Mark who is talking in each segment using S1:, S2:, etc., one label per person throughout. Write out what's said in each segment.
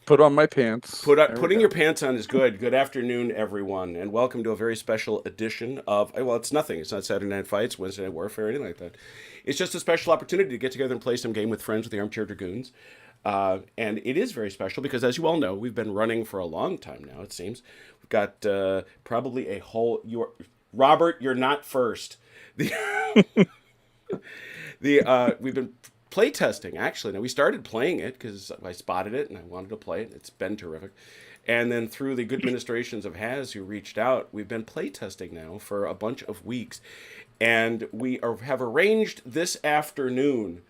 S1: Put on my pants. There we
S2: Putting
S1: go.
S2: your pants on is good. Good afternoon, everyone, and welcome to a very special edition of. Well, it's nothing. It's not Saturday Night Fights, Wednesday Night Warfare, anything like that. It's just a special opportunity to get together and play some game with friends with the Armchair Dragoons. And it is very special because, as you all know, we've been running for a long time now. It seems we've got probably a whole. Robert, you're not first. The we've been play testing actually. Now we started playing it because I spotted it and I wanted to play it. It's been terrific. And then through the good administrations of Has, who reached out, we've been play testing now for a bunch of weeks, and have arranged this afternoon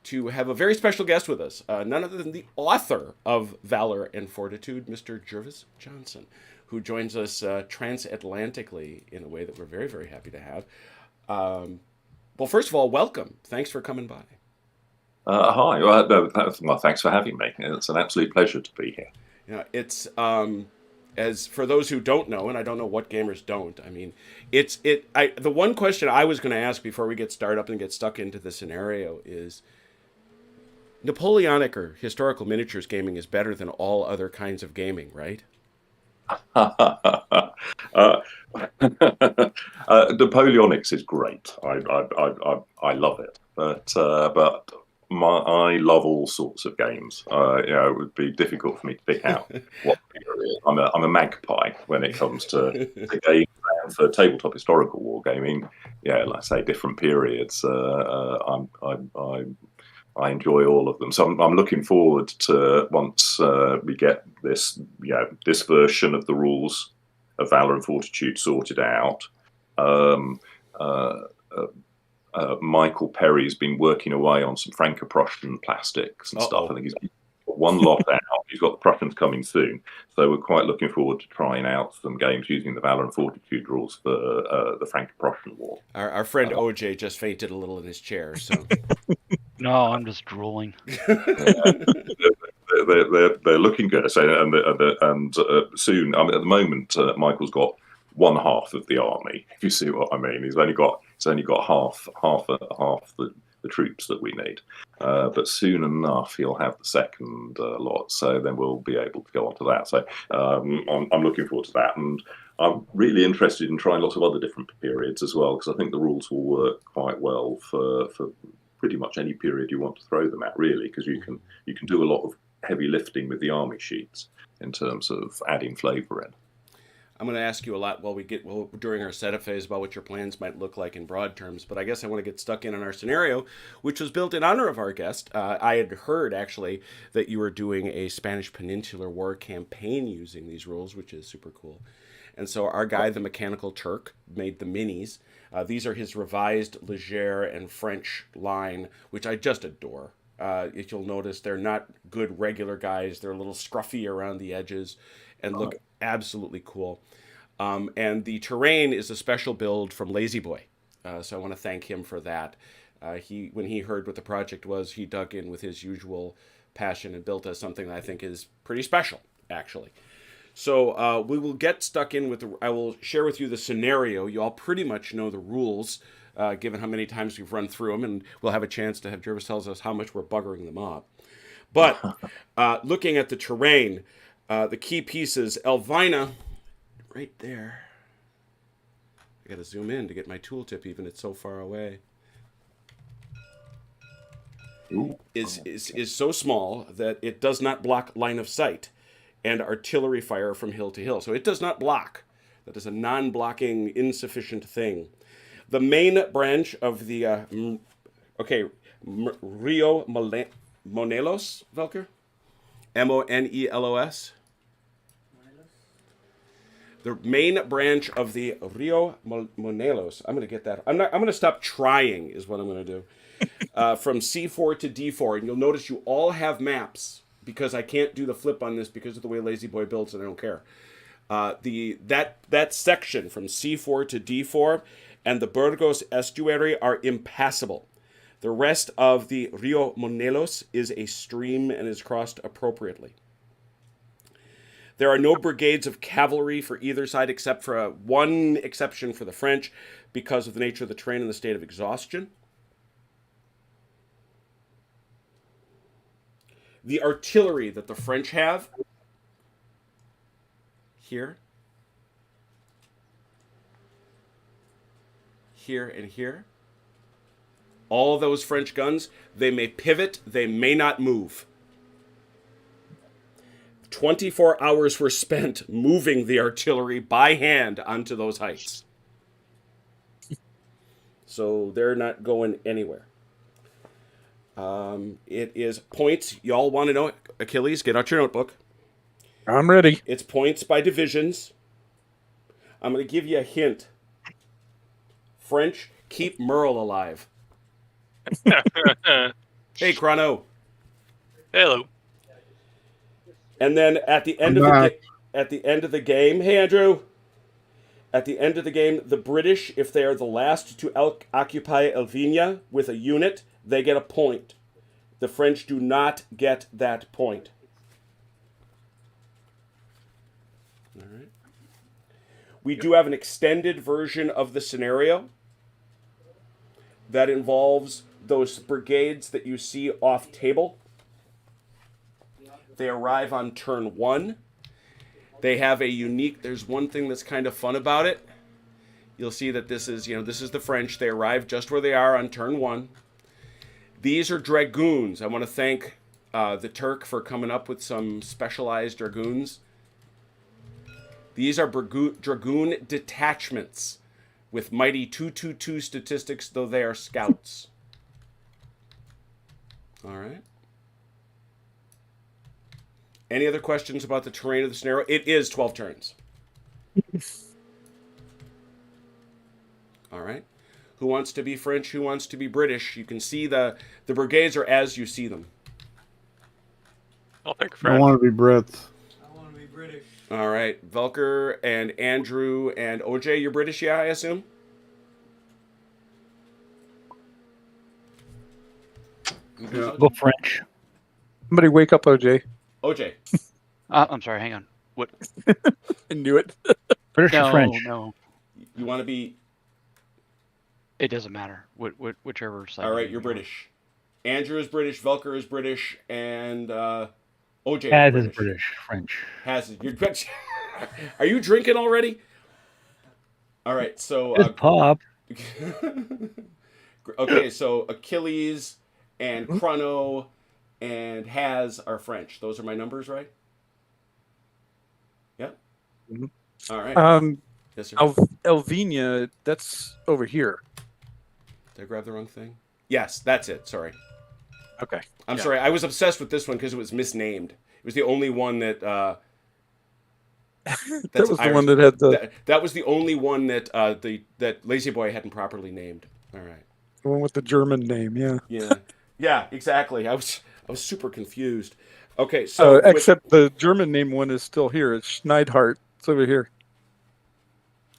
S2: to have a very special guest with us, none other than the author of Valor and Fortitude, Mr. Jervis Johnson, who joins us transatlantically in a way that we're very, very happy to have. Well, first of all, welcome. Thanks for coming by.
S3: Hi. Well, thanks for having me. It's an absolute pleasure to be here.
S2: It's as for those who don't know, and I don't know what gamers don't. I mean, it's it. I the one question I was going to ask before we get started up and get stuck into the scenario is Napoleonic or historical miniatures gaming is better than all other kinds of gaming, right?
S3: uh, Napoleonics is great. I love it, but I love all sorts of games. It would be difficult for me to pick out what period. I'm a magpie when it comes to the game. And for tabletop historical wargaming, yeah, like I say, different periods. I enjoy all of them. So I'm looking forward to once we get this, this version of the rules of Valor and Fortitude sorted out. Um, uh, Michael Perry's been working away on some Franco-Prussian plastics and stuff.
S2: Uh-oh.
S3: I think he's got one lot out. He's got the Prussians coming soon. So we're quite looking forward to trying out some games using the Valor and Fortitude rules for the Franco-Prussian War.
S2: Our friend OJ just fainted a little in his chair, so.
S4: No, I'm just drooling.
S3: They're looking good. So and soon. I mean, at the moment, Michael's got one half of the army. If you see what I mean, he's only got half the troops that we need. But soon enough, he'll have the second lot. So then we'll be able to go on to that. So I'm looking forward to that, and I'm really interested in trying lots of other different periods as well, because I think the rules will work quite well for pretty much any period you want to throw them at, really, because you can do a lot of heavy lifting with the army sheets in terms of adding flavour in.
S2: I'm going to ask you a lot during our setup phase about what your plans might look like in broad terms, but I guess I want to get stuck in on our scenario, which was built in honor of our guest. I had heard actually that you were doing a Spanish Peninsular War campaign using these rules, which is super cool. And so our guy, the Mechanical Turk, made the minis. These are his revised Leger and French line, which I just adore. If you'll notice, they're not good regular guys. They're a little scruffy around the edges and look absolutely cool. And the terrain is a special build from Lazy Boy. So I want to thank him for that. When he heard what the project was, he dug in with his usual passion and built us something that I think is pretty special, actually. So we will get stuck in with I will share with you the scenario. You all pretty much know the rules, given how many times we've run through them, and we'll have a chance to have Jervis tells us how much we're buggering them up. But looking at the terrain, the key pieces, Elvina, right there. I got to zoom in to get my tooltip, even it's so far away.
S3: Ooh.
S2: Is so small that it does not block line of sight and artillery fire from hill to hill. So it does not block. That is a non-blocking, insufficient thing. The main branch of the Rio Monelos, Velker, Monelos. The main branch of the Rio Monelos. I'm going to get that. I'm going to stop trying. Is what I'm going to do. From C4 to D4, and you'll notice you all have maps because I can't do the flip on this because of the way Lazy Boy builds, and I don't care. That section from C4 to D4 and the Burgos estuary are impassable. The rest of the Rio Monelos is a stream and is crossed appropriately. There are no brigades of cavalry for either side except for one exception for the French because of the nature of the terrain and the state of exhaustion. The artillery that the French have here, here, and here, all those French guns, they may pivot, they may not move. 24 hours were spent moving the artillery by hand onto those heights. So they're not going anywhere. It is points. Y'all want to know? Achilles, get out your notebook.
S1: I'm ready.
S2: It's points by divisions. I'm going to give you a hint. French, keep Merle alive. Hey, Chrono.
S5: Hello.
S2: And then at the end of the game, hey Andrew. At the end of the game, the British, if they are the last to occupy Elvina with a unit, they get a point. The French do not get that point. All right. We do have an extended version of the scenario that involves those brigades that you see off table. They arrive on turn 1. They have a unique, there's one thing that's kind of fun about it. You'll see that this is the French. They arrive just where they are on turn 1. These are dragoons. I want to thank the Turk for coming up with some specialized dragoons. These are dragoon detachments with mighty 222 statistics, though they are scouts. All right. Any other questions about the terrain of the scenario? It is 12 turns. All right. Who wants to be French? Who wants to be British? You can see the brigades are as you see them.
S5: I'll pick French.
S1: I want to be Brit.
S6: I want to be British.
S2: All right. Velker and Andrew and OJ, you're British, yeah, I assume?
S1: Yeah.
S4: Go French.
S1: Somebody wake up, OJ.
S2: OJ.
S4: I'm sorry, hang on. What?
S1: I knew it.
S4: British or
S5: No,
S4: French?
S5: no.
S2: You want to be...
S4: It doesn't matter. Whichever side.
S2: All right, you're British. Andrew is British, Velker is British, and OJ
S4: As
S2: is
S4: is British. French.
S2: Has it. You're Are you drinking already? All right, so...
S4: Just pop.
S2: Okay, so Achilles and Chrono and Has are French. Those are my numbers, right? Yeah?
S1: Mhm.
S2: All right. Yes, sir.
S1: Elvina, that's over here.
S2: Did I grab the wrong thing? Yes, that's it. Sorry.
S1: Okay.
S2: I'm
S1: Yeah.
S2: sorry. I was obsessed with this one because it was misnamed. It was the only one that...
S1: That was the one that had the
S2: That was the only one that that Lazy Boy hadn't properly named. All right.
S1: one with the German name. Yeah.
S2: Yeah. Yeah, exactly. I was super confused. Okay, so... with-
S1: Except the German name one is still here. It's Schneidhart. It's over here.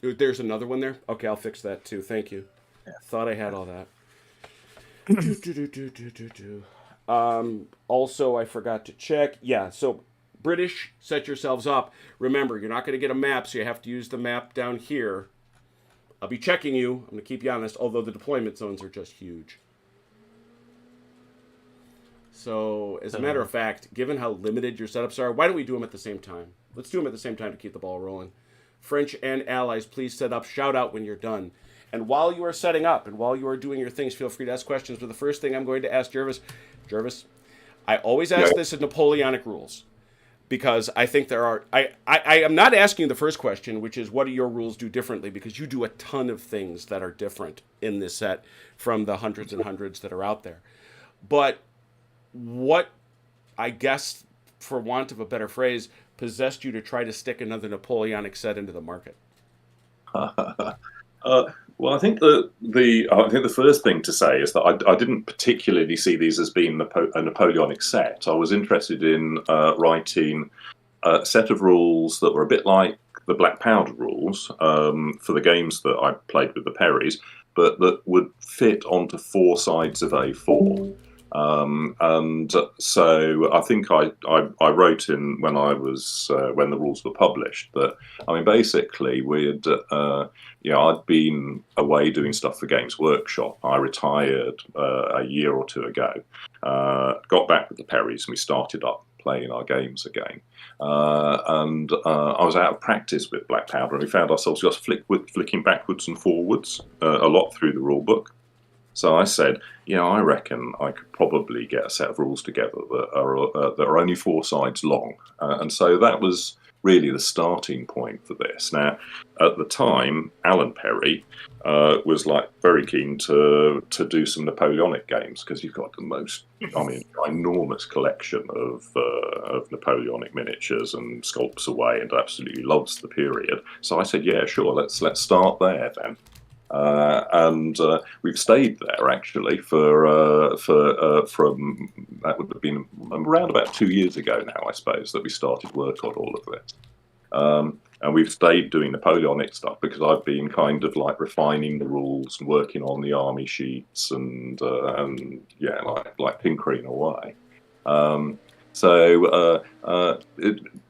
S2: There's another one there? Okay, I'll fix that too. Thank you.
S1: Yeah.
S2: Thought I had all that. Also, I forgot to check. Yeah, so British, set yourselves up. Remember, you're not going to get a map, so you have to use the map down here. I'll be checking you. I'm going to keep you honest, although the deployment zones are just huge. So, as a matter of fact, given how limited your setups are, why don't we do them at the same time? Let's do them at the same time to keep the ball rolling. French and allies, please set up. Shout out when you're done. And while you are setting up and while you are doing your things, feel free to ask questions. But the first thing I'm going to ask Jervis, I always ask this in Napoleonic rules because I think there are... I am not asking you the first question, which is what do your rules do differently? Because you do a ton of things that are different in this set from the hundreds and hundreds that are out there. But what, I guess, for want of a better phrase, possessed you to try to stick another Napoleonic set into the market?
S3: Well, I think the first thing to say is that I didn't particularly see these as being a Napoleonic set. I was interested in writing a set of rules that were a bit like the Black Powder rules for the games that I played with the Perrys, but that would fit onto 4 sides of A4. And so I think I wrote in when when the rules were published that, I mean, basically I'd been away doing stuff for Games Workshop. I retired a year or two ago, got back with the Perrys, and we started up playing our games again. And I was out of practice with Black Powder, and we found ourselves just flicking backwards and forwards a lot through the rule book. So I said, I reckon I could probably get a set of rules together that are only 4 sides long. And so that was really the starting point for this. Now, at the time, Alan Perry was very keen to do some Napoleonic games, because he's got the most, enormous collection of Napoleonic miniatures and sculpts away, and absolutely loves the period. So I said, yeah, sure, let's start there then. And we've stayed there actually from that would have been around about 2 years ago now, I suppose, that we started work on all of this. And we've stayed doing Napoleonic stuff because I've been kind of refining the rules and working on the army sheets and tinkering away.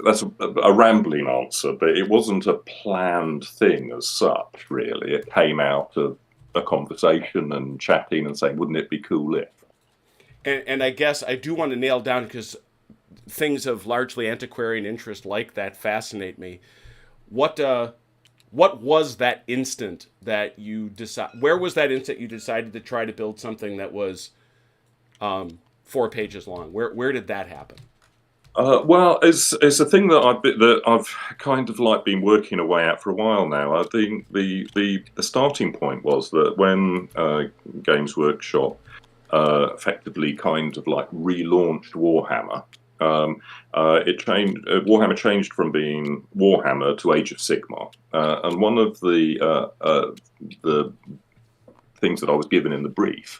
S3: That's a rambling answer, but it wasn't a planned thing as such, really. It came out of a conversation and chatting and saying, wouldn't it be cool if?
S2: And I guess I do want to nail down, because things of largely antiquarian interest like that fascinate me. What was that instant that you where was that instant you decided to try to build something that was 4 pages long? Where did that happen?
S3: Well, it's a thing that I've kind of been working away at for a while now. I think the starting point was that when Games Workshop effectively kind of relaunched Warhammer, Warhammer changed from being Warhammer to Age of Sigmar, and one of the things that I was given in the brief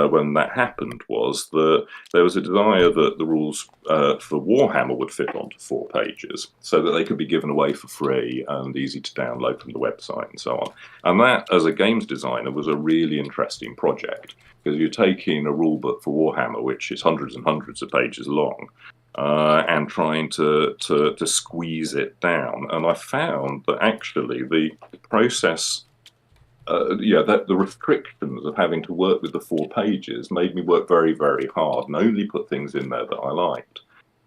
S3: when that happened was that there was a desire that the rules for Warhammer would fit onto 4 pages, so that they could be given away for free and easy to download from the website and so on. And that, as a games designer, was a really interesting project, because you're taking a rule book for Warhammer, which is hundreds and hundreds of pages long, and trying to squeeze it down. And I found that actually the process, that the restrictions of having to work with the 4 pages made me work very, very hard and only put things in there that I liked.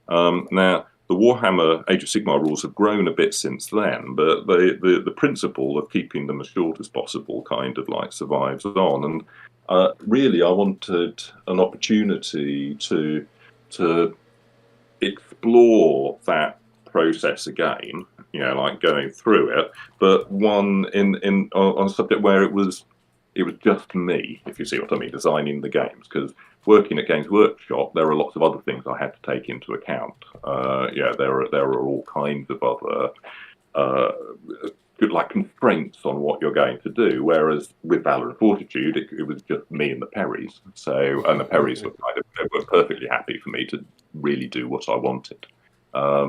S3: Now, the Warhammer Age of Sigmar rules have grown a bit since then, but the principle of keeping them as short as possible kind of survives on. And really, I wanted an opportunity to explore that process again, going through it, but one on a subject where it was just me, if you see what I mean, designing the games. Because working at Games Workshop, there are lots of other things I had to take into account. There are all kinds of other constraints on what you're going to do. Whereas with Valour and Fortitude, it was just me and the Perrys. And the Perrys were were perfectly happy for me to really do what I wanted. I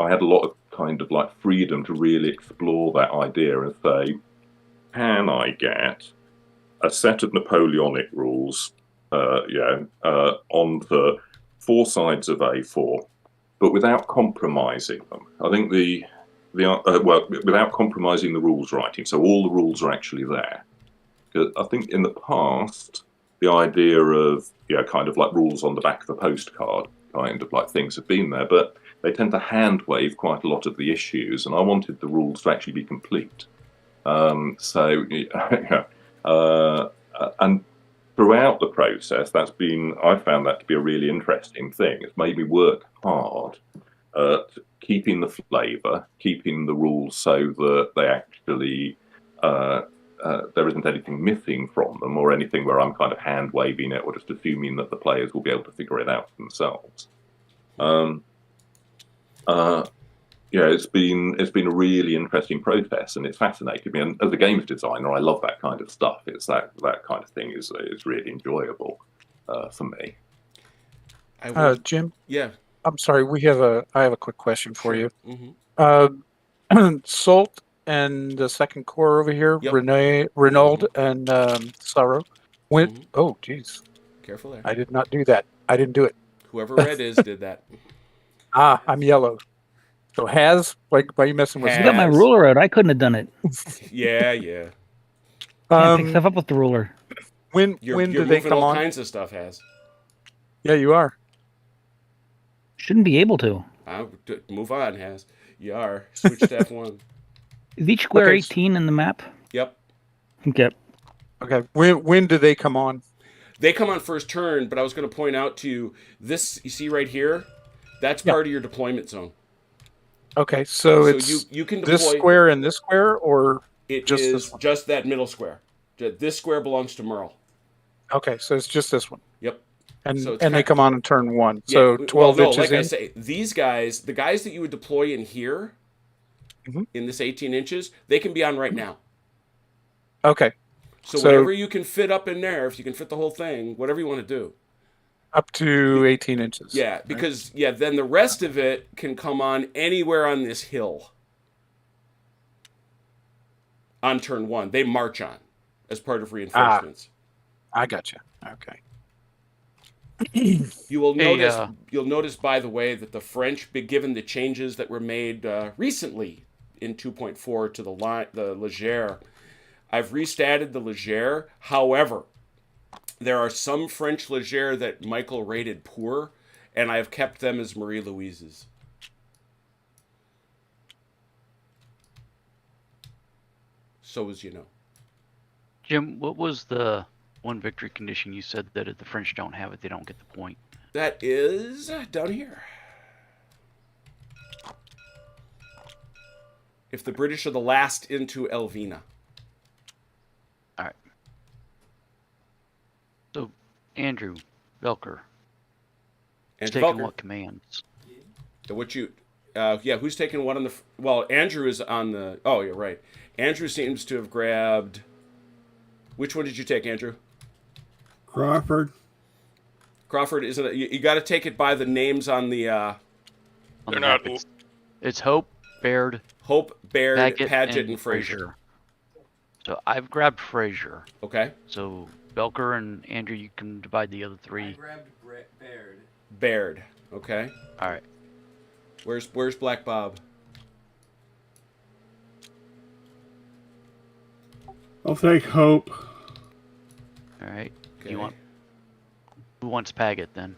S3: had a lot of kind of freedom to really explore that idea and say, can I get a set of Napoleonic rules onto 4 sides of A4, but without compromising them? I think without compromising the rules writing, so all the rules are actually there. I think in the past, the idea of kind of rules on the back of a postcard kind of things have been there, but they tend to hand wave quite a lot of the issues, and I wanted the rules to actually be complete. And throughout the process, I found that to be a really interesting thing. It's made me work hard at keeping the flavour, keeping the rules so that they actually there isn't anything missing from them, or anything where I'm kind of hand waving it or just assuming that the players will be able to figure it out themselves. It's been a really interesting process, and it's fascinated me. And as a games designer, I love that kind of stuff. It's that kind of thing is really enjoyable for me.
S1: Jim?
S2: Yeah.
S1: I'm sorry. I have a quick question for you.
S2: Mm-hmm.
S1: Salt and the second core over here,
S2: Yep.
S1: Renaud and Sorrow went.
S2: Mhm.
S1: Oh, geez.
S2: Careful there.
S1: I did not do that. I didn't do it.
S2: Whoever red is did that.
S1: I'm yellow. So why are you messing with
S2: Has.
S6: You got my ruler out. I couldn't have done it.
S2: Yeah.
S6: Can't pick stuff up with the ruler.
S1: When
S2: You're
S1: do they
S2: moving
S1: come
S2: all
S1: on?
S2: kinds of stuff, Has.
S1: Yeah, you are.
S6: Shouldn't be able to.
S2: Move on, Has. You are. Switch to F1.
S6: Is each square
S1: Okay,
S6: 18 in the map?
S2: Yep.
S6: Okay.
S1: Okay. When do they come on?
S2: They come on first turn, but I was going to point out to you, this, you see right here? That's
S1: Yeah.
S2: part of your deployment zone.
S1: Okay, so
S2: So
S1: it's
S2: you can
S1: this
S2: deploy.
S1: square and this square, or
S2: It
S1: just
S2: is
S1: this one?
S2: just that middle square. This square belongs to Merle.
S1: Okay, so it's just this one,
S2: Yep.
S1: and
S2: So it's
S1: they
S2: kind-
S1: come on in turn 1.
S2: Yeah,
S1: So
S2: well,
S1: 12
S2: no,
S1: inches
S2: like
S1: in.
S2: I say, these guys, the guys that you would deploy in here,
S1: Mhm.
S2: in this 18 inches, they can be on right now.
S1: Okay,
S2: So,
S1: So-
S2: whatever you can fit up in there, if you can fit the whole thing, whatever you want to do.
S1: up to 18 inches.
S2: Yeah,
S1: right?
S2: because then the rest of it can come on anywhere on this hill. On turn 1, they march on as part of reinforcements.
S1: I gotcha. Okay.
S2: You will
S4: Hey,
S2: notice. You'll notice, by the way, that the French, given the changes that were made recently in 2.4 to the Légère, I've restatted the Légère. However, there are some French Légère that Michael rated poor, and I have kept them as Marie Louise's. So as you know.
S4: Jim, what was the one victory condition you said that if the French don't have it, they don't get the point?
S2: That is down here. If the British are the last into Elvina.
S4: All right. So, Andrew Velker,
S2: And
S4: taking
S2: Velker.
S4: what commands?
S2: What you, who's taking what on the? Well, Andrew is on the. Oh, you're right. Andrew seems to have grabbed. Which one did you take, Andrew?
S7: Crawford.
S2: Crawford isn't it? You got to take it by the names on the.
S4: On
S5: They're
S4: the
S5: not.
S4: map? It's Hope, Baird,
S2: Hope, Baird,
S4: Paget,
S2: and Fraser.
S4: So I've grabbed Fraser.
S2: Okay.
S4: So Belker and Andrew, you can divide the other
S8: I
S4: three.
S8: grabbed Baird.
S2: Baird. Okay.
S4: All right.
S2: Where's Black Bob?
S7: I'll take Hope.
S4: All right.
S2: Okay.
S4: You want? Who wants Paget then?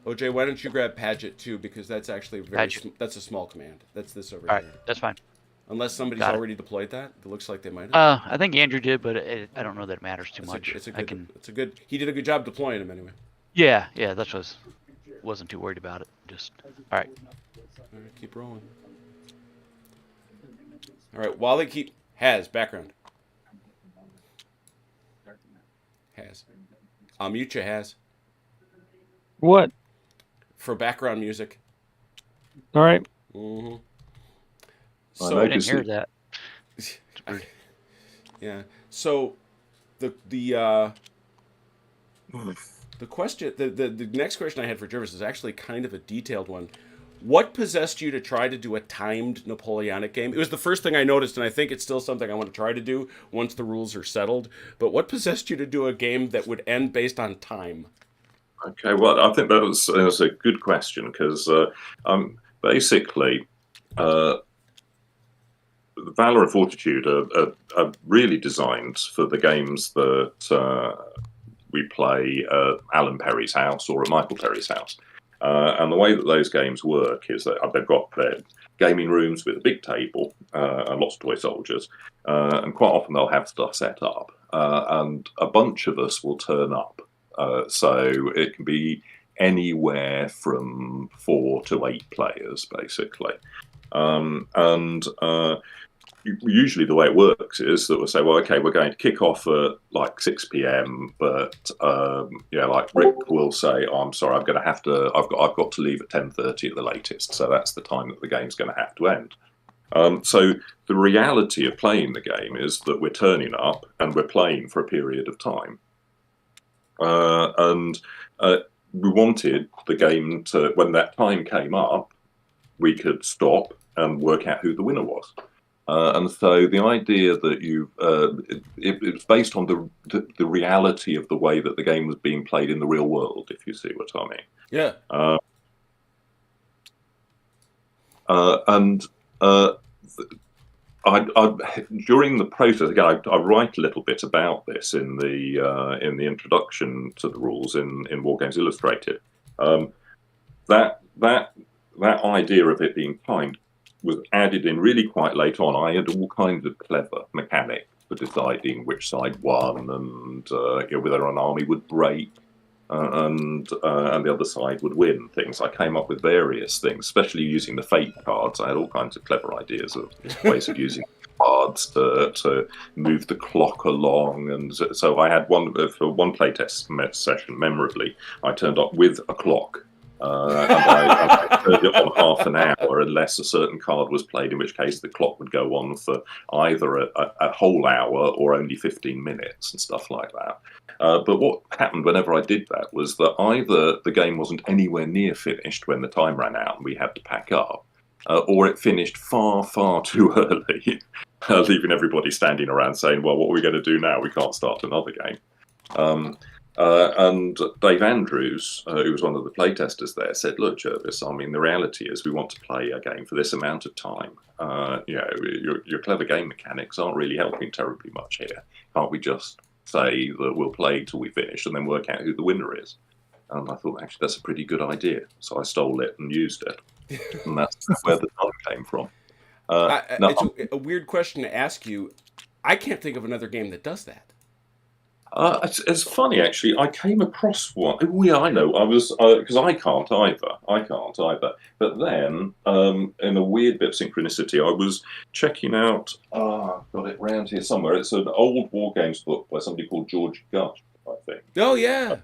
S2: OJ, why don't you grab Paget too? Because that's actually
S4: Paget.
S2: that's a small command. That's this over
S4: All right,
S2: here.
S4: that's fine.
S2: Unless somebody's
S4: Got it.
S2: already deployed that. It looks like they might have.
S4: I think Andrew did, but I don't know that it matters too
S2: It's
S4: much.
S2: It's a
S4: I
S2: good.
S4: can.
S2: It's a good. He did a good job deploying him anyway.
S4: Yeah, that's what wasn't too worried about it. Just all right.
S2: All right, keep rolling. All right, while they keep background. I'll mute you,
S6: What?
S2: for background music.
S6: All right.
S2: Mm-hmm.
S3: I
S2: So
S4: I didn't
S3: noticed
S4: hear
S3: it.
S4: that.
S2: yeah. So the question, the next question I had for Jervis is actually kind of a detailed one. What possessed you to try to do a timed Napoleonic game? It was the first thing I noticed, and I think it's still something I want to try to do once the rules are settled. But what possessed you to do a game that would end based on time?
S3: Okay, well, I think that was a good question because basically, Valour and Fortitude are really designed for the games that we play at Alan Perry's house or at Michael Perry's house. And the way that those games work is that they've got their gaming rooms with a big table and lots of toy soldiers. And quite often they'll have stuff set up. And a bunch of us will turn up. So it can be anywhere from 4 to 8 players, basically. Usually the way it works is that we'll say, well, okay, we're going to kick off at like 6 p.m. But like Rick will say, oh, I'm sorry, I've got to leave at 10:30 at the latest. So that's the time that the game's going to have to end. So the reality of playing the game is that we're turning up and we're playing for a period of time. We wanted the game to, when that time came up, we could stop and work out who the winner was. And so the idea that it was based on the reality of the way that the game was being played in the real world, if you see what I mean.
S2: Yeah.
S3: during the process, again, I write a little bit about this in the introduction to the rules in War Games Illustrated. That idea of it being timed was added in really quite late on. I had all kinds of clever mechanics for deciding which side won, and whether an army would break and the other side would win. Things I came up with various things, especially using the fate cards. I had all kinds of clever ideas of ways of using cards to move the clock along, and so I had one for one playtest session. Memorably, I turned up with a clock. And I turned it on half an hour unless a certain card was played, in which case the clock would go on for either a whole hour or only 15 minutes and stuff like that. But what happened whenever I did that was that either the game wasn't anywhere near finished when the time ran out and we had to pack up, or it finished far, far too early, leaving everybody standing around saying, well, what are we going to do now? We can't start another game. And Dave Andrews, who was one of the playtesters there, said, look, Jervis, I mean, the reality is we want to play a game for this amount of time. Your clever game mechanics aren't really helping terribly much here. Can't we just say that we'll play till we finish and then work out who the winner is? And I thought, actually, that's a pretty good idea. So I stole it and used it. And that's where the time came from.
S2: It's a weird question to ask you. I can't think of another game that does that.
S3: It's funny, actually. I came across one. Oh, yeah, I know. I was because I can't either. But then, in a weird bit of synchronicity, I was checking out. I've got it round here somewhere. It's an old War Games book by somebody called George Gush, I think.
S2: Oh yeah.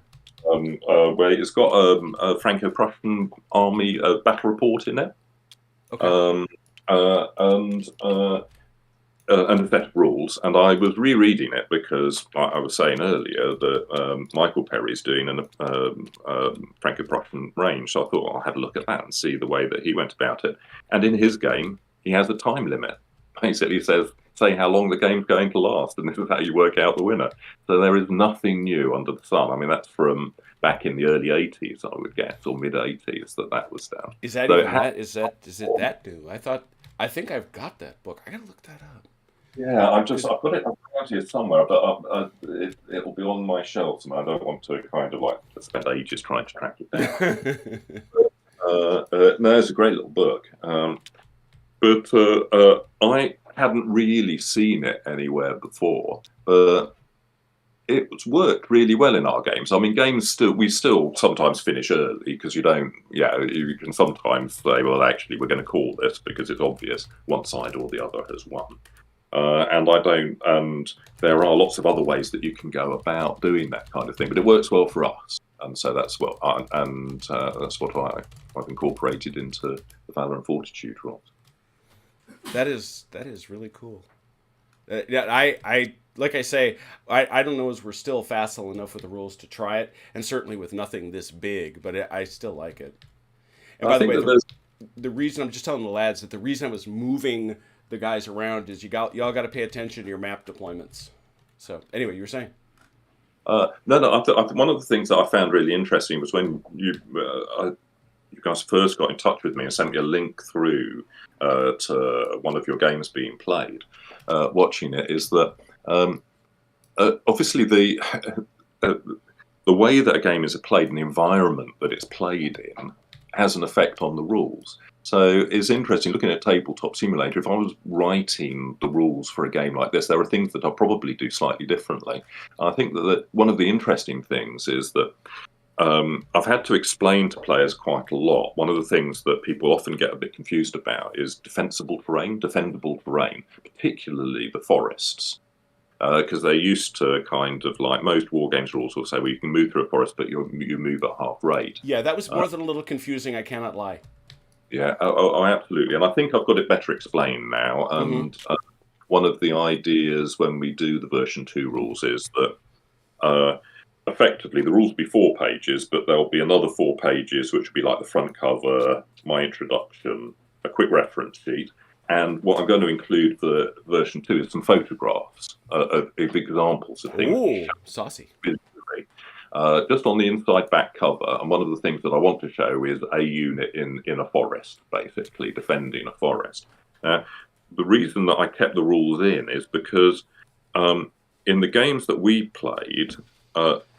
S3: Where it's got a Franco-Prussian army battle report in there.
S2: Okay.
S3: And a set of rules, and I was rereading it because I was saying earlier that Michael Perry's doing a Franco-Prussian range, so I thought I'll have a look at that and see the way that he went about it. And in his game, he has a time limit. Basically, he says, say how long the game's going to last, and this is how you work out the winner. So there is nothing new under the sun. I mean, that's from back in the early 80s, I would guess, or mid 80s that was done.
S2: Is that
S3: so
S2: even that? Is it that new? I think I've got that book. I gotta look that up.
S3: Yeah, I've got it around here somewhere, but it'll be on my shelves, and I don't want to kind of like spend ages trying to track it down. No, it's a great little book, but I hadn't really seen it anywhere before, but it's worked really well in our games. I mean, we still sometimes finish early because you can sometimes say, well, actually, we're going to call this because it's obvious one side or the other has won. And there are lots of other ways that you can go about doing that kind of thing, but it works well for us, and so that's what I've incorporated into the Valour and Fortitude rules.
S2: That is really cool. I like I say, I don't know as we're still facile enough with the rules to try it, and certainly with nothing this big, but I still like it. And by the way, the reason I'm just telling the lads that the reason I was moving the guys around is y'all got to pay attention to your map deployments. So anyway, you were saying?
S3: No. One of the things that I found really interesting was when you guys first got in touch with me and sent me a link through to one of your games being played. Watching it is that obviously the way that a game is played and the environment that it's played in has an effect on the rules. So it's interesting looking at Tabletop Simulator. If I was writing the rules for a game like this, there are things that I'll probably do slightly differently. I think that one of the interesting things is that I've had to explain to players quite a lot. One of the things that people often get a bit confused about is defensible terrain, defendable terrain, particularly the forests. Because they're used to kind of like most war games rules will say, well, you can move through a forest, but you move at half rate.
S2: Yeah, that was more than a little confusing, I cannot lie.
S3: Yeah, absolutely. And I think I've got it better explained now. And one of the ideas when we do the version 2 rules is that effectively the rules will be 4 pages, but there'll be another 4 pages, which will be like the front cover, my introduction, a quick reference sheet. And what I'm going to include for version 2 is some photographs of examples of things.
S2: Ooh, saucy.
S3: Just on the inside back cover, and one of the things that I want to show is a unit in a forest, basically defending a forest. the reason that I kept the rules in is because in the games that we played,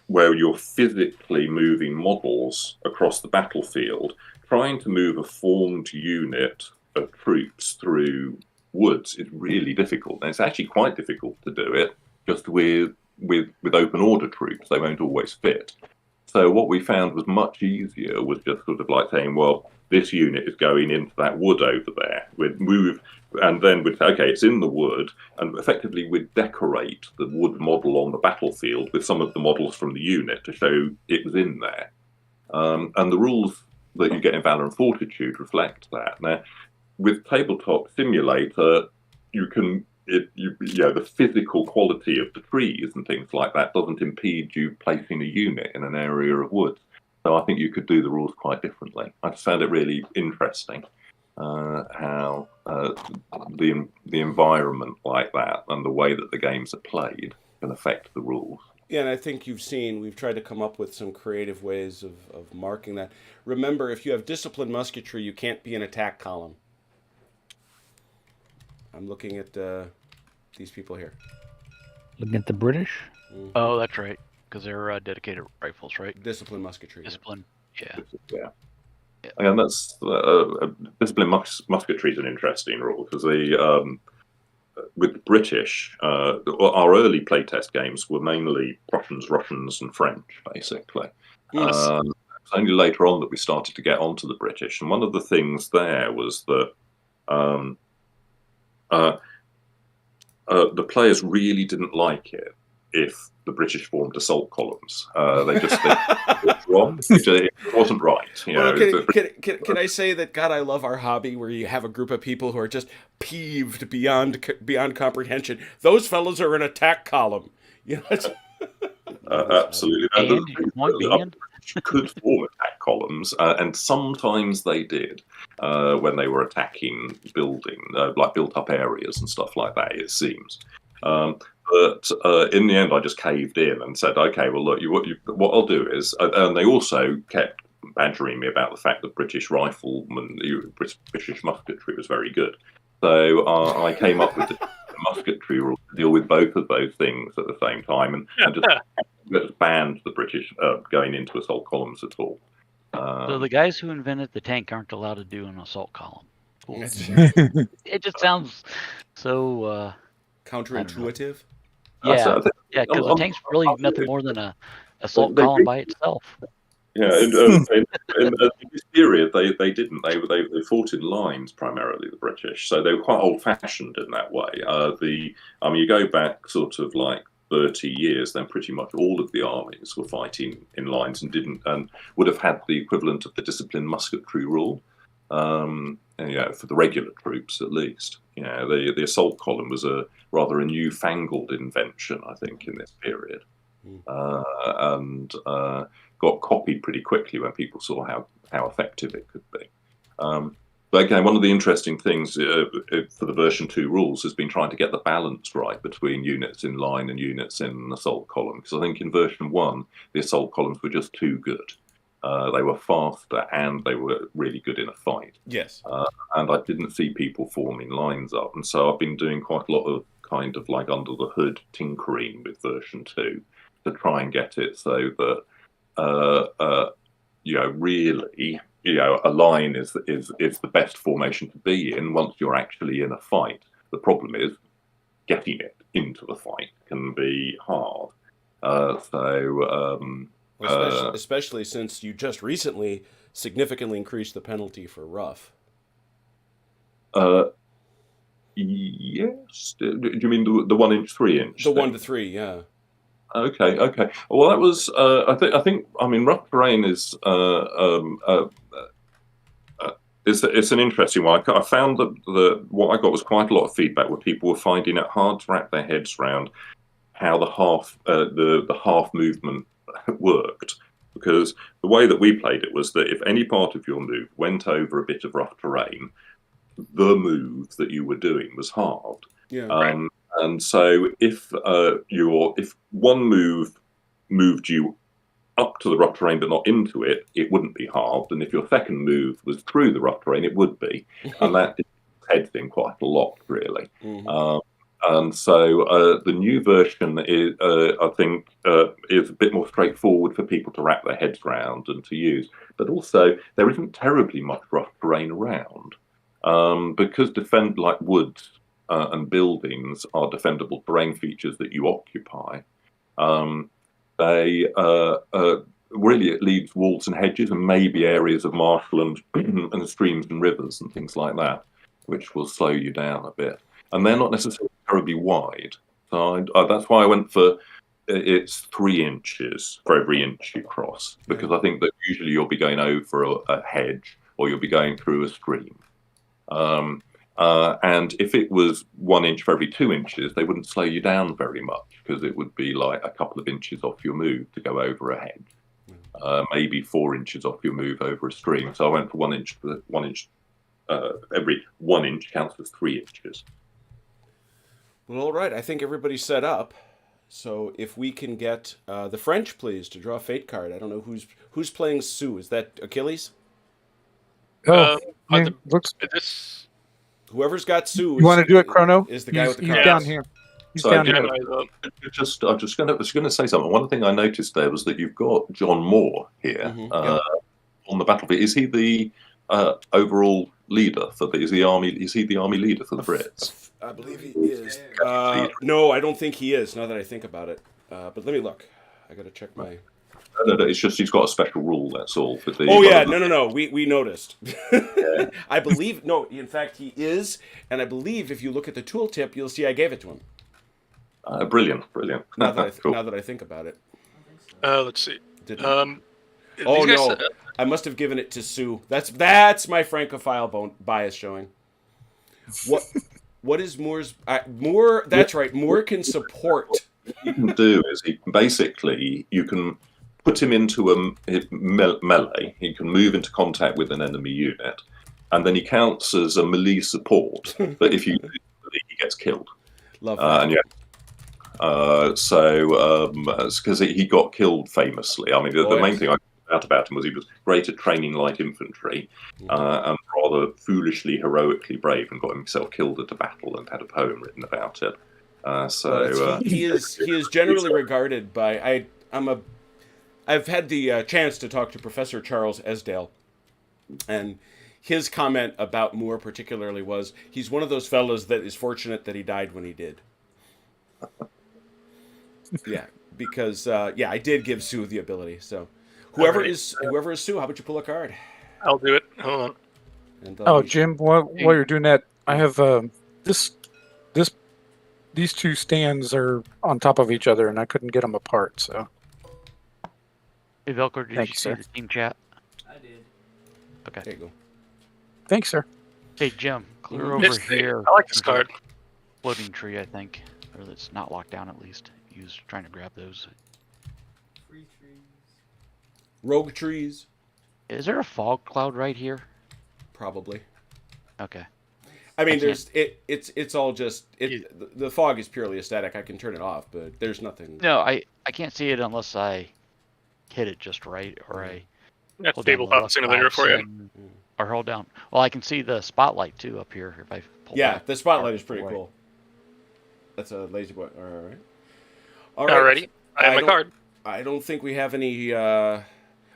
S3: where you're physically moving models across the battlefield, trying to move a formed unit of troops through woods is really difficult. And it's actually quite difficult to do it just with open order troops. They won't always fit. So what we found was much easier was just sort of like saying, well, this unit is going into that wood over there. We'd move, and then we'd say, okay, it's in the wood, and effectively we'd decorate the wood model on the battlefield with some of the models from the unit to show it was in there. And the rules that you get in Valour and Fortitude reflect that. Now, with Tabletop Simulator, you can, the physical quality of the trees and things like that doesn't impede you placing a unit in an area of woods. So I think you could do the rules quite differently. I just found it really interesting how the environment like that and the way that the games are played can affect the rules.
S2: Yeah, and I think you've seen, we've tried to come up with some creative ways of marking that. Remember, if you have disciplined musketry, you can't be an attack column. I'm looking at these people here.
S6: Looking at the British.
S2: Mm-hmm.
S4: Oh, that's right. Because they're dedicated rifles, right?
S2: Disciplined musketry.
S4: Discipline. Yeah.
S3: Yeah. And that's disciplined musketry is an interesting rule because with the British, our early playtest games were mainly Prussians, Russians, and French, basically.
S2: Yes.
S3: It's only later on that we started to get onto the British, and one of the things there was that the players really didn't like it if the British formed assault columns. They just it wasn't right.
S2: Well, can I say that, God, I love our hobby where you have a group of people who are just peeved beyond comprehension. Those fellows are an attack column.
S3: Absolutely.
S4: And you want being?
S3: Could form attack columns, and sometimes they did when they were attacking like built-up areas and stuff like that, it seems. But in the end, I just caved in and said, okay, well, look, what I'll do is, and they also kept badgering me about the fact that British riflemen, British musketry was very good. So I came up with the musketry rule to deal with both of those things at the same time, and just banned the British going into assault columns at all.
S4: So the guys who invented the tank aren't allowed to do an assault column. Cool. It just sounds so
S2: counterintuitive.
S4: Yeah, because the tank's really nothing more than a assault column by itself.
S3: Yeah, in this period, they didn't. They fought in lines primarily, the British. So they were quite old-fashioned in that way. You go back sort of like 30 years, then pretty much all of the armies were fighting in lines and would have had the equivalent of the disciplined musketry rule. For the regular troops at least. The assault column was rather a newfangled invention, I think, in this period, and got copied pretty quickly when people saw how effective it could be. But again, one of the interesting things for the version 2 rules has been trying to get the balance right between units in line and units in an assault column. Because I think in version 1, the assault columns were just too good. They were faster and they were really good in a fight.
S2: Yes.
S3: And I didn't see people forming lines up. And so I've been doing quite a lot of kind of like under the hood tinkering with version 2 to try and get it so that, really, a line is the best formation to be in once you're actually in a fight. The problem is getting it into the fight can be hard.
S2: Especially since you just recently significantly increased the penalty for rough.
S3: Yes. Do you mean the 1 inch, 3 inch?
S2: The 1 to 3, yeah.
S3: Okay. Well, that was. I think. I mean, rough terrain is. It's an interesting one. I found that what I got was quite a lot of feedback where people were finding it hard to wrap their heads around how the half movement worked, because the way that we played it was that if any part of your move went over a bit of rough terrain, the move that you were doing was halved.
S2: Yeah.
S3: And so if one move moved you up to the rough terrain but not into it, it wouldn't be halved. And if your second move was through the rough terrain, it would be. And that didn't heads in quite a lot, really.
S2: Mm-hmm.
S3: And so the new version is, I think, is a bit more straightforward for people to wrap their heads around and to use. But also, there isn't terribly much rough terrain around because like woods and buildings are defendable terrain features that you occupy. They really it leaves walls and hedges and maybe areas of marshland and streams and rivers and things like that, which will slow you down a bit. And they're not necessarily terribly wide. So that's why I went for it's 3 inches for every inch you cross, because I think that usually you'll be going over a hedge or you'll be going through a stream. And if it was 1 inch for every 2 inches, they wouldn't slow you down very much because it would be like a couple of inches off your move to go over a hedge, maybe 4 inches off your move over a stream. So I went for 1 inch. Every 1 inch counts as 3 inches.
S2: Well, all right. I think everybody's set up. So if we can get the French, please, to draw a fate card. I don't know who's playing Sue. Is that Achilles?
S1: Looks.
S5: This.
S2: Whoever's got Sue.
S1: You want to do it, Chrono?
S2: Is the guy with the
S1: He's
S2: cards.
S1: down here. He's
S3: Sorry,
S1: down here.
S3: I was just going to say something. One thing I noticed there was that you've got John Moore here on the battlefield. Is he the overall leader for is the army? Is he the army leader for the Brits?
S2: I believe he is. No, I don't think he is. Now that I think about it, but let me look. I got to check my.
S3: No, it's just he's got a special rule. That's all. For the,
S2: oh yeah, no. We noticed. I believe no. In fact, he is, and I believe if you look at the tooltip, you'll see I gave it to him.
S3: Brilliant.
S2: Now that
S3: Cool.
S2: now that I think about it.
S5: Let's see.
S2: Oh
S5: These guys,
S2: no, I must have given it to Sue. That's my Francophile bias showing. What is Moore's Moore? That's right. Moore can support.
S3: What you can do is you can put him into a melee. He can move into contact with an enemy unit, and then he counts as a melee support. But if you do melee, he gets killed.
S2: Love that.
S3: And because he got killed famously. I mean, the main thing I found out about him was he was great at training light infantry and rather foolishly, heroically brave, and got himself killed at a battle and had a poem written about it.
S2: He is generally regarded by I've had the chance to talk to Professor Charles Esdale, and his comment about Moore particularly was he's one of those fellows that is fortunate that he died when he did. Yeah, because I did give Sue the ability. So whoever is Sue, how about you pull a card?
S5: I'll do it. Hold on.
S2: And,
S1: Jim, while you're doing that, I have these two stands are on top of each other, and I couldn't get them apart. So,
S4: Hey, Velcro, did
S1: Thank
S4: you
S1: you,
S4: see
S1: sir.
S4: the team chat?
S8: I did.
S4: Okay.
S2: there you go.
S1: thanks, sir.
S4: Hey, Jim, clear over
S5: It's-
S4: here.
S5: I like this card.
S4: Floating tree, I think. Or that's not locked down, at least. He was trying to grab those.
S8: Free trees.
S2: Rogue trees,
S4: Is there a fog cloud right here?
S2: probably.
S4: Okay.
S2: I mean,
S4: I can't-
S2: it's all just the fog is purely aesthetic. I can turn it off, but there's nothing.
S4: No, I can't see it unless I hit it just right, or I
S5: That's
S4: hold down the
S5: tabletop
S4: left
S5: simulator
S4: mouse
S5: for you.
S4: and- or hold down. Well, I can see the spotlight too up here if I pull
S2: Yeah,
S4: back
S2: the spotlight is
S4: far
S2: pretty
S4: away.
S2: cool. That's a lazy boy. All right.
S5: Alrighty. I have my card.
S2: I don't think we have any.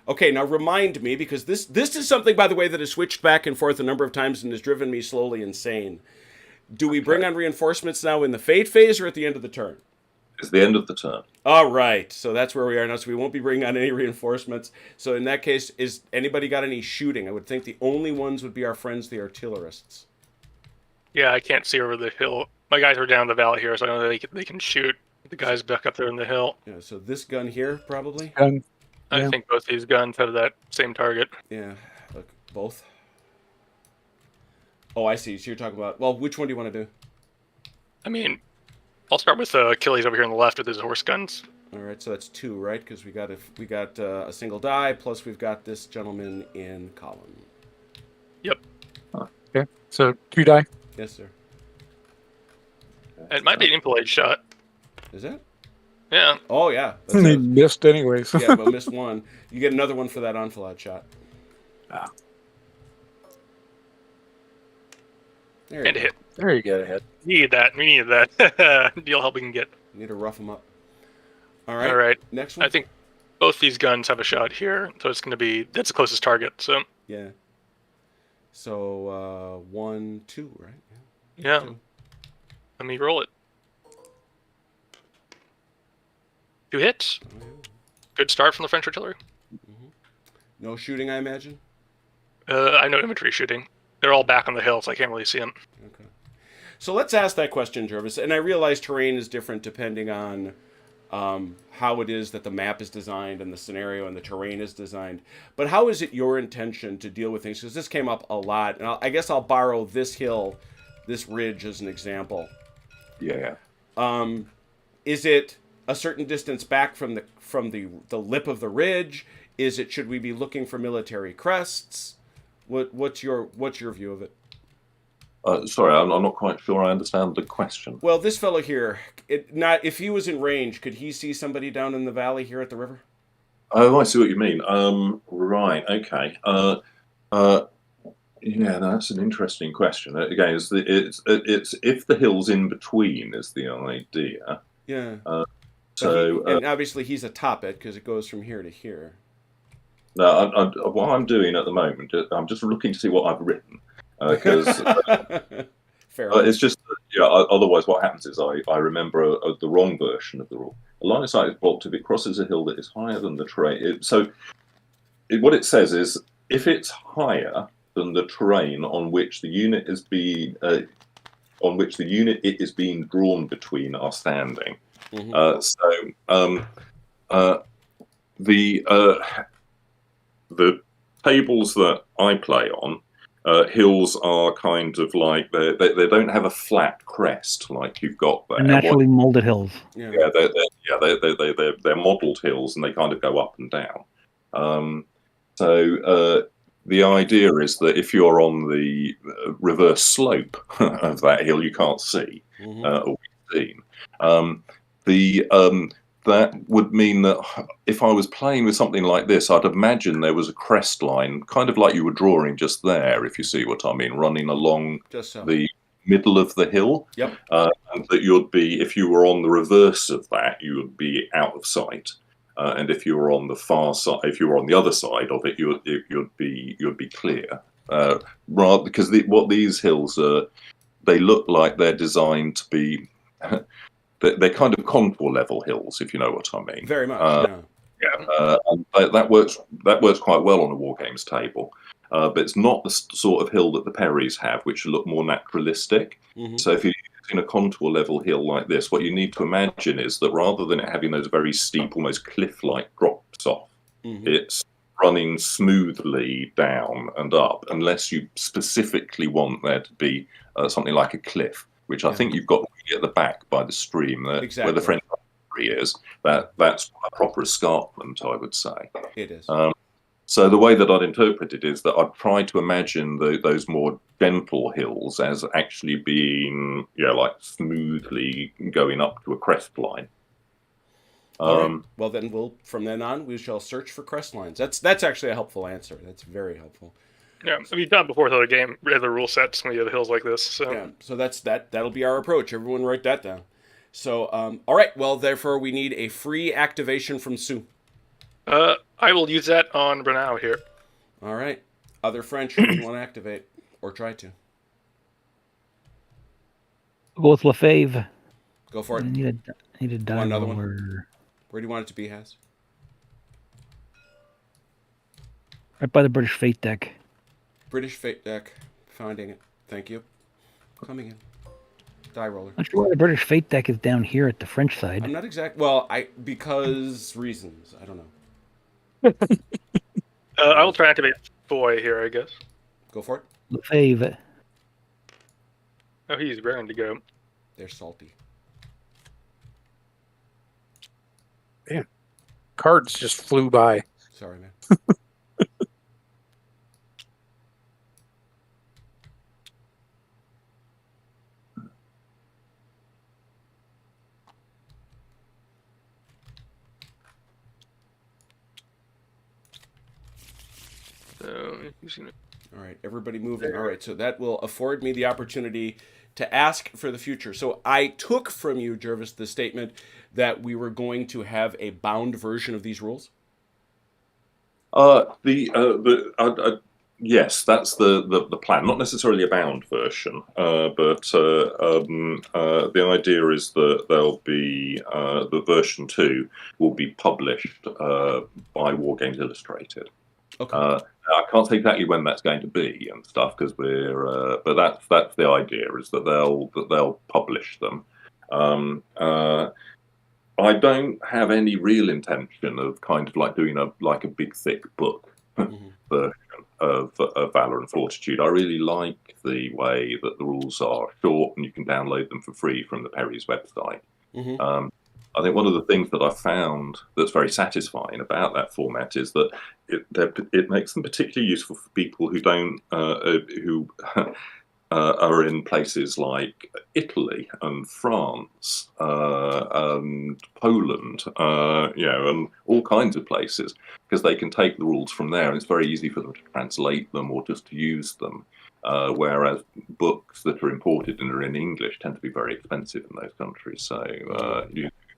S2: Okay, now remind me, because this is something, by the way, that has switched back and forth a number of times and has driven me slowly insane. Do we bring on reinforcements now in the fate phase or at the end of the turn?
S3: It's the end of the turn.
S2: All right, so that's where we are now. So we won't be bringing on any reinforcements. So in that case, is anybody got any shooting? I would think the only ones would be our friends, the artillerists.
S5: Yeah, I can't see over the hill. My guys are down the valley here, so I know they can shoot the guys back up there in the hill.
S2: Yeah, so this gun here, probably.
S1: And
S5: I
S1: Yeah.
S5: think both these guns have that same target.
S2: Yeah, look, both. Oh, I see. So you're talking about. Well, which one do you want to do?
S5: I mean, I'll start with Achilles over here on the left with his horse guns.
S2: All right, so that's 2, right? Because we got a single die, plus we've got this gentleman in column.
S5: Yep.
S1: okay, so 2 die.
S2: Yes, sir.
S5: It might be an empilade shot.
S2: Is that?
S5: Yeah.
S2: Oh yeah.
S1: They missed anyways.
S2: Yeah, but missed one. You get another one for that enfilade shot. There you
S5: And a
S2: go.
S5: hit.
S1: There you go, ahead.
S5: Need that. We need that. Deal help we can get.
S2: Need to rough them up. All right.
S5: All right.
S2: Next one.
S5: I think both these guns have a shot here, so it's going to be that's the closest target. So
S2: Yeah. So 1, 2, right?
S5: yeah,
S2: 2.
S5: let me roll it. 2 hits.
S2: Oh, yeah.
S5: Good start from the French artillery.
S2: No shooting, I imagine.
S5: I know infantry shooting. They're all back on the hill, so I can't really see them.
S2: Okay. So let's ask that question, Jervis. And I realize terrain is different depending on how it is that the map is designed and the scenario and the terrain is designed. But how is it your intention to deal with things? Because this came up a lot. And I guess I'll borrow this hill, this ridge as an example.
S3: Yeah.
S2: Is it a certain distance back from the lip of the ridge? Should we be looking for military crests? What's your view of it?
S3: Sorry, I'm not quite sure I understand the question.
S2: Well, this fellow here, if he was in range, could he see somebody down in the valley here at the river?
S3: Oh, I see what you mean. Right, okay. Yeah, that's an interesting question. Again, it's if the hill's in between is the idea.
S2: Yeah.
S3: So
S2: and obviously he's atop it because it goes from here to here.
S3: no, what I'm doing at the moment, I'm just looking to see what I've written because
S2: Fair.
S3: it's just otherwise, what happens is I remember the wrong version of the rule. A line of sight is blocked if it crosses a hill that is higher than the terrain. What it says is if it's higher than the terrain on which the unit is being it is being drawn between are standing. The tables that I play on, hills are kind of like they don't have a flat crest like you've got there.
S6: Naturally molded hills.
S2: Yeah.
S3: They're modelled hills and they kind of go up and down. The idea is that if you're on the reverse slope of that hill, you can't see or be seen. That would mean that if I was playing with something like this, I'd imagine there was a crest line, kind of like you were drawing just there, if you see what I mean, running along the middle of the hill.
S2: Yep.
S3: And that you'd be, if you were on the reverse of that, you would be out of sight. And if you were on the far side, if you were on the other side of it, you'd be clear. Rather, because what these hills are, they look like they're designed to be. They're kind of contour level hills, if you know what I mean.
S2: Very much.
S3: And that works quite well on a war games table. But it's not the sort of hill that the Perrys have, which look more naturalistic. So if you're using a contour level hill like this, what you need to imagine is that rather than it having those very steep, almost cliff-like drops off, it's running smoothly down and up, unless you specifically want there to be something like a cliff, which I think you've got at the back by the stream, where the French artillery is. That's a proper escarpment, I would say.
S2: It is.
S3: So the way that I'd interpret it is that I'd try to imagine those more gentle hills as actually being, like smoothly going up to a crest line.
S2: Right. Well, then from then on we shall search for crest lines. That's actually a helpful answer. That's very helpful.
S5: Yeah, we've done it before the game. We have the rule sets when you have hills like this. So
S2: yeah, so that'll be our approach. Everyone write that down. So all right. Well, therefore we need a free activation from Sue.
S5: I will use that on Renaud here.
S2: All right. Other French who want to activate or try to.
S6: We'll go with Lefebvre.
S2: Go for it.
S6: I need a die
S2: Want another one?
S6: roller.
S2: Where do you want it to be, Has?
S6: Right by the British Fate deck.
S2: British Fate deck. Finding it. Thank you. Coming in. Die roller.
S6: Not sure why the British Fate deck is down here at the French side.
S2: I'm not exact. Well, because reasons. I don't know.
S5: I will try and activate Boy here, I guess.
S2: Go for it.
S6: Lefebvre.
S5: Oh, he's raring to go.
S2: They're salty.
S1: Damn. Cards just flew by.
S2: Sorry, man.
S5: So, using it.
S2: All right, everybody moving. All right, so that will afford me the opportunity to ask for the future. So I took from you, Jervis, the statement that we were going to have a bound version of these rules.
S3: Yes, that's the plan. Not necessarily a bound version, but the idea is that there'll be the version 2 will be published by War Games Illustrated.
S2: Okay.
S3: I can't say exactly when that's going to be and stuff because but that's the idea is that they'll publish them. I don't have any real intention of kind of like doing a big thick book version of Valour and Fortitude. I really like the way that the rules are short and you can download them for free from the Perry's website. I think one of the things that I found that's very satisfying about that format is that it makes them particularly useful for people who don't who are in places like Italy and France and Poland, and all kinds of places, because they can take the rules from there, and it's very easy for them to translate them or just to use them. Whereas books that are imported and are in English tend to be very expensive in those countries. So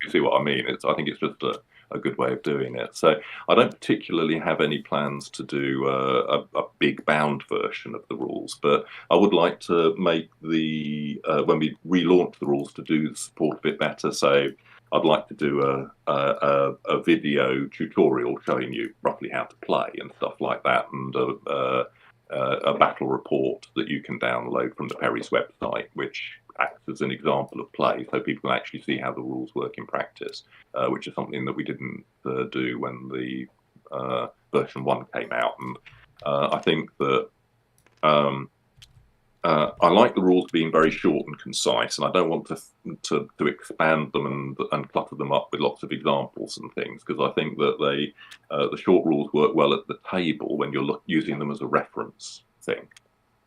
S3: you see what I mean? I think it's just a good way of doing it. So I don't particularly have any plans to do a big bound version of the rules, but I would like to make when we relaunch the rules, to do the support a bit better. So I'd like to do a video tutorial showing you roughly how to play and stuff like that, and a battle report that you can download from the Perry's website, which acts as an example of play, so people can actually see how the rules work in practice, which is something that we didn't do when the version 1 came out. And I think that I like the rules being very short and concise, and I don't want to expand them and clutter them up with lots of examples and things, because I think that the short rules work well at the table when you're using them as a reference thing.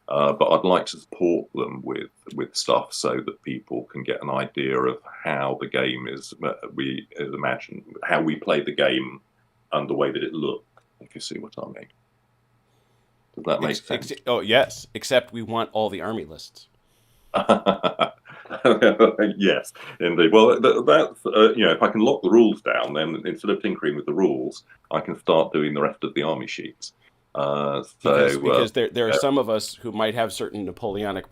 S3: But I'd like to support them with stuff so that people can get an idea of how the game is. We imagine how we play the game and the way that it looks, if you see what I mean. Does that make sense?
S2: Oh, yes, except we want all the army lists.
S3: Yes, indeed. Well, that's if I can lock the rules down, then instead of tinkering with the rules, I can start doing the rest of the army sheets.
S2: Because there are some of us who might have certain Napoleonic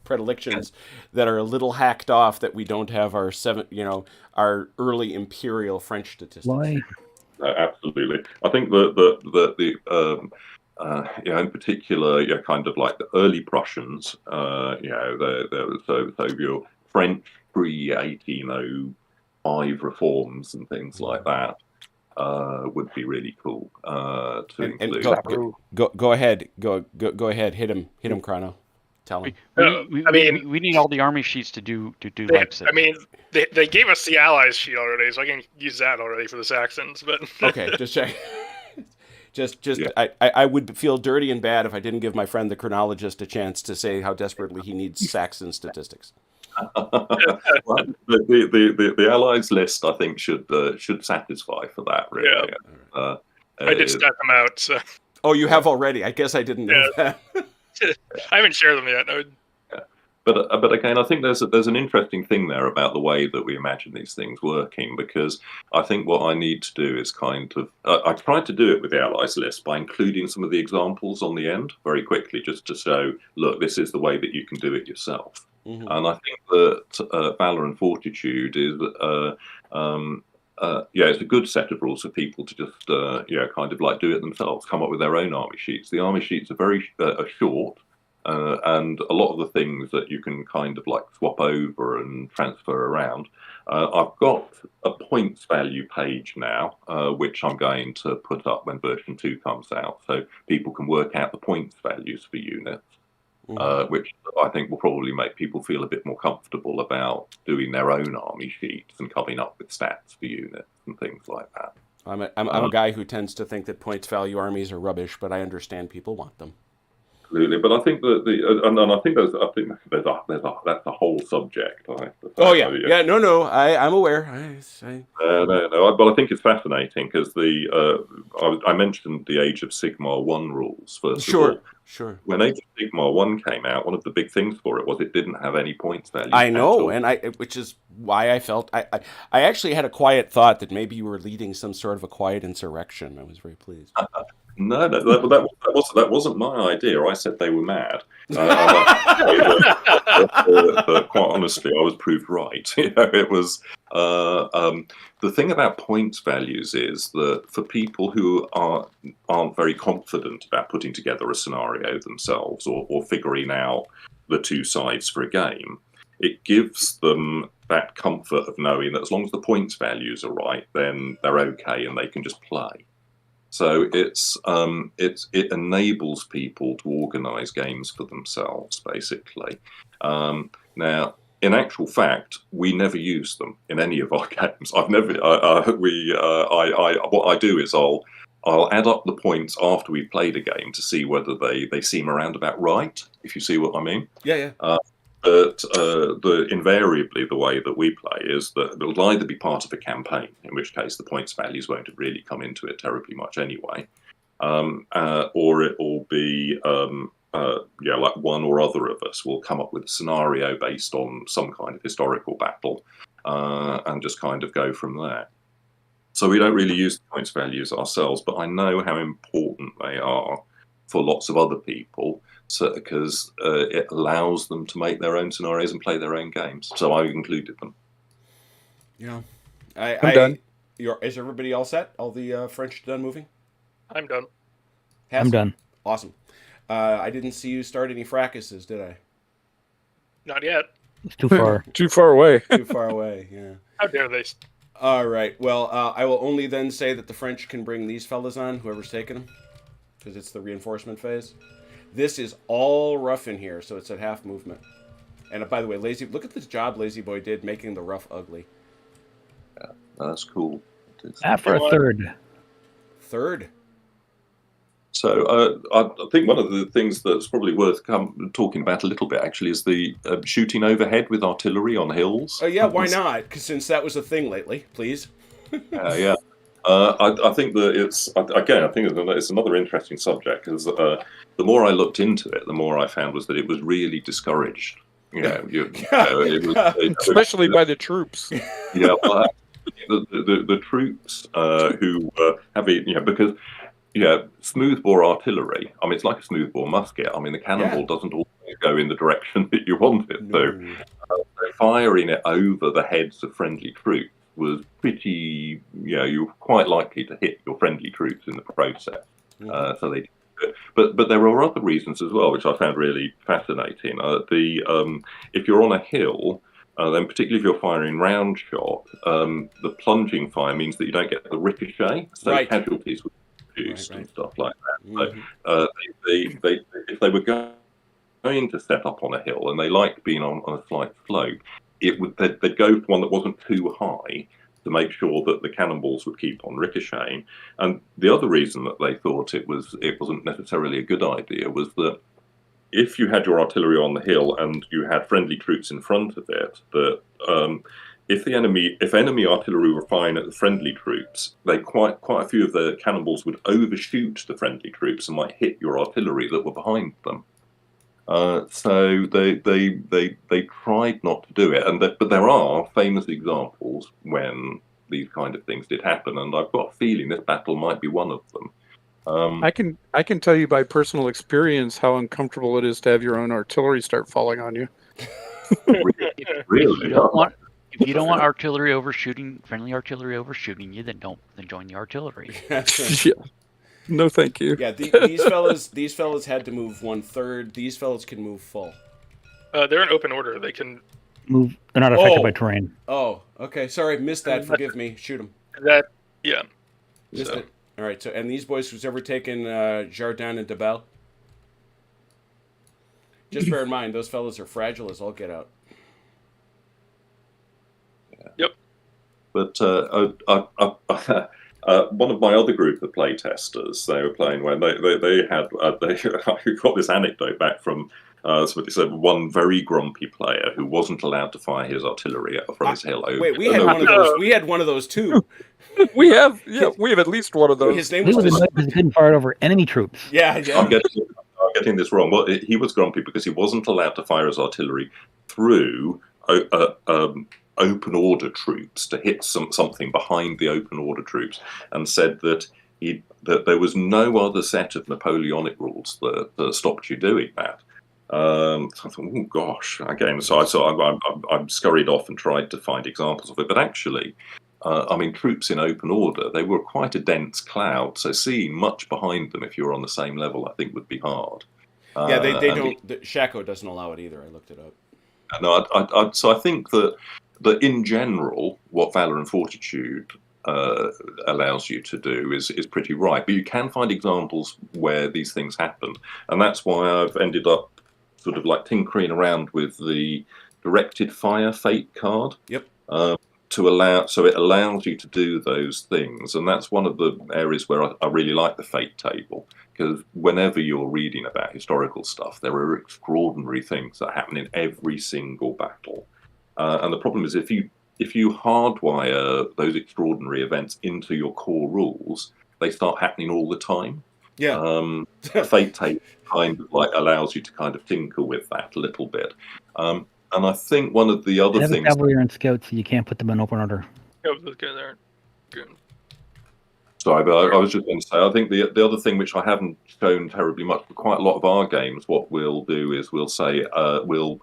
S2: predilections that are a little hacked off, that we don't have our our early imperial French statistics.
S6: Why?
S3: Absolutely, I think that in particular, kind of like the early Prussians, so your French pre-1805 reforms and things like that. Would be really cool to include.
S2: Go ahead, hit him, Chrono. Tell him.
S4: We need all the army sheets to do Leipzig.
S5: I mean, they gave us the Allies sheet already, so I can use that already for the Saxons. But
S2: okay, just check. Yeah. I would feel dirty and bad if I didn't give my friend the chronologist a chance to say how desperately he needs Saxon statistics.
S3: Well, the Allies list, I think, should satisfy for that. Really,
S5: yeah. I did stat them out. So.
S2: Oh, you have already? I guess I didn't know that.
S5: I haven't shared them yet. No.
S3: But again, I think there's an interesting thing there about the way that we imagine these things working, because I think what I need to do is kind of I tried to do it with the Allies list by including some of the examples on the end very quickly, just to show, look, this is the way that you can do it yourself. Mm-hmm. And I think that Valour and Fortitude is it's a good set of rules for people to just kind of like do it themselves, come up with their own army sheets. The army sheets are very short. And a lot of the things that you can kind of like swap over and transfer around. I've got a points value page now, which I'm going to put up when version 2 comes out, so people can work out the points values for units, which I think will probably make people feel a bit more comfortable about doing their own army sheets and coming up with stats for units and things like that.
S2: I'm a guy who tends to think that points value armies are rubbish, but I understand people want them.
S3: Absolutely, but I think that and I think that's a whole subject. I have to say.
S2: Oh yeah. No. I'm aware.
S3: No. But I think it's fascinating because I mentioned the Age of Sigmar 1 rules first of all.
S2: Sure.
S3: When Age of Sigmar 1 came out, one of the big things for it was it didn't have any points value.
S2: I know,
S3: at all.
S2: and which is why I felt I actually had a quiet thought that maybe you were leading some sort of a quiet insurrection. I was very pleased.
S3: No, that wasn't my idea. I said they were mad. But quite honestly, I was proved right. It was the thing about points values is that for people who aren't very confident about putting together a scenario themselves or figuring out the two sides for a game, it gives them that comfort of knowing that as long as the points values are right, then they're okay and they can just play. So it enables people to organise games for themselves, basically. Now, in actual fact, we never use them in any of our games. I've never. What I do is I'll add up the points after we've played a game to see whether they seem around about right. If you see what I mean.
S2: Yeah.
S3: But invariably the way that we play is that it'll either be part of a campaign, in which case the points values won't have really come into it terribly much anyway, or it will be like one or other of us will come up with a scenario based on some kind of historical battle and just kind of go from there. So we don't really use the points values ourselves, but I know how important they are for lots of other people. So, because it allows them to make their own scenarios and play their own games. So I included them.
S2: Yeah.
S1: I'm done.
S2: Is everybody all set? All the French done moving?
S5: I'm done.
S6: I'm done.
S2: Awesome. I didn't see you start any fracases, did I?
S5: Not yet.
S6: It's too far.
S1: Too far away.
S2: Too far away, yeah.
S5: How dare they?
S2: All right. Well, I will only then say that the French can bring these fellas on, whoever's taking them, because it's the reinforcement phase. This is all rough in here, so it's at half movement. And by the way, look at this job Lazy Boy did making the rough ugly.
S3: Yeah, that's cool.
S6: For a third.
S2: Third?
S3: So I think one of the things that's probably worth talking about a little bit actually is the shooting overhead with artillery on hills.
S2: Oh yeah, why not? Because since that was a thing lately, please.
S3: Yeah. I think that it's another interesting subject because the more I looked into it, the more I found was that it was really discouraged.
S1: Especially by the troops.
S3: Yeah, well, the troops who have it, because smoothbore artillery. I mean, it's like a smoothbore musket. I mean, the cannonball doesn't always go in the direction that you want it to. So firing it over the heads of friendly troops was pretty, you're quite likely to hit your friendly troops in the process. So they, but there are other reasons as well, which I found really fascinating. If you're on a hill, then particularly if you're firing round shot, the plunging fire means that you don't get the ricochet, so casualties would be reduced and stuff like that. So if they were going to set up on a hill and they liked being on a slight slope, they'd go for one that wasn't too high to make sure that the cannonballs would keep on ricocheting. And the other reason that they thought it wasn't necessarily a good idea was that if you had your artillery on the hill and you had friendly troops in front of it, that if enemy artillery were firing at the friendly troops, quite a few of the cannonballs would overshoot the friendly troops and might hit your artillery that were behind them. So they tried not to do it, but there are famous examples when these kind of things did happen, and I've got a feeling this battle might be one of them.
S1: I can tell you by personal experience how uncomfortable it is to have your own artillery start falling on you.
S3: Really?
S4: If you don't want artillery overshooting, friendly artillery overshooting you, then join the artillery.
S1: Yeah. No, thank you.
S2: Yeah, these fellas had to move 1/3. These fellas can move full.
S5: They're in open order. They can
S6: Move. They're not affected by terrain.
S2: Oh, okay. Sorry, missed that. Forgive me. Shoot them.
S5: Missed
S2: it. All right. So, and these boys who's ever taken Jardin and Debelle, just bear in mind those fellas are fragile as all get out.
S5: Yep.
S3: But one of my other group of playtesters, they were playing when they had I got this anecdote back from somebody said one very grumpy player who wasn't allowed to fire his artillery from his hill.
S2: Wait, we had one of those. We had one of those too.
S1: We have at least one of those.
S2: His name
S6: He
S2: was
S6: was annoyed because he couldn't fire it over enemy troops.
S2: yeah.
S3: I'm getting this wrong. Well, he was grumpy because he wasn't allowed to fire his artillery through open order troops to hit something behind the open order troops, and said that that there was no other set of Napoleonic rules that stopped you doing that. So I thought, oh gosh, again. So I scurried off and tried to find examples of it, but actually, I mean, troops in open order, they were quite a dense cloud, so seeing much behind them if you're on the same level, I think, would be hard.
S2: Yeah, they don't. Shaco doesn't allow it either. I looked it up.
S3: No, so I think that in general, what Valour and Fortitude allows you to do is pretty right, but you can find examples where these things happen, and that's why I've ended up sort of like tinkering around with the directed fire fate card.
S2: Yep.
S3: So it allows you to do those things, and that's one of the areas where I really like the fate table, because whenever you're reading about historical stuff, there are extraordinary things that happen in every single battle, and the problem is if you hardwire those extraordinary events into your core rules, they start happening all the time.
S2: Yeah.
S3: Fate table kind of like allows you to kind of tinker with that a little bit. And I think one of the other things...
S6: Cavalry and scouts, so you can't put them in open order.
S5: Yep, those guys aren't good.
S3: Sorry, but I was just going to say, I think the other thing which I haven't shown terribly much, but quite a lot of our games, what we'll do is we'll say, we'll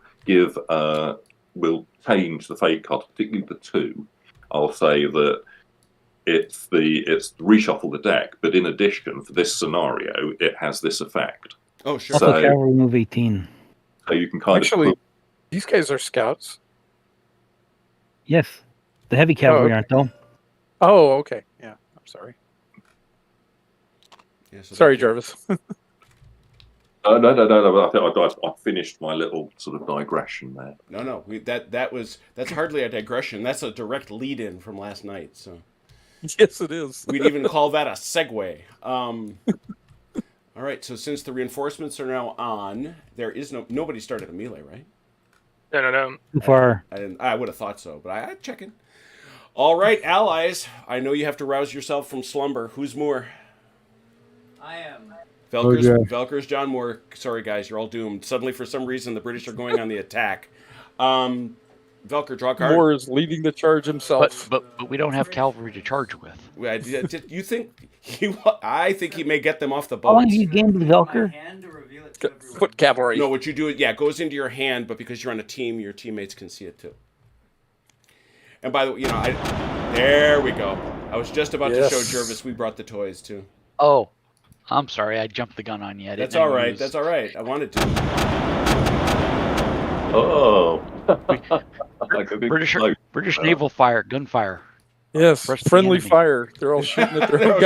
S3: change the fate card, particularly the 2. I'll say that it's reshuffle the deck, but in addition, for this scenario, it has this effect.
S2: Oh, sure.
S6: Also, Cavalry move 18.
S3: So you can kind
S1: Actually,
S3: of...
S1: these guys are scouts.
S6: Yes. The heavy cavalry aren't, though.
S1: Oh, okay. Yeah, I'm sorry.
S2: Yeah, so
S1: Sorry, Jervis.
S3: No. I think I finished my little sort of digression there.
S2: No. That's hardly a digression. That's a direct lead-in from last night. So.
S1: Yes, it is.
S2: We'd even call that a segue. All right. So since the reinforcements are now on, there is nobody started a melee, right?
S5: No.
S6: Too far.
S2: I would have thought so, but I'd check in. All right, allies. I know you have to rouse yourself from slumber. Who's Moore?
S8: I am.
S2: Velker's John Moore. Sorry, guys, you're all doomed. Suddenly, for some reason, the British are going on the attack. Velker, draw a card.
S1: Moore is leading the charge himself.
S4: But we don't have cavalry to charge with.
S2: You think I think he may get them off the
S6: How long
S2: boats.
S6: have you gained with Velker?
S1: Put cavalry.
S2: No, what you do, it goes into your hand, but because you're on a team, your teammates can see it too. And by the way, there we go. I was just about to show Jervis we brought the toys too.
S4: Oh, I'm sorry. I jumped the gun on you.
S2: That's all right. That's all right. I wanted to.
S3: Oh.
S4: British naval fire, gunfire.
S1: Yes,
S4: Press the
S1: friendly
S4: enemy.
S1: fire. They're all shooting at their own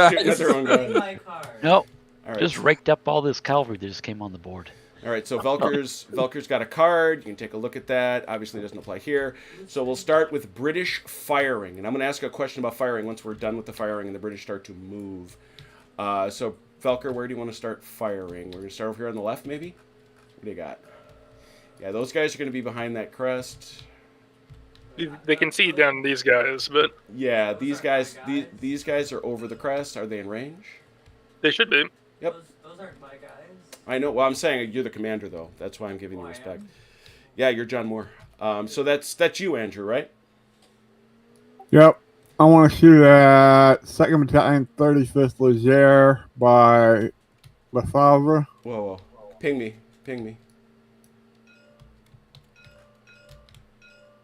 S1: guys.
S4: No,
S2: All right.
S4: just raked up all this cavalry that just came on the board.
S2: All right, so Velker's got a card. You can take a look at that. Obviously, it doesn't apply here. So we'll start with British firing. And I'm going to ask a question about firing once we're done with the firing and the British start to move. So, Velker, where do you want to start firing? We're going to start over here on the left, maybe? What do you got? Yeah, those guys are going to be behind that crest.
S5: They can see down these guys, but...
S2: Yeah, these guys are over the crest. Are they in range?
S5: They should be.
S2: Yep.
S8: Those aren't my guys.
S2: I know. Well, I'm saying you're the commander, though. That's why I'm giving you respect. Yeah, you're John Moore. So that's you, Andrew, right?
S7: Yep. I want to shoot at 2nd Battalion, 35th Leger by Lefebvre.
S2: Whoa. Ping me.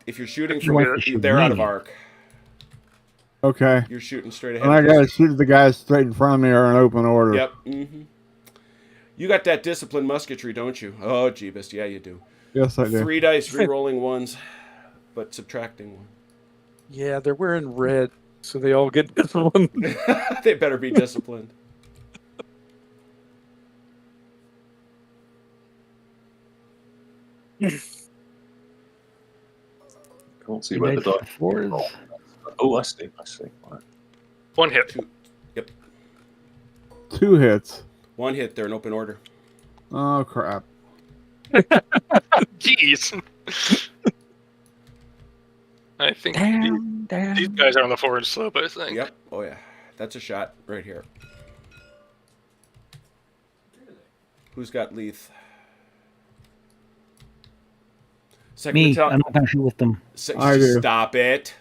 S2: If you're shooting from they're out of arc.
S7: Okay.
S2: You're shooting straight ahead.
S7: And I gotta shoot the guys straight in front of me or in open order.
S2: Yep. Mm-hmm. You got that disciplined musketry, don't you? Oh, Jeebus. Yeah, you do.
S7: Yes, I do.
S2: 3 dice, re-rolling ones, but subtracting one.
S1: Yeah, they're wearing red, so they all get disciplined.
S2: They better be disciplined.
S3: Can't see where the dice.
S6: Fours.
S3: Oh, I see. Right.
S5: One hit.
S7: 2 hits.
S2: 1 hit. They're in open order.
S7: Oh, crap.
S5: Jeez. I think these guys are on the forward slope, I think.
S2: Yep. Oh, yeah. That's a shot right here. Who's got Leith? Second
S6: Me,
S2: battalion.
S6: I'm not going to shoot with them.
S7: I do.
S2: Stop it.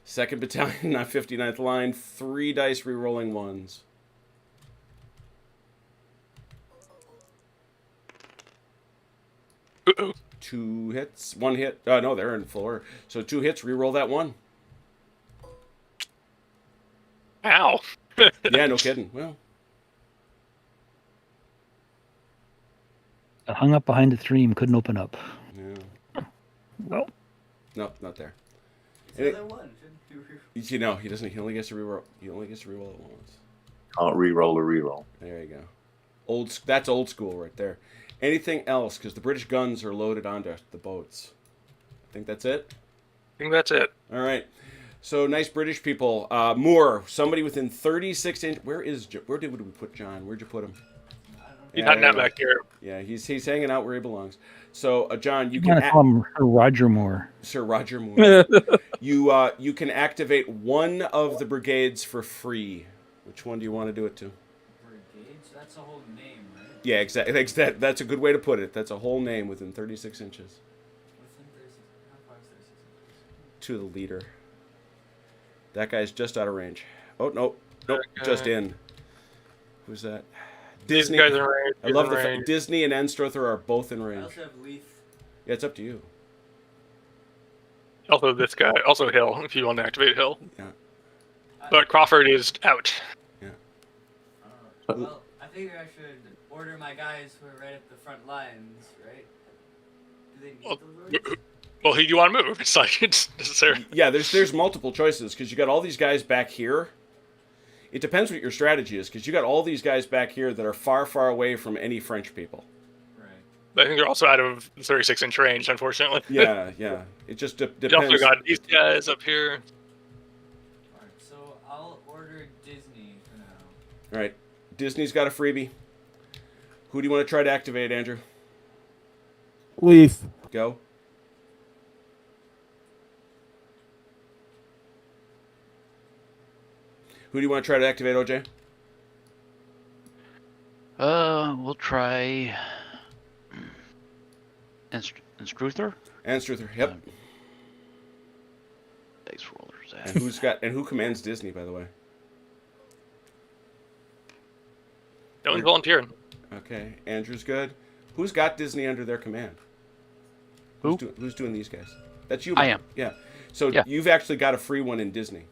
S2: 2nd Battalion, not 59th line. 3 dice re-rolling 1s.
S5: Uh-oh.
S2: 2 hits. 1 hit. No, they're in full order. So 2 hits, re-roll that 1.
S5: Ow.
S2: Yeah, no kidding. Well,
S6: I hung up behind the stream, couldn't open up.
S2: yeah.
S6: Well,
S2: No, not there.
S8: So there one.
S2: You know, he doesn't. He only gets to re-roll. He only gets to re-roll it once.
S3: Can't re-roll a re-roll.
S2: There you go. That's old school right there. Anything else? Because the British guns are loaded onto the boats. I think that's it.
S5: I think that's it.
S2: All right. So nice British people. Moore, somebody within 36 inch. Where did we put John? Where'd you put him?
S5: He's not back here.
S2: Yeah, he's hanging out where he belongs. So John, you
S6: you
S2: can
S6: gotta call him Sir Roger Moore.
S2: Sir Roger Moore. You can activate one of the brigades for free. Which one do you want to do it to?
S8: Brigades? That's a whole name, right?
S2: Yeah, exactly. That's a good way to put it. That's a whole name within 36 inches.
S8: Within 36. How far is 36 inches?
S2: To the leader. That guy's just out of range. Oh, nope, just in. Who's that? Disney.
S5: These guys are in range.
S2: I love the fact Disney and Anstruther are both in
S8: I
S2: range.
S8: also have Leith.
S2: Yeah, it's up to you.
S5: Also, this guy. Also, Hill, if you want to activate Hill.
S2: Yeah.
S5: But Crawford is out.
S8: Well, I figure I should order my guys who are right at the front lines, right? Do they need the lords?
S5: Well, who do you want to move? It's like it's necessary.
S2: Yeah, there's multiple choices because you got all these guys back here. It depends what your strategy is because you got all these guys back here that are far, far away from any French people.
S8: Right.
S5: I think they're also out of the 36-inch range, unfortunately.
S2: Yeah. It just
S5: You
S2: depends.
S5: also got these guys up here.
S8: Alright, so I'll order Disney for now.
S2: All right, Disney's got a freebie. Who do you want to try to activate, Andrew?
S7: Leith.
S2: Go. Who do you want to try to activate, OJ?
S4: We'll try Instruther.
S2: Anstruther. Yep.
S4: Dice rollers.
S2: And who commands Disney, by the way?
S5: No one's volunteering.
S2: Okay, Andrew's good. Who's got Disney under their command?
S4: Who?
S2: Who's doing these guys? That's you.
S4: I
S2: Mike.
S4: am.
S2: Yeah. So
S4: Yeah.
S2: you've actually got a free one in Disney.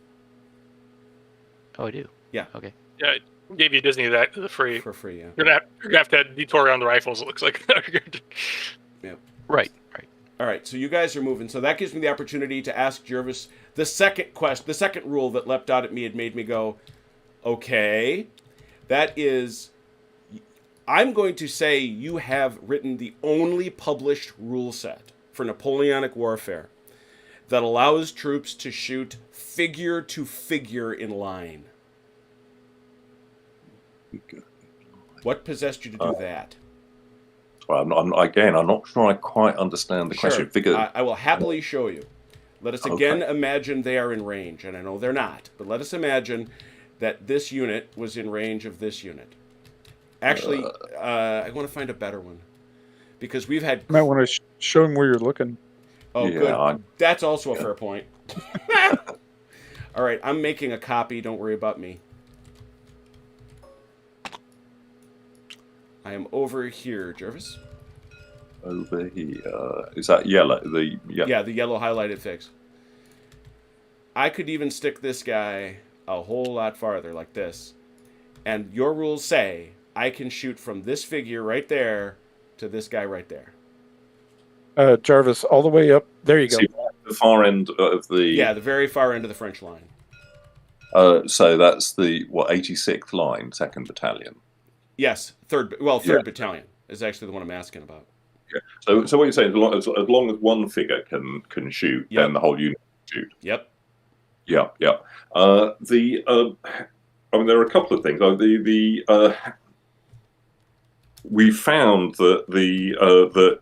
S4: Oh, I do.
S2: Yeah.
S4: Okay.
S5: Yeah, I gave you Disney that the free.
S2: For free, yeah.
S5: You're gonna have to detour around the rifles. It looks like.
S4: Right.
S2: All right, so you guys are moving. So that gives me the opportunity to ask Jervis the second rule that leapt out at me and made me go, okay. That is, I'm going to say you have written the only published rule set for Napoleonic warfare that allows troops to shoot figure to figure in line. What possessed you to do that?
S3: Well, I'm not sure I quite understand the question. Figure.
S2: I will happily show you. Let us again imagine they are in range, and I know they're not, but let us imagine that this unit was in range of this unit. Actually, I want to find a better one because we've had.
S1: You might want to show him where you're looking.
S2: Oh,
S3: Yeah,
S2: good. That's also a fair point. All right, I'm making a copy. Don't worry about me. I am over here, Jervis.
S3: Over here. Is that yellow?
S2: Yeah, the yellow highlighted fix. I could even stick this guy a whole lot farther, like this. And your rules say I can shoot from this figure right there to this guy right there.
S1: Jarvis, all the way up. There you go.
S3: See, the far end of the.
S2: Yeah, the very far end of the French line.
S3: So that's the 86th line, 2nd Battalion.
S2: Yes, third battalion is actually the one I'm asking about.
S3: Yeah. So what you're saying, as long as one figure can shoot, then the whole unit can shoot.
S2: Yep.
S3: Yeah. I mean, there are a couple of things. We found that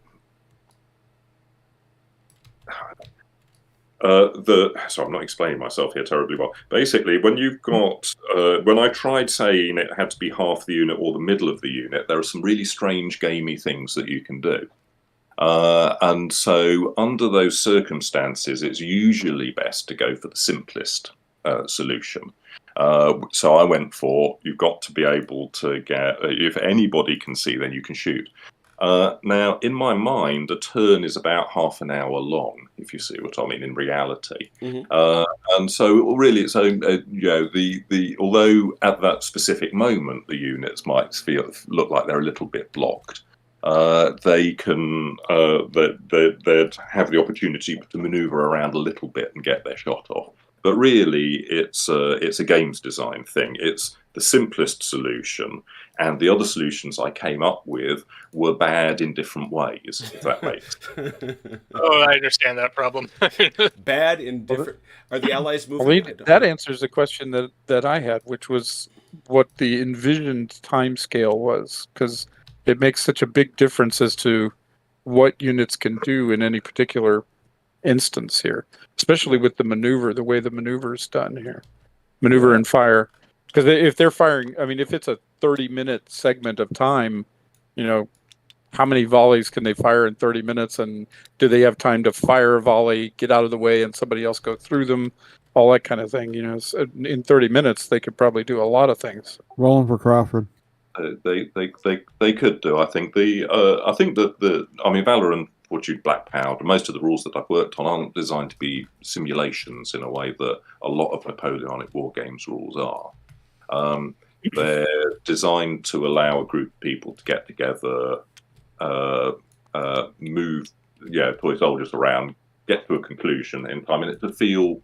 S3: so I'm not explaining myself here terribly well. Basically, when you've got when I tried saying it had to be half the unit or the middle of the unit, there are some really strange gamey things that you can do. And so under those circumstances, it's usually best to go for the simplest solution. So I went for, you've got to be able to get, if anybody can see, then you can shoot. Now, in my mind, a turn is about half an hour long, if you see what I mean, in reality. And so really, so although at that specific moment the units might look like they're a little bit blocked, they can they'd have the opportunity to maneuver around a little bit and get their shot off. But really, it's a games design thing. It's the simplest solution, and the other solutions I came up with were bad in different ways, if that makes sense.
S5: Oh, I understand that problem.
S2: Bad in different. Are the allies moving?
S1: Well, that answers the question that I had, which was what the envisioned time scale was, because it makes such a big difference as to what units can do in any particular instance here, especially with the maneuver, the way the maneuver is done here, maneuver and fire. Because if they're firing, I mean, if it's a 30-minute segment of time, how many volleys can they fire in 30 minutes? And do they have time to fire a volley, get out of the way, and somebody else go through them? All that kind of thing. In 30 minutes, they could probably do a lot of things.
S7: Rolling for Crawford.
S3: They could do. I think Valour and Fortitude Black Powder, most of the rules that I've worked on aren't designed to be simulations in a way that a lot of Napoleonic War Games rules are. They're designed to allow a group of people to get together, move, toy soldiers around, get to a conclusion in time, and it to feel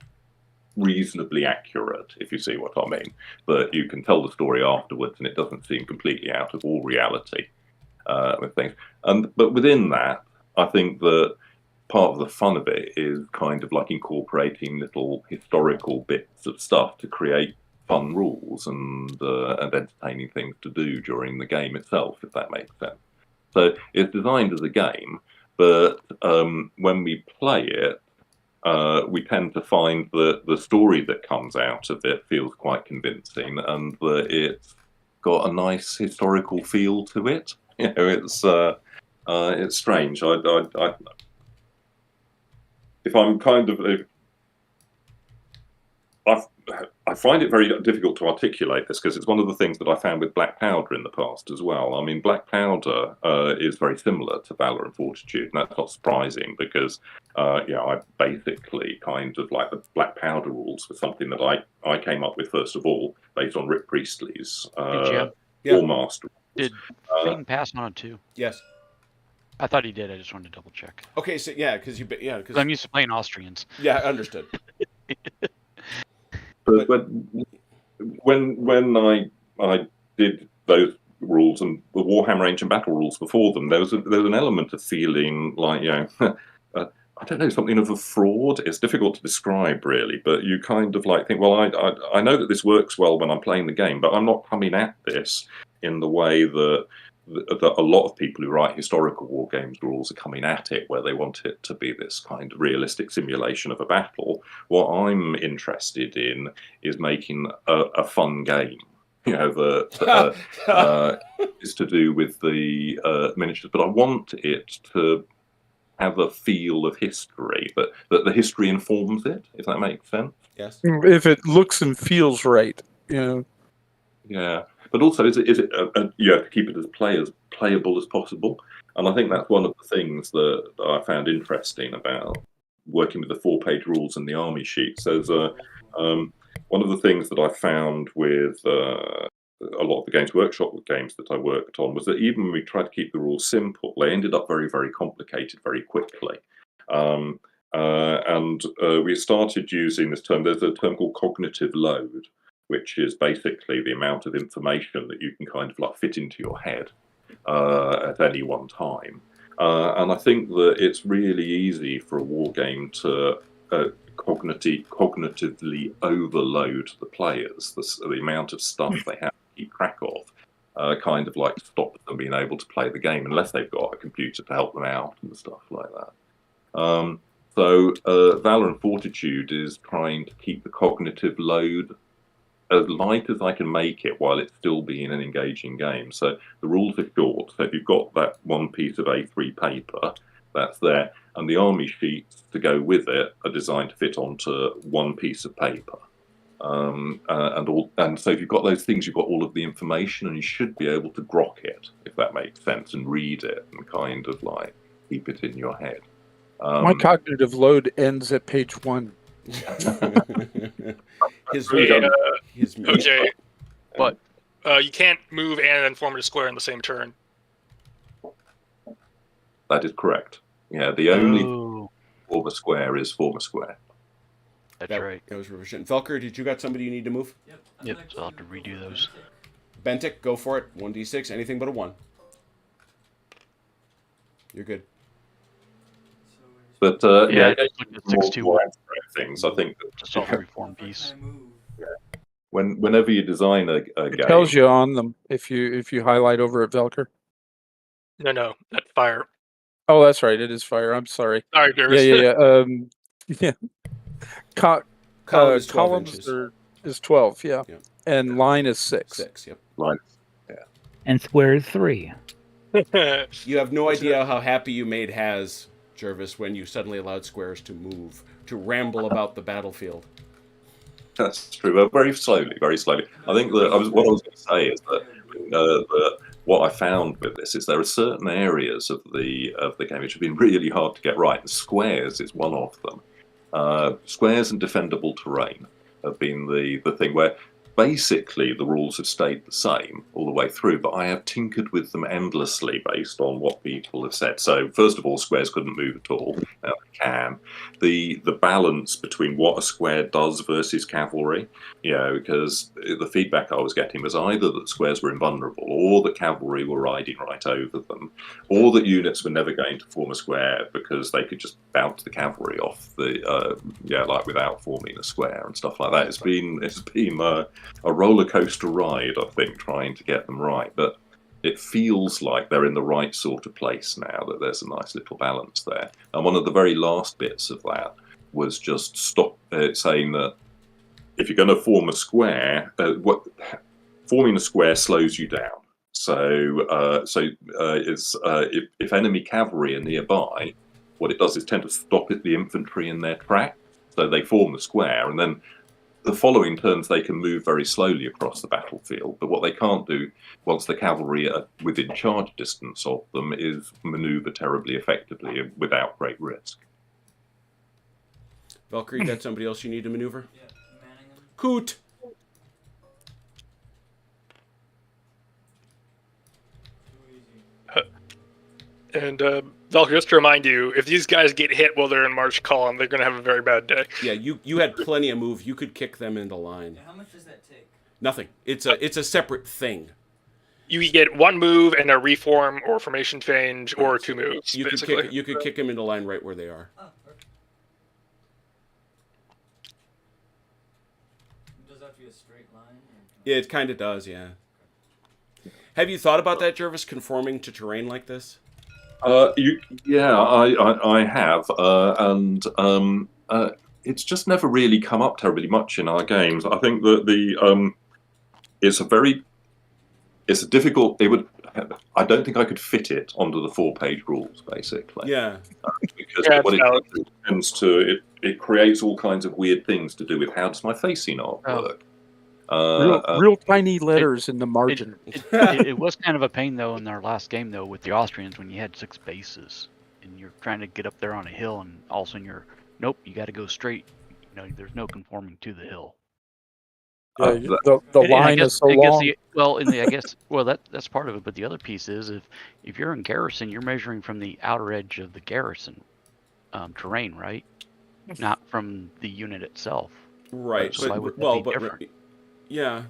S3: reasonably accurate, if you see what I mean. But you can tell the story afterwards, and it doesn't seem completely out of all reality with things. But within that, I think that part of the fun of it is kind of like incorporating little historical bits of stuff to create fun rules and entertaining things to do during the game itself, if that makes sense. So it's designed as a game, but when we play it, we tend to find that the story that comes out of it feels quite convincing, and that it's got a nice historical feel to it. It's strange. I find it very difficult to articulate this, because it's one of the things that I found with Black Powder in the past as well. I mean, Black Powder is very similar to Valour and Fortitude, and that's not surprising, because I basically kind of like the Black Powder rules for something that I came up with first of all, based on Rick Priestley's War Master.
S4: Did Peyton pass on it too?
S2: Yes.
S4: I thought he did. I just wanted to double check.
S2: Okay, so because
S4: I'm used to playing Austrians.
S2: Yeah, understood.
S3: But when I did those rules and the Warhammer Ancient Battle rules before them, there was an element of feeling like, I don't know, something of a fraud. It's difficult to describe, really, but you kind of like think, well, I know that this works well when I'm playing the game, but I'm not coming at this in the way that a lot of people who write historical war games rules are coming at it, where they want it to be this kind of realistic simulation of a battle. What I'm interested in is making a fun game, that is to do with the miniatures, but I want it to have a feel of history, but that the history informs it, if that makes sense.
S2: Yes.
S1: If it looks and feels right,
S3: Yeah. But also, is it you have to keep it as playable as possible, and I think that's one of the things that I found interesting about working with the 4-page rules and the army sheets. There's one of the things that I found with a lot of the Games Workshop games that I worked on was that even when we tried to keep the rules simple, they ended up very, very complicated very quickly. And we started using this term. There's a term called cognitive load, which is basically the amount of information that you can kind of like fit into your head at any one time. And I think that it's really easy for a war game to cognitively overload the players. The amount of stuff they have to keep track of kind of like stops them being able to play the game unless they've got a computer to help them out and stuff like that. So Valour and Fortitude is trying to keep the cognitive load as light as I can make it while it's still being an engaging game. So the rules are short. So if you've got that one piece of A3 paper, that's there, and the army sheets to go with it are designed to fit onto one piece of paper. And so if you've got those things, you've got all of the information, and you should be able to grok it, if that makes sense, and read it and kind of like keep it in your head.
S1: My cognitive load ends at page 1.
S5: OJ,
S4: What?
S5: You can't move and then form a square in the same turn.
S3: That is correct. Yeah, the only
S4: Oh,
S3: form a square is form a square.
S4: that's
S2: That,
S4: right.
S2: that was revision. Velker, did you got somebody you need to move?
S8: Yep.
S4: Yep, so I'll have to redo those.
S2: Bentic, go for it. 1d6, anything but a 1. You're good.
S3: But
S4: Yeah, I just looked at
S3: more
S4: 6-2
S3: abstract things. I think that
S4: to solve the reform piece.
S3: whenever you design a
S1: It
S3: game,
S1: tells you on them if you highlight over at Velker.
S5: No, that's fire.
S1: Oh, that's right. It is fire. I'm sorry.
S5: Sorry, Jervis.
S1: Yeah.
S2: Column is 12
S1: columns
S2: inches.
S1: is 12. Yeah.
S2: Yeah.
S1: And line is 6.
S2: 6, yep.
S3: line.
S6: And square is 3.
S2: You have no idea how happy you made Has, Jervis, when you suddenly allowed squares to move, to ramble about the battlefield.
S3: That's true, but very slowly, very slowly. I think what I was going to say is that what I found with this is there are certain areas of the game which have been really hard to get right, and squares is one of them. Squares and defendable terrain have been the thing where basically the rules have stayed the same all the way through, but I have tinkered with them endlessly based on what people have said. So first of all, squares couldn't move at all. Now they can. The balance between what a square does versus cavalry, because the feedback I was getting was either that squares were invulnerable, or that cavalry were riding right over them, or that units were never going to form a square because they could just bounce the cavalry off like without forming a square and stuff like that. It's been a roller coaster ride, I think, trying to get them right, but it feels like they're in the right sort of place now, that there's a nice little balance there. And one of the very last bits of that was just stop saying that if you're going to form a square, forming a square slows you down. So if enemy cavalry are nearby, what it does is tend to stop the infantry in their track, so they form the square, and then the following turns they can move very slowly across the battlefield, but what they can't do once the cavalry are within charge distance of them is maneuver terribly effectively without great risk.
S2: Valkyrie, you got somebody else you need to maneuver?
S8: Yeah, Manningham.
S2: Coot!
S5: And Valkyrie, just to remind you, if these guys get hit while they're in march column, they're going to have a very bad day.
S2: Yeah, you had plenty of move. You could kick them into line.
S8: Yeah, how much does that take?
S2: Nothing. It's a separate thing.
S5: You get one move and a reform or formation change, or 2 moves.
S2: You
S5: basically.
S2: could kick them into line right where they are.
S8: Oh, perfect. Does that have to be a straight line?
S2: Yeah, it kind of does, yeah. Have you thought about that, Jervis, conforming to terrain like this?
S3: I have, and it's just never really come up terribly much in our games. I think that it's a difficult. I don't think I could fit it onto the 4-page rules, basically.
S2: Yeah.
S3: Because it tends to it creates all kinds of weird things to do with how does my facing art work.
S1: Real tiny letters in the margin.
S4: It was kind of a pain, though, in our last game, though, with the Austrians when you had 6 bases and you're trying to get up there on a hill, and all of a sudden nope, you got to go straight. There's no conforming to the hill.
S1: The line is so long.
S4: That's part of it. But the other piece is if you're in garrison, you're measuring from the outer edge of the garrison terrain, right? Not from the unit itself.
S2: Right.
S4: So why would that be different?
S2: Yeah.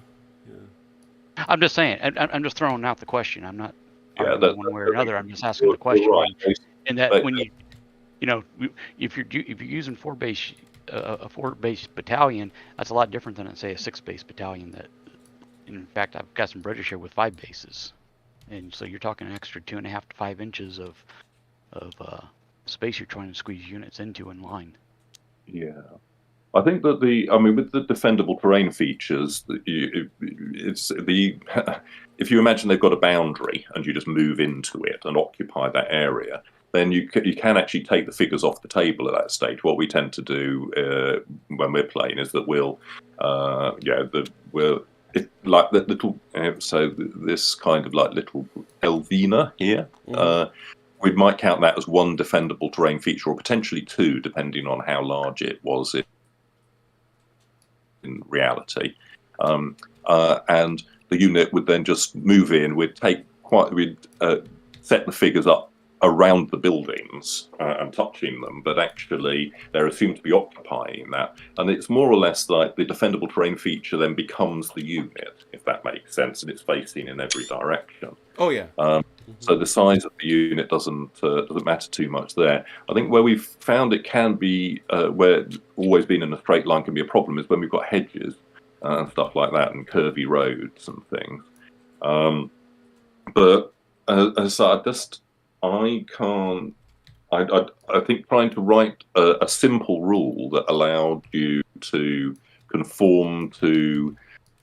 S4: I'm just saying. I'm just throwing out the question. I'm not
S3: arguing
S4: one way or another. I'm just asking the question.
S3: Right.
S4: And that when if you're using 4 base a 4-base battalion, that's a lot different than, say, a 6-base battalion. That, in fact, I've got some British here with 5 bases, and so you're talking an extra 2.5 to 5 inches of space you're trying to squeeze units into in line.
S3: Yeah. I think that with the defendable terrain features, if you imagine they've got a boundary and you just move into it and occupy that area, then you can actually take the figures off the table at that stage. What we tend to do when we're playing is that like the little so this kind of like little Elvina here. We might count that as one defendable terrain feature, or potentially 2, depending on how large it was in reality. And the unit would then just move in. We'd set the figures up around the buildings and touching them, but actually they're assumed to be occupying that. And it's more or less like the defendable terrain feature then becomes the unit, if that makes sense, and it's facing in every direction.
S2: Oh yeah.
S3: So the size of the unit doesn't matter too much there. I think where we've found it can be, where always being in a straight line can be a problem, is when we've got hedges and stuff like that, and curvy roads and things. But I think trying to write a simple rule that allowed you to conform to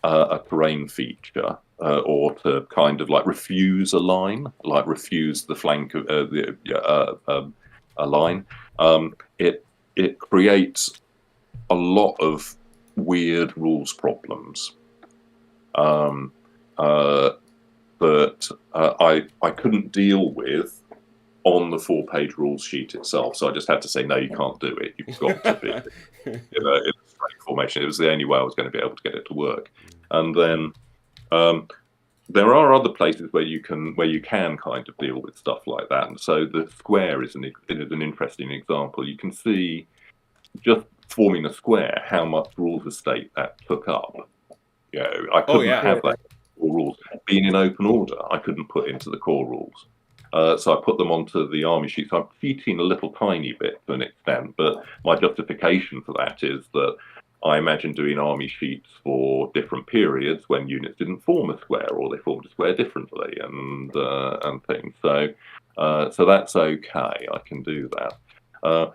S3: a terrain feature, or to kind of like refuse a line, like refuse the flank of a line. It creates a lot of weird rules problems that I couldn't deal with on the 4-page rules sheet itself. So I just had to say, no, you can't do it. You've got to be in a straight formation. It was the only way I was going to be able to get it to work. And then there are other places where you can kind of deal with stuff like that. And so the square is an interesting example. You can see just forming a square how much rules estate that took up. I couldn't have that core rules. Being in open order, I couldn't put into the core rules. So I put them onto the army sheet. So I'm cheating a little tiny bit to an extent, but my justification for that is that I imagine doing army sheets for different periods when units didn't form a square, or they formed a square differently, and things. So that's okay. I can do that.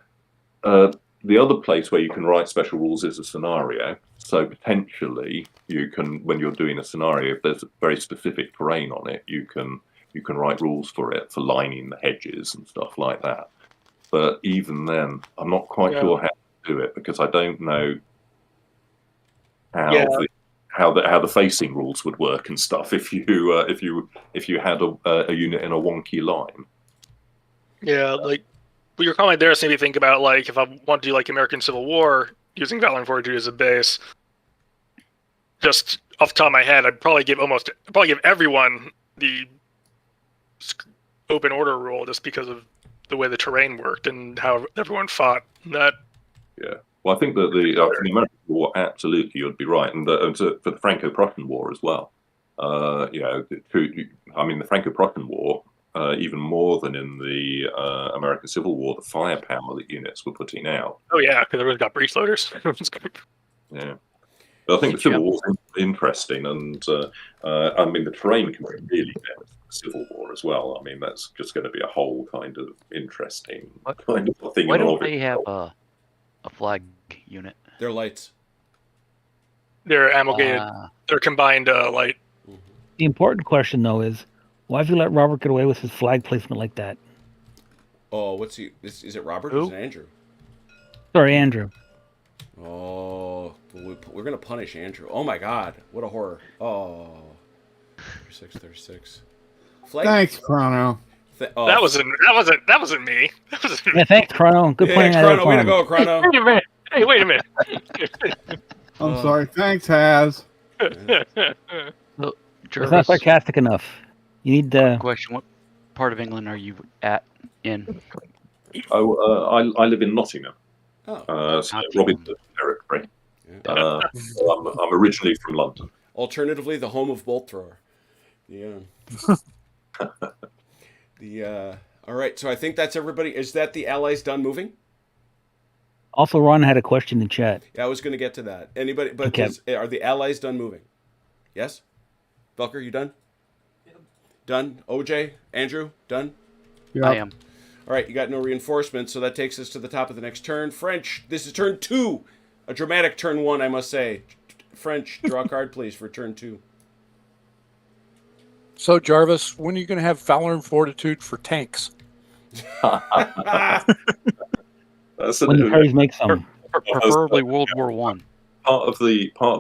S3: The other place where you can write special rules is a scenario. So potentially you can, when you're doing a scenario, if there's a very specific terrain on it, you can write rules for it, for lining the hedges and stuff like that. But even then, I'm not quite sure how to do it, because I don't know how the facing rules would work and stuff if you had a unit in a wonky line.
S5: Yeah, like what your comment there is maybe think about, like, if I want to do like American Civil War using Valour and Fortitude as a base. Just off the top of my head, I'd probably give everyone the open order rule, just because of the way the terrain worked and how everyone fought. That.
S3: Yeah. Well, I think that the American War, absolutely, you'd be right, and for the Franco-Prussian War as well. The Franco-Prussian War, even more than in the American Civil War, the firepower that units were putting out.
S5: Oh yeah, because everyone's got breech loaders.
S3: Yeah. But I think the Civil War is interesting, and the terrain can be really dense. Civil War as well. I mean, that's just going to be a whole kind of interesting kind of thing.
S4: Why don't they have a flag unit?
S2: They're lights.
S5: They're amalgamated. They're combined light.
S6: The important question, though, is why have you let Robert get away with his flag placement like that?
S2: Oh, what's he? Is it Robert or is it Andrew?
S6: Sorry, Andrew.
S2: Oh, we're going to punish Andrew. Oh my God, what a horror. Oh, 36.
S7: Thanks, Chrono.
S5: That wasn't me. That wasn't me.
S6: Yeah, thanks, Chrono. Good playing.
S2: Chrono, way to go, Chrono.
S5: Hey, wait a minute.
S7: I'm sorry. Thanks, Haz.
S4: Look,
S6: It's
S4: Jervis,
S6: not sarcastic enough. You need
S4: question: what part of England are you in?
S3: Oh, I live in Nottingham.
S2: Oh.
S3: So Robinson territory. Yeah. I'm originally from London.
S2: Alternatively, the home of bolt thrower. All right, so I think that's everybody. Is that the Allies done moving?
S6: Also, Ron had a question in chat.
S2: Yeah, I was going to get to that. Anybody? But
S6: Okay.
S2: are the allies done moving? Yes. Velker, you done?
S8: Yep.
S2: Done. OJ, Andrew, done.
S6: I am.
S2: All right, you got no reinforcements, so that takes us to the top of the next turn. French, this is turn 2. A dramatic turn 1, I must say. French, draw a card, please, for turn 2.
S1: So, Jarvis, when are you going to have Valour and Fortitude for tanks?
S3: That's
S6: When the Perrys make some.
S4: Preferably World War One.
S3: part of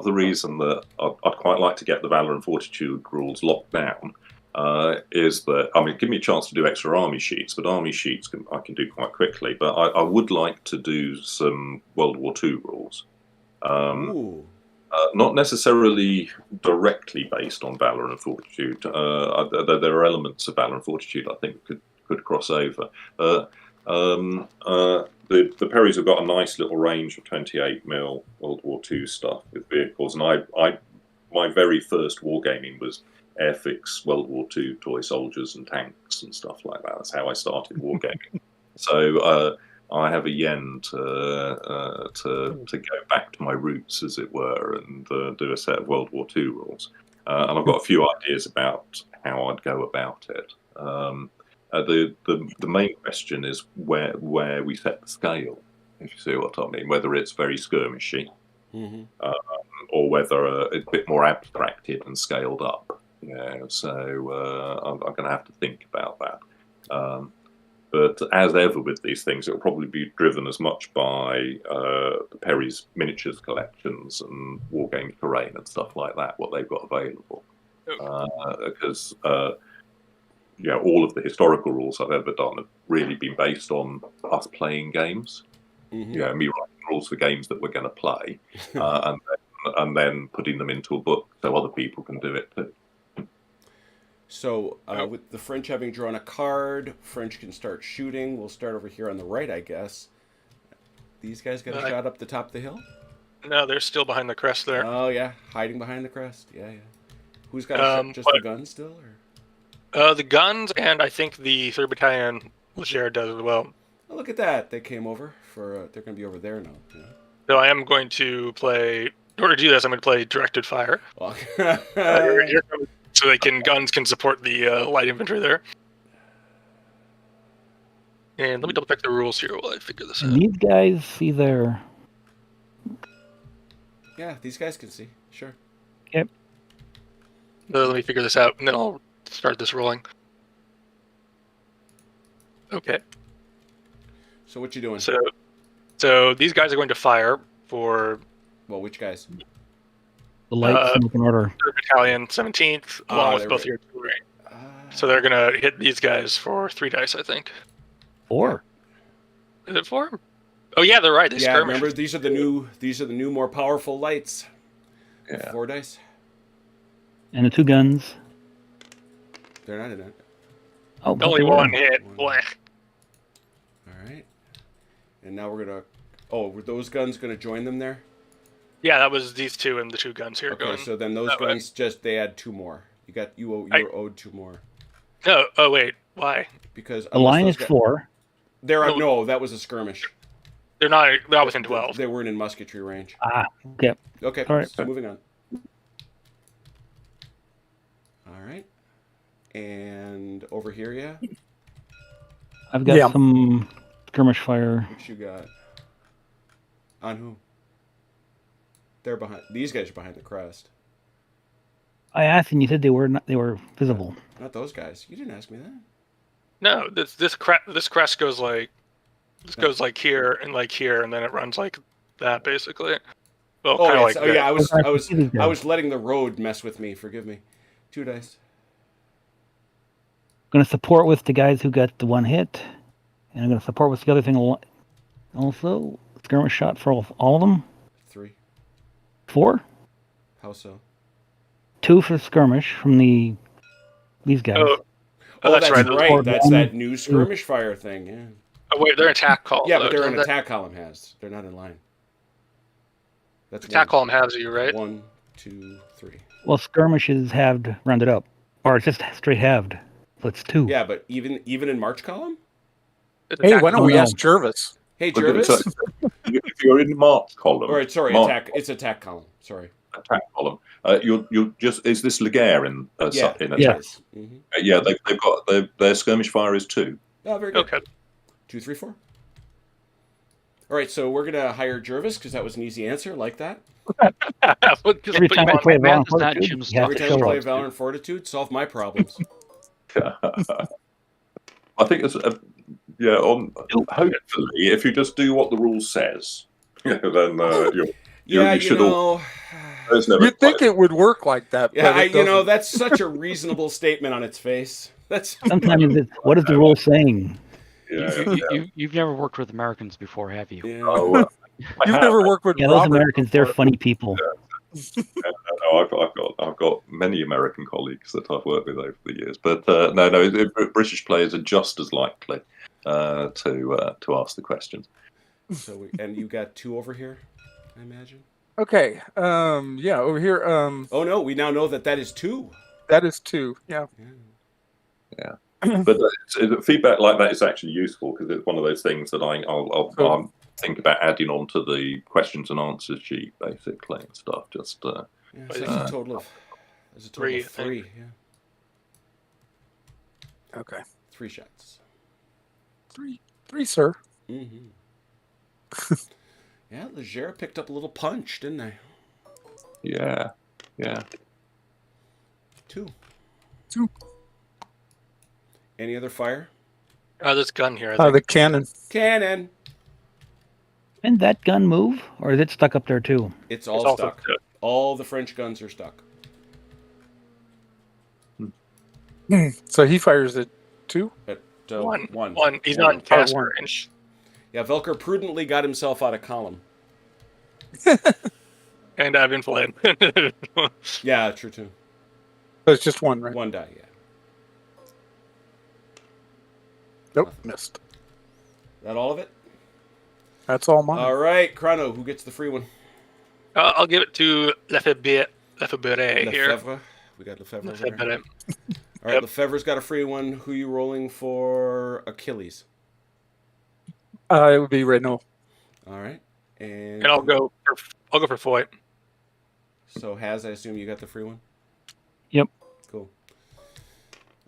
S3: the reason that I'd quite like to get the Valour and Fortitude rules locked down is that, I mean, give me a chance to do extra army sheets, but army sheets I can do quite quickly. But I would like to do some World War II rules.
S2: Ooh.
S3: Not necessarily directly based on Valour and Fortitude. There are elements of Valour and Fortitude I think could cross over. The Perrys have got a nice little range of 28mm World War II stuff with vehicles, and my very first wargaming was Airfix World War II toy soldiers and tanks and stuff like that. That's how I started wargaming. So I have a yen to go back to my roots, as it were, and do a set of World War II rules. And I've got a few ideas about how I'd go about it. The main question is where we set the scale, if you see what I mean, whether it's very skirmishy, or whether it's a bit more abstracted and scaled up. Yeah, so I'm going to have to think about that. But as ever with these things, it will probably be driven as much by the Perry's miniatures collections and wargame terrain and stuff like that, what they've got available. Because all of the historical rules I've ever done have really been based on us playing games. Me writing rules for games that we're going to play, and then putting them into a book so other people can do it too.
S2: So with the French having drawn a card, French can start shooting. We'll start over here on the right, I guess. These guys got a shot up the top of the hill?
S5: No, they're still behind the crest there.
S2: Oh, yeah. Hiding behind the crest. Yeah. Who's got a shot? Just the guns still?
S5: Or? The guns, and I think the 3rd Battalion Legere does as well.
S2: Oh, look at that. They came over. They're going to be over there now. Yeah.
S5: So I am going to play... In order to do this, I'm going to play Directed Fire.
S2: Well,
S5: so guns can support the light infantry there. And let me double check the rules here while I figure this out.
S6: These guys see their...
S2: Yeah, these guys can see. Sure.
S6: Yep.
S5: Let me figure this out, and then I'll start this rolling. Okay.
S2: So what you doing?
S5: So these guys are going to fire for...
S2: Well, which guys?
S6: The lights in order.
S5: 3rd Battalion, 17th, along with both your artillery. So they're going to hit these guys for 3 dice, I think.
S6: 4.
S5: Is it 4? Oh yeah, they're right. They skirmish.
S2: Remember these are the new more powerful lights.
S3: Yeah.
S2: 4 dice.
S6: And the 2 guns.
S2: They're not in it.
S6: Oh,
S5: only 1 hit. Blech.
S2: All right. And now we're gonna. Oh, were those guns gonna join them there?
S5: Yeah, that was these 2 and the 2 guns here.
S2: Okay,
S5: going
S2: so then those guns they add 2 more. You were owed 2 more.
S5: No. Oh wait. Why?
S2: Because
S6: the line is 4.
S2: No, that was a skirmish.
S5: They're not within 12.
S2: They weren't in musketry range.
S6: Okay.
S2: Okay.
S6: All right.
S2: So moving on. All right. And over here, yeah.
S6: I've got some skirmish fire.
S2: What you got? On who? They're behind. These guys are behind the crest.
S6: I asked, and you said they were visible.
S2: Not those guys. You didn't ask me that.
S5: No, this crest goes like goes like here, and then it runs like that basically. Well, kind of like that.
S2: Yeah. I was letting the road mess with me. Forgive me. 2 dice.
S6: I'm going to support with the guys who got the 1 hit, and I'm going to support with the other thing also. Skirmish shot for all of them.
S2: 3.
S6: 4.
S2: How so?
S6: 2 for skirmish from these guys.
S2: Oh, that's right. That's that new
S6: Mm.
S2: skirmish fire thing. Yeah.
S5: Oh wait, they're attack column.
S2: Yeah, but they're in attack column halves. They're not in line. That's
S5: attack column halves you, right?
S2: 1, 2, 3.
S6: Well, skirmish is halved, rounded up, or it's just straight halved. So it's 2.
S2: Yeah, but even in march column.
S1: Hey, why don't we ask Jervis?
S2: Hey, Jervis.
S3: if you're in march column,
S2: Or sorry,
S3: march
S2: attack. It's attack column. Sorry.
S3: attack column, you're just is this Laguerre in
S2: Yeah.
S3: in
S6: Yeah.
S3: attack? Yeah, they've got their skirmish fire is 2.
S2: Oh, very good.
S5: Okay.
S2: 2, 3, 4. All right, so we're gonna hire Jervis because that was an easy answer, like that.
S5: Just
S6: Every
S5: put
S6: time
S5: you
S6: I
S5: on-
S6: play
S4: Matt
S6: Valour
S4: does not
S6: Fortitude,
S4: Jim's
S6: you have
S2: Every
S6: to
S2: time we
S6: show
S2: play
S6: up.
S2: Valour and Fortitude, solve my problems.
S3: I think it's hopefully if you just do what the rule says, then you should all. There's never
S1: You'd think it would work like that,
S2: Yeah,
S1: but it doesn't.
S2: that's such a reasonable statement on its face. That's
S6: Sometimes it's, what is the rule saying?
S4: You've never worked with Americans before, have you?
S2: yeah.
S3: Oh,
S1: You've never worked with
S6: Yeah, those
S1: Robert
S6: Americans, they're
S1: before.
S6: funny people.
S3: I've got many American colleagues that I've worked with over the years, but British players are just as likely to ask the questions.
S2: So and you got 2 over here, I imagine.
S1: Okay. Yeah, over here.
S2: Oh no, we now know that is 2.
S1: That is 2. Yeah.
S3: Yeah. But feedback like that is actually useful because it's one of those things that I'll think about adding onto the questions and answers sheet, basically, and stuff. Just
S2: Yeah, so there's a total of 3. Yeah,
S1: Okay.
S2: 3 shots.
S1: 3, sir.
S2: Mm-hmm. Yeah, Leger picked up a little punch, didn't they?
S3: yeah.
S2: 2.
S1: 2.
S2: Any other fire?
S5: This gun here. I think.
S1: The cannon.
S2: Cannon.
S6: Can that gun move, or is it stuck up there too?
S2: It's all stuck. All the French guns are stuck.
S1: So he fires at 2?
S2: At,
S5: One. He's on cast range.
S2: Yeah, Velker prudently got himself out of column.
S5: And I've been flayed.
S2: Yeah, true too.
S1: So it's just 1, right?
S2: 1 die, yeah.
S1: Nope, missed.
S2: That all of it?
S1: That's all mine.
S2: All right, Chrono, who gets the free one?
S5: I'll give it to Lefebvre here.
S2: Lefebvre. We got Lefebvre. Over there.
S5: Lefebvre.
S2: All right, Lefebvre's got a free one. Who you rolling for Achilles?
S1: It would be Renault.
S2: All right. And
S5: I'll go for Foyt.
S2: So I assume you got the free one?
S6: Yep.
S2: Cool.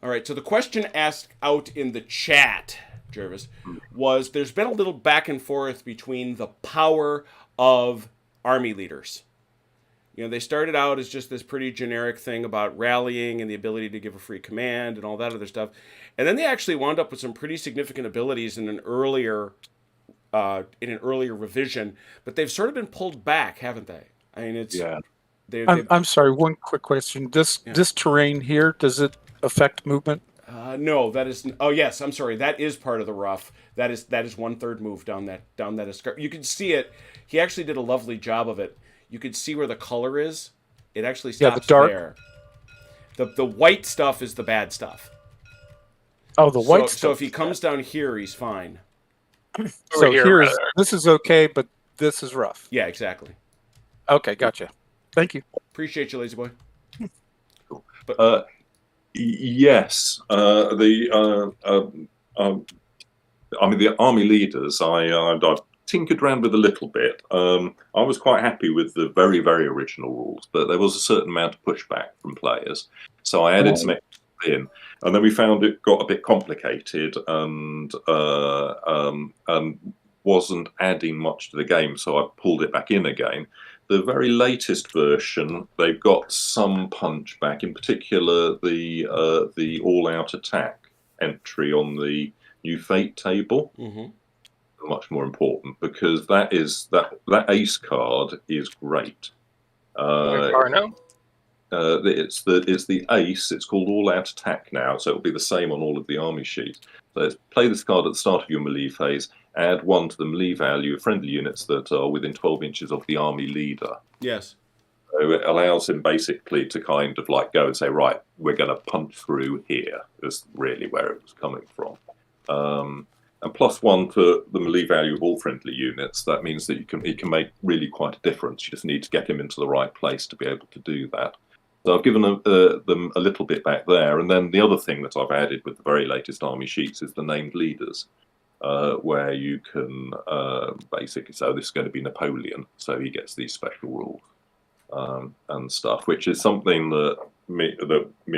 S2: All right, so the question asked out in the chat, Jervis, was there's been a little back and forth between the power of army leaders. You know, they started out as just this pretty generic thing about rallying and the ability to give a free command and all that other stuff. And then they actually wound up with some pretty significant abilities in an earlier revision, but they've sort of been pulled back, haven't they? I mean, it's
S1: I'm sorry, one quick question. This terrain here, does it affect movement?
S2: No, that is. Oh yes, I'm sorry. That is part of the rough. That is 1/3 move down that escarpment. You can see it. He actually did a lovely job of it. You can see where the color is. It actually stops
S1: the dark.
S2: there. The white stuff is the bad stuff.
S1: Oh, the white stuff.
S2: So if he comes down here, he's fine.
S1: So this is okay, but this is rough.
S2: Yeah, exactly.
S1: Okay, gotcha. Thank you.
S2: Appreciate you, lazy boy.
S3: But yes, the army leaders. I tinkered around with a little bit. I was quite happy with the very, very original rules, but there was a certain amount of pushback from players, so I added some extra in, and then we found it got a bit complicated and wasn't adding much to the game, so I pulled it back in again. The very latest version, they've got some punch back, in particular the all-out attack entry on the new fate table. Much more important because that ace card is great. It's the ace. It's called all-out attack now, so it'll be the same on all of the army sheets. So play this card at the start of your melee phase. Add 1 to the melee value of friendly units that are within 12 inches of the army leader.
S2: Yes.
S3: So it allows him basically to kind of like go and say, right, we're going to punch through here. Is really where it was coming from. And +1 for the melee value of all friendly units. That means that he can make really quite a difference. You just need to get him into the right place to be able to do that. So I've given them a little bit back there. And then the other thing that I've added with the very latest army sheets is the named leaders. where you can basically, so this is going to be Napoleon, so he gets these special rules and stuff, which is something that me and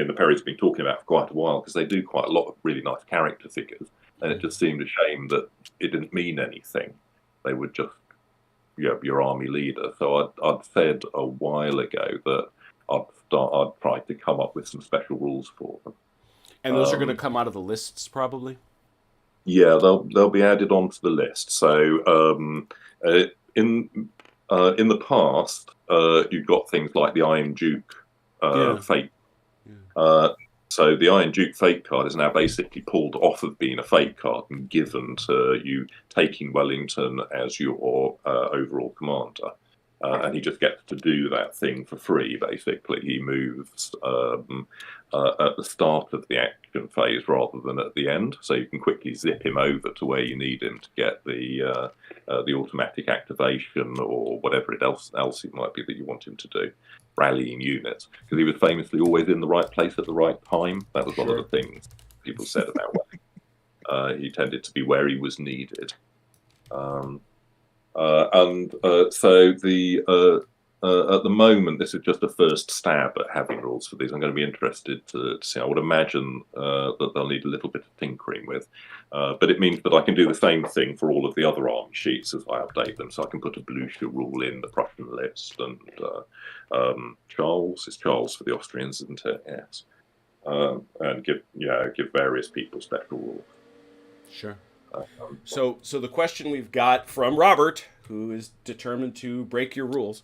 S3: the Perrys have been talking about for quite a while, because they do quite a lot of really nice character figures, and it just seemed a shame that it didn't mean anything. They would just, your army leader. So I'd said a while ago that I'd try to come up with some special rules for them.
S2: And those are going to come out of the lists, probably?
S3: Yeah, they'll be added onto the list. So in the past, you've got things like the Iron Duke fate. So the Iron Duke fate card is now basically pulled off of being a fate card and given to you, taking Wellington as your overall commander. And he just gets to do that thing for free, basically. He moves at the start of the action phase rather than at the end, so you can quickly zip him over to where you need him to get the automatic activation or whatever else it might be that you want him to do, rallying units, because he was famously always in the right place at the right time. That was one of the things people said about Wellington. He tended to be where he was needed. So at the moment, this is just a first stab at having rules for these. I'm going to be interested to see. I would imagine that they'll need a little bit of tinkering with, but it means that I can do the same thing for all of the other army sheets as I update them. So I can put a Blucher rule in the Prussian list, and Charles for the Austrians, isn't it? Yes, and give various people special rules.
S2: Sure. So the question we've got from Robert, who is determined to break your rules,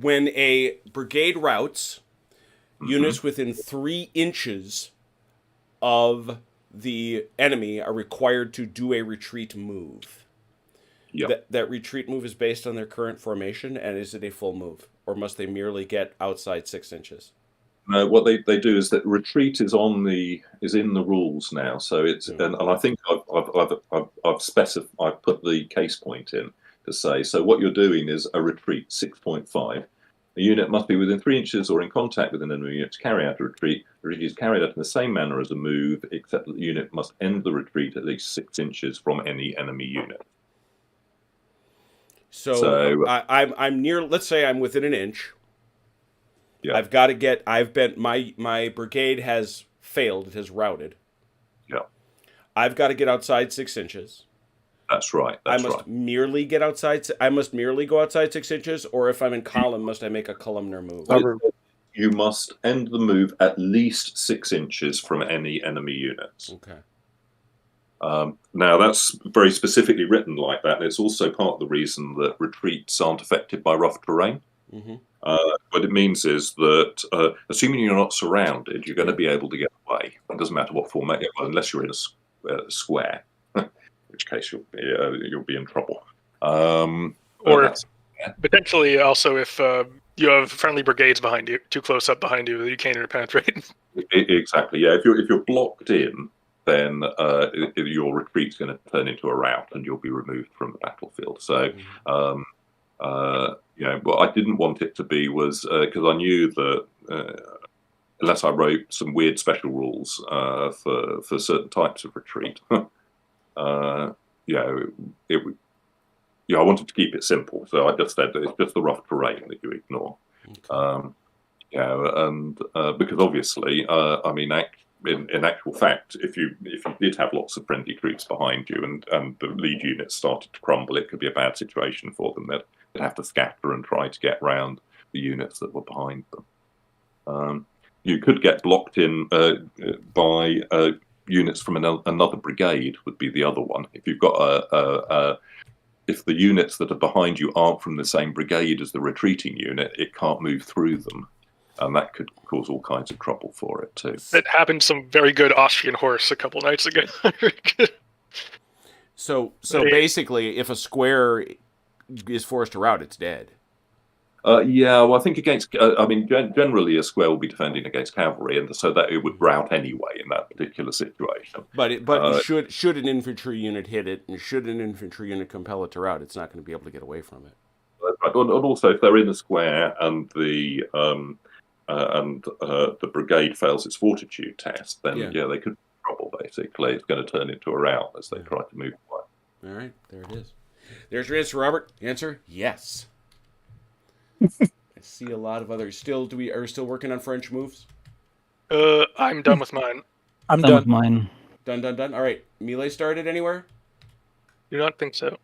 S2: when a brigade routs, units within 3 inches of the enemy are required to do a retreat move.
S3: Yep.
S2: That retreat move is based on their current formation, and is it a full move, or must they merely get outside 6 inches?
S3: No, what they do is that retreat is in the rules now. So it's and I think I've specified, I've put the case point in to say, so what you're doing is a retreat 6.5. A unit must be within 3 inches or in contact with an enemy unit to carry out a retreat. The retreat is carried out in the same manner as a move, except that the unit must end the retreat at least 6 inches from any enemy unit.
S2: So I'm near. Let's say I'm within an inch.
S3: Yeah.
S2: My brigade has failed. It has routed.
S3: Yeah.
S2: I've got to get outside 6 inches.
S3: That's right.
S2: I must merely get outside. I must merely go outside 6 inches, or if I'm in column, must I make a columnar move?
S3: You must end the move at least 6 inches from any enemy units.
S2: Okay.
S3: Now that's very specifically written like that, and it's also part of the reason that retreats aren't affected by rough terrain.
S2: Mm-hmm.
S3: What it means is that, assuming you're not surrounded, you're going to be able to get away. It doesn't matter what format you're in, unless you're in a square, in which case you'll be in trouble.
S5: Or potentially also if you have friendly brigades behind you, too close up behind you, you can't interpenetrate.
S3: Exactly. Yeah. If you're blocked in, then your retreat's going to turn into a rout, and you'll be removed from the battlefield. So. What I didn't want it to be was because I knew that unless I wrote some weird special rules for certain types of retreat, I wanted to keep it simple. So I just said that it's just the rough terrain that you ignore. Okay. Because obviously, in actual fact, if you did have lots of friendly troops behind you and the lead units started to crumble, it could be a bad situation for them. They'd have to scatter and try to get round the units that were behind them. You could get blocked in by units from another brigade. Would be the other one. If you've got if the units that are behind you aren't from the same brigade as the retreating unit, it can't move through them. And that could cause all kinds of trouble for it too.
S5: It happened to some very good Austrian horse a couple nights ago.
S2: So basically, if a square is forced to rout, it's dead.
S3: Well, I think against. Generally, a square will be defending against cavalry, and so that it would rout anyway in that particular situation.
S2: But should an infantry unit hit it, and should an infantry unit compel it to rout, it's not going to be able to get away from it.
S3: And also, if they're in a square and the brigade fails its fortitude test, then they could be in trouble basically. It's going to turn into a rout as they try to move away.
S2: All right, there it is. There's your answer, Robert. Answer: yes. I see a lot of others. Are we still working on French moves?
S5: I'm done with mine.
S1: I'm
S6: Done with
S1: done.
S6: mine.
S2: Done. All right. Melee started anywhere?
S5: Do not think so.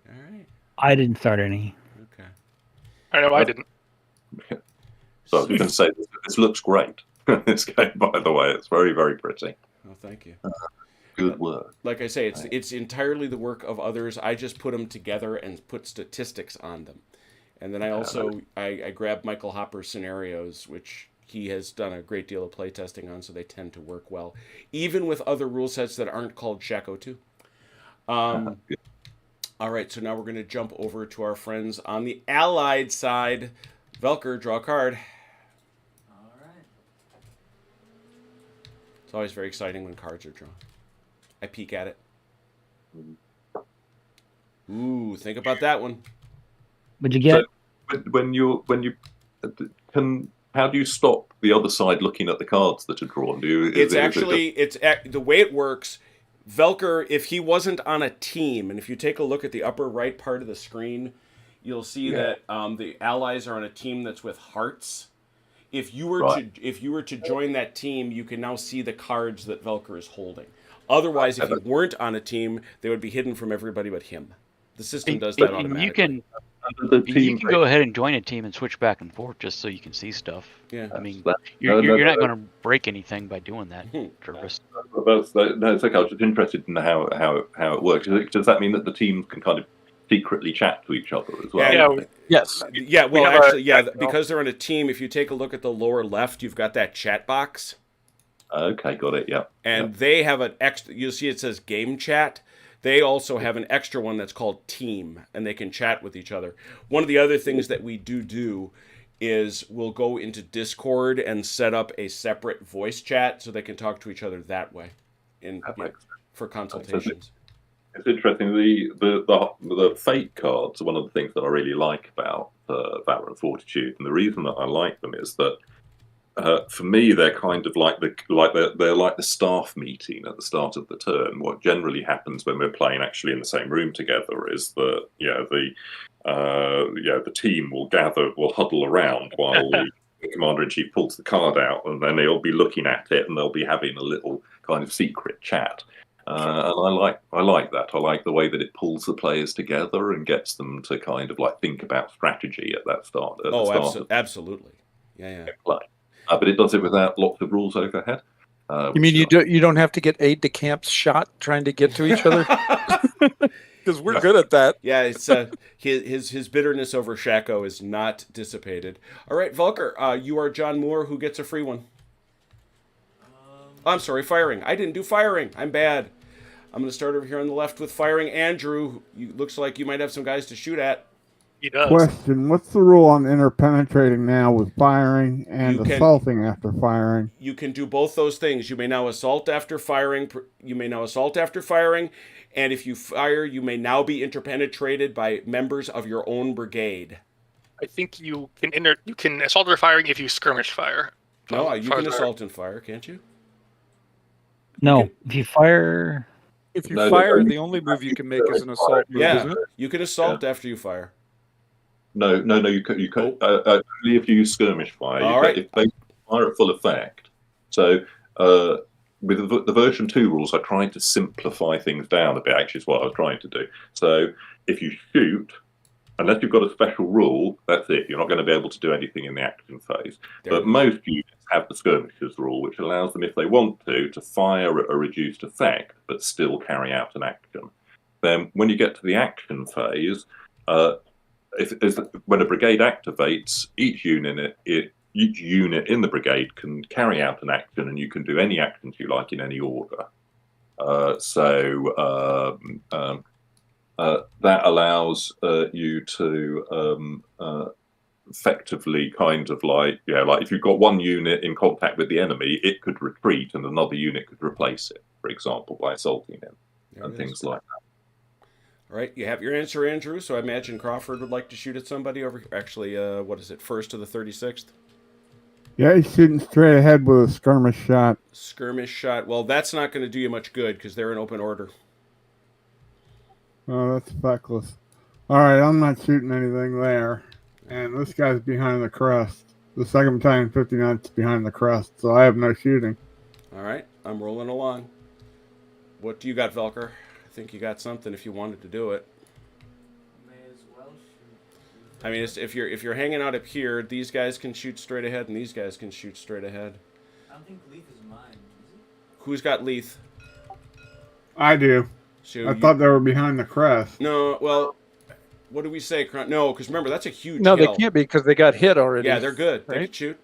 S2: All right.
S6: I didn't start any.
S2: Okay.
S5: I know I didn't.
S3: So I was going to say, this looks great. This game, by the way, it's very, very pretty.
S2: Oh, thank you.
S3: Good work.
S2: Like I say, it's entirely the work of others. I just put them together and put statistics on them. And then I also I grabbed Michael Hopper's scenarios, which he has done a great deal of playtesting on, so they tend to work well, even with other rule sets that aren't called Shaco 2. All right, so now we're going to jump over to our friends on the Allied side. Velker, draw a card.
S8: All right.
S2: It's always very exciting when cards are drawn. I peek at it. Ooh, think about that one.
S6: What'd you get?
S3: So when you how do you stop the other side looking at the cards that are drawn?
S2: The way it works. Velker, if he wasn't on a team, and if you take a look at the upper right part of the screen, you'll see that the allies are on a team that's with hearts. If you were to join that team, you can now see the cards that Velker is holding. Otherwise, if you weren't on a team, they would be hidden from everybody but him. The system does that automatically.
S4: You can go ahead and join a team and switch back and forth just so you can see stuff.
S2: Yeah,
S4: I mean, you're not going to break anything by doing that, Jervis.
S3: No, it's okay. I was just interested in how it works. Does that mean that the teams can kind of secretly chat to each other as well?
S5: Yeah.
S1: Yes.
S2: Yeah, well, actually, because they're on a team, if you take a look at the lower left, you've got that chat box.
S3: Okay, got it, yeah.
S2: And they have an extra, you'll see it says game chat. They also have an extra one that's called team, and they can chat with each other. One of the other things that we do is we'll go into Discord and set up a separate voice chat so they can talk to each other that way for consultations.
S3: It's interesting. The fate cards are one of the things that I really like about Valour and Fortitude, and the reason that I like them is that for me they're kind of like the staff meeting at the start of the turn. What generally happens when we're playing actually in the same room together is that the team will huddle around while the commander-in-chief pulls the card out, and then they'll be looking at it and they'll be having a little kind of secret chat. And I like that. I like the way that it pulls the players together and gets them to kind of like think about strategy at that start.
S2: Absolutely. Yeah.
S3: Play. But it does it without lots of rules overhead.
S1: You mean you don't have to get aide de camp shot trying to get to each other? Because we're good at that.
S2: Yeah, it's his bitterness over Shaco is not dissipated. All right, Velker, you are John Moore, who gets a free one. I'm sorry, firing. I didn't do firing. I'm bad. I'm going to start over here on the left with firing. Andrew, looks like you might have some guys to shoot at.
S5: He does.
S7: Question: what's the rule on interpenetrating now with firing and assaulting after firing?
S2: You can do both those things. You may now assault after firing. And if you fire, you may now be interpenetrated by members of your own brigade.
S5: I think you can assault or firing if you skirmish fire.
S2: No, you can assault and fire, can't you?
S6: No, if you fire.
S1: If you fire, the only move you can make is an assault move, isn't it?
S2: You can assault after you fire.
S3: No, you could only if you use skirmish fire. If they fire at full effect. So with the version 2 rules, I tried to simplify things down a bit. Actually, is what I was trying to do. So if you shoot, unless you've got a special rule, that's it. You're not going to be able to do anything in the action phase. But most units have the skirmishers rule, which allows them, if they want to fire at a reduced effect, but still carry out an action. Then when you get to the action phase, when a brigade activates, each unit in the brigade can carry out an action, and you can do any actions you like in any order. That allows you to effectively kind of like if you've got one unit in contact with the enemy, it could retreat and another unit could replace it, for example, by assaulting him and things like that.
S2: All right, you have your answer, Andrew. So I imagine Crawford would like to shoot at somebody over here. Actually, what is it, 1st to the 36th?
S7: Yeah, he's shooting straight ahead with a skirmish shot.
S2: Skirmish shot. Well, that's not going to do you much good because they're in open order.
S7: Oh, that's feckless. All right, I'm not shooting anything there. And this guy's behind the crest. The 2nd Battalion 59's behind the crest, so I have no shooting.
S2: All right, I'm rolling along. What do you got, Velker? I think you got something if you wanted to do it.
S8: May as well shoot.
S2: I mean, if you're hanging out up here, these guys can shoot straight ahead, and these guys can shoot straight ahead.
S8: I don't think Leith is mine, is it?
S2: Who's got Leith?
S7: I do.
S2: So
S7: I thought they were behind the crest.
S2: No, well, what do we say? No, because remember, that's a huge
S1: No,
S2: hill.
S1: they can't be because they got hit already.
S2: Yeah, they're good. They
S1: right?
S2: can shoot.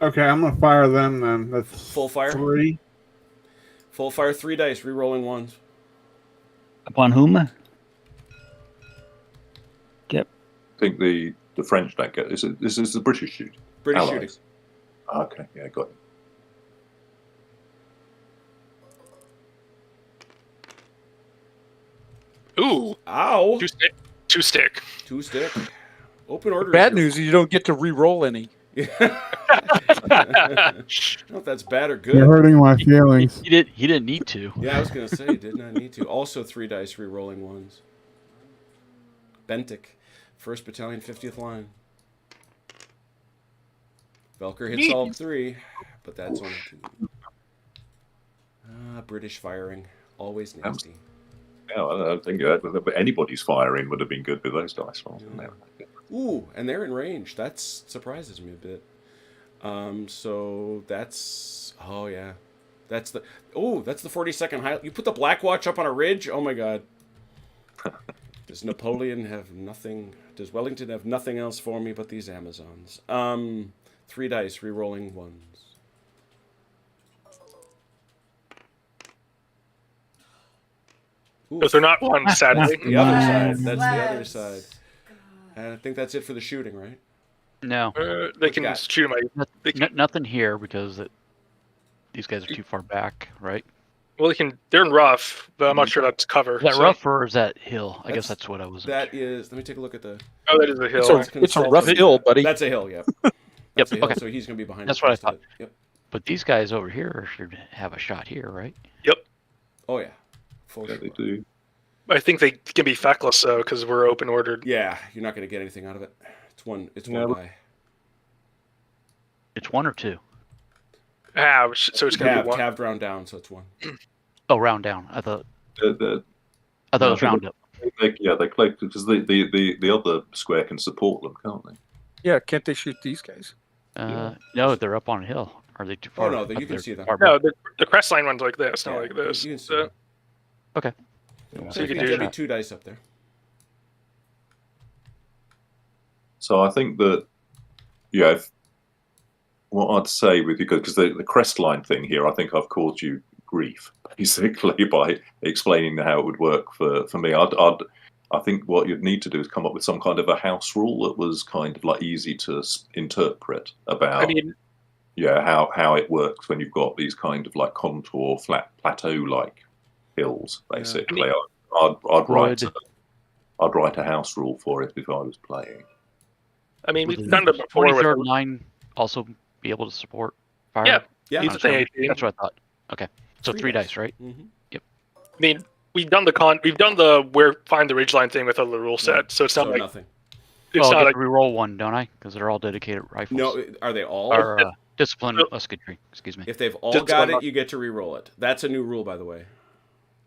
S7: Okay, I'm going to fire them then. That's
S2: Full fire?
S7: 3.
S2: Full fire, 3 dice, re-rolling ones.
S6: Upon whom? Yep.
S3: I think the French don't get this. This is the British shoot.
S2: British
S3: Allies.
S2: shooting.
S3: Okay, yeah, got it.
S5: Ooh,
S2: Ow!
S5: 2 stick. 2 stick.
S2: 2 stick. Open order.
S1: Bad news is you don't get to re-roll any.
S2: I don't know if that's bad or good.
S7: You're hurting my feelings.
S4: He didn't need to.
S2: Yeah, I was going to say, did not need to. Also 3 dice, re-rolling ones. Bentic, 1st Battalion, 50th line. Velker hits all 3, but that's only 2. British firing, always nasty.
S3: Yeah, I don't think anybody's firing would have been good with those dice rolls.
S2: Yeah. Ooh, and they're in range. That surprises me a bit. So that's that's the 42nd high. You put the Black Watch up on a ridge. Oh my God. Does Napoleon have nothing? Does Wellington have nothing else for me but these Amazons? 3 dice, re-rolling ones. Ooh,
S5: If they're not one, sadly.
S2: the other side. That's the other side. And I think that's it for the shooting, right?
S4: No,
S5: They can shoot him.
S4: nothing here because these guys are too far back, right?
S5: Well, they can. They're in rough, but I'm not sure that's cover.
S4: Is that
S5: so-
S4: rough or is that hill? I guess that's what I was.
S2: That is. Let me take a look at the.
S5: Oh, that is a hill.
S1: It's a rough hill, buddy.
S2: That's a hill. Yeah.
S4: Yep.
S2: That's a hill,
S4: Okay.
S2: so he's going to be behind.
S4: That's
S2: the
S4: what I
S2: rest of
S4: thought.
S2: it. Yep.
S4: But these guys over here should have a shot here, right?
S2: Oh yeah. Full
S3: Yeah,
S2: shot.
S3: they do.
S5: I think they can be feckless though, because we're open ordered.
S2: Yeah, you're not going to get anything out of it. It's one. It's
S1: Yeah.
S2: one die.
S4: It's 1 or 2.
S5: So it's gonna be one.
S2: Tabbed round down, so it's 1.
S4: Oh, round down. I thought
S3: The-
S4: it was round up.
S3: they play because the other square can support them, can't they?
S1: Yeah, can't they shoot these guys?
S4: No, they're up on a hill. Are they too far?
S2: Oh no,
S4: up
S2: you can
S4: there?
S2: see them.
S4: Far
S5: No,
S4: back?
S5: the crest line runs like this, not
S2: Yeah,
S5: like this.
S2: you can see
S5: So-
S2: them.
S4: Okay.
S2: So
S5: you can
S2: there'll
S5: do
S2: be
S5: that.
S2: 2 dice up there.
S3: So I think that, yeah, what I'd say with you, because the crest line thing here, I think I've caused you grief, basically, by explaining how it would work for me. I think what you'd need to do is come up with some kind of a house rule that was kind of like easy to interpret about,
S5: I mean,
S3: how it works when you've got these kind of like contour, flat plateau-like hills, basically. I'd write a house rule for it if I was playing.
S5: I mean,
S4: Would
S5: we've
S4: the
S5: done it before.
S4: 43rd
S5: With,
S4: line also be able to support fire?
S5: Yeah.
S2: Yeah.
S5: He's
S4: Okay.
S5: saying 18.
S4: That's what I thought. Okay. So 3 dice, right?
S2: Mm-hmm.
S5: I mean, we've done the where find the ridgeline thing with the rule set, so it's not
S2: So
S5: like
S2: nothing.
S5: it's
S4: Well, I
S5: not
S4: get
S5: like
S4: to re-roll 1, don't I? Because they're all dedicated rifles.
S2: No, are they all?
S4: Or discipline musketry. Excuse me.
S2: If they've all
S5: Just
S2: got
S5: one
S2: it, you get to re-roll it. That's a new rule, by the way.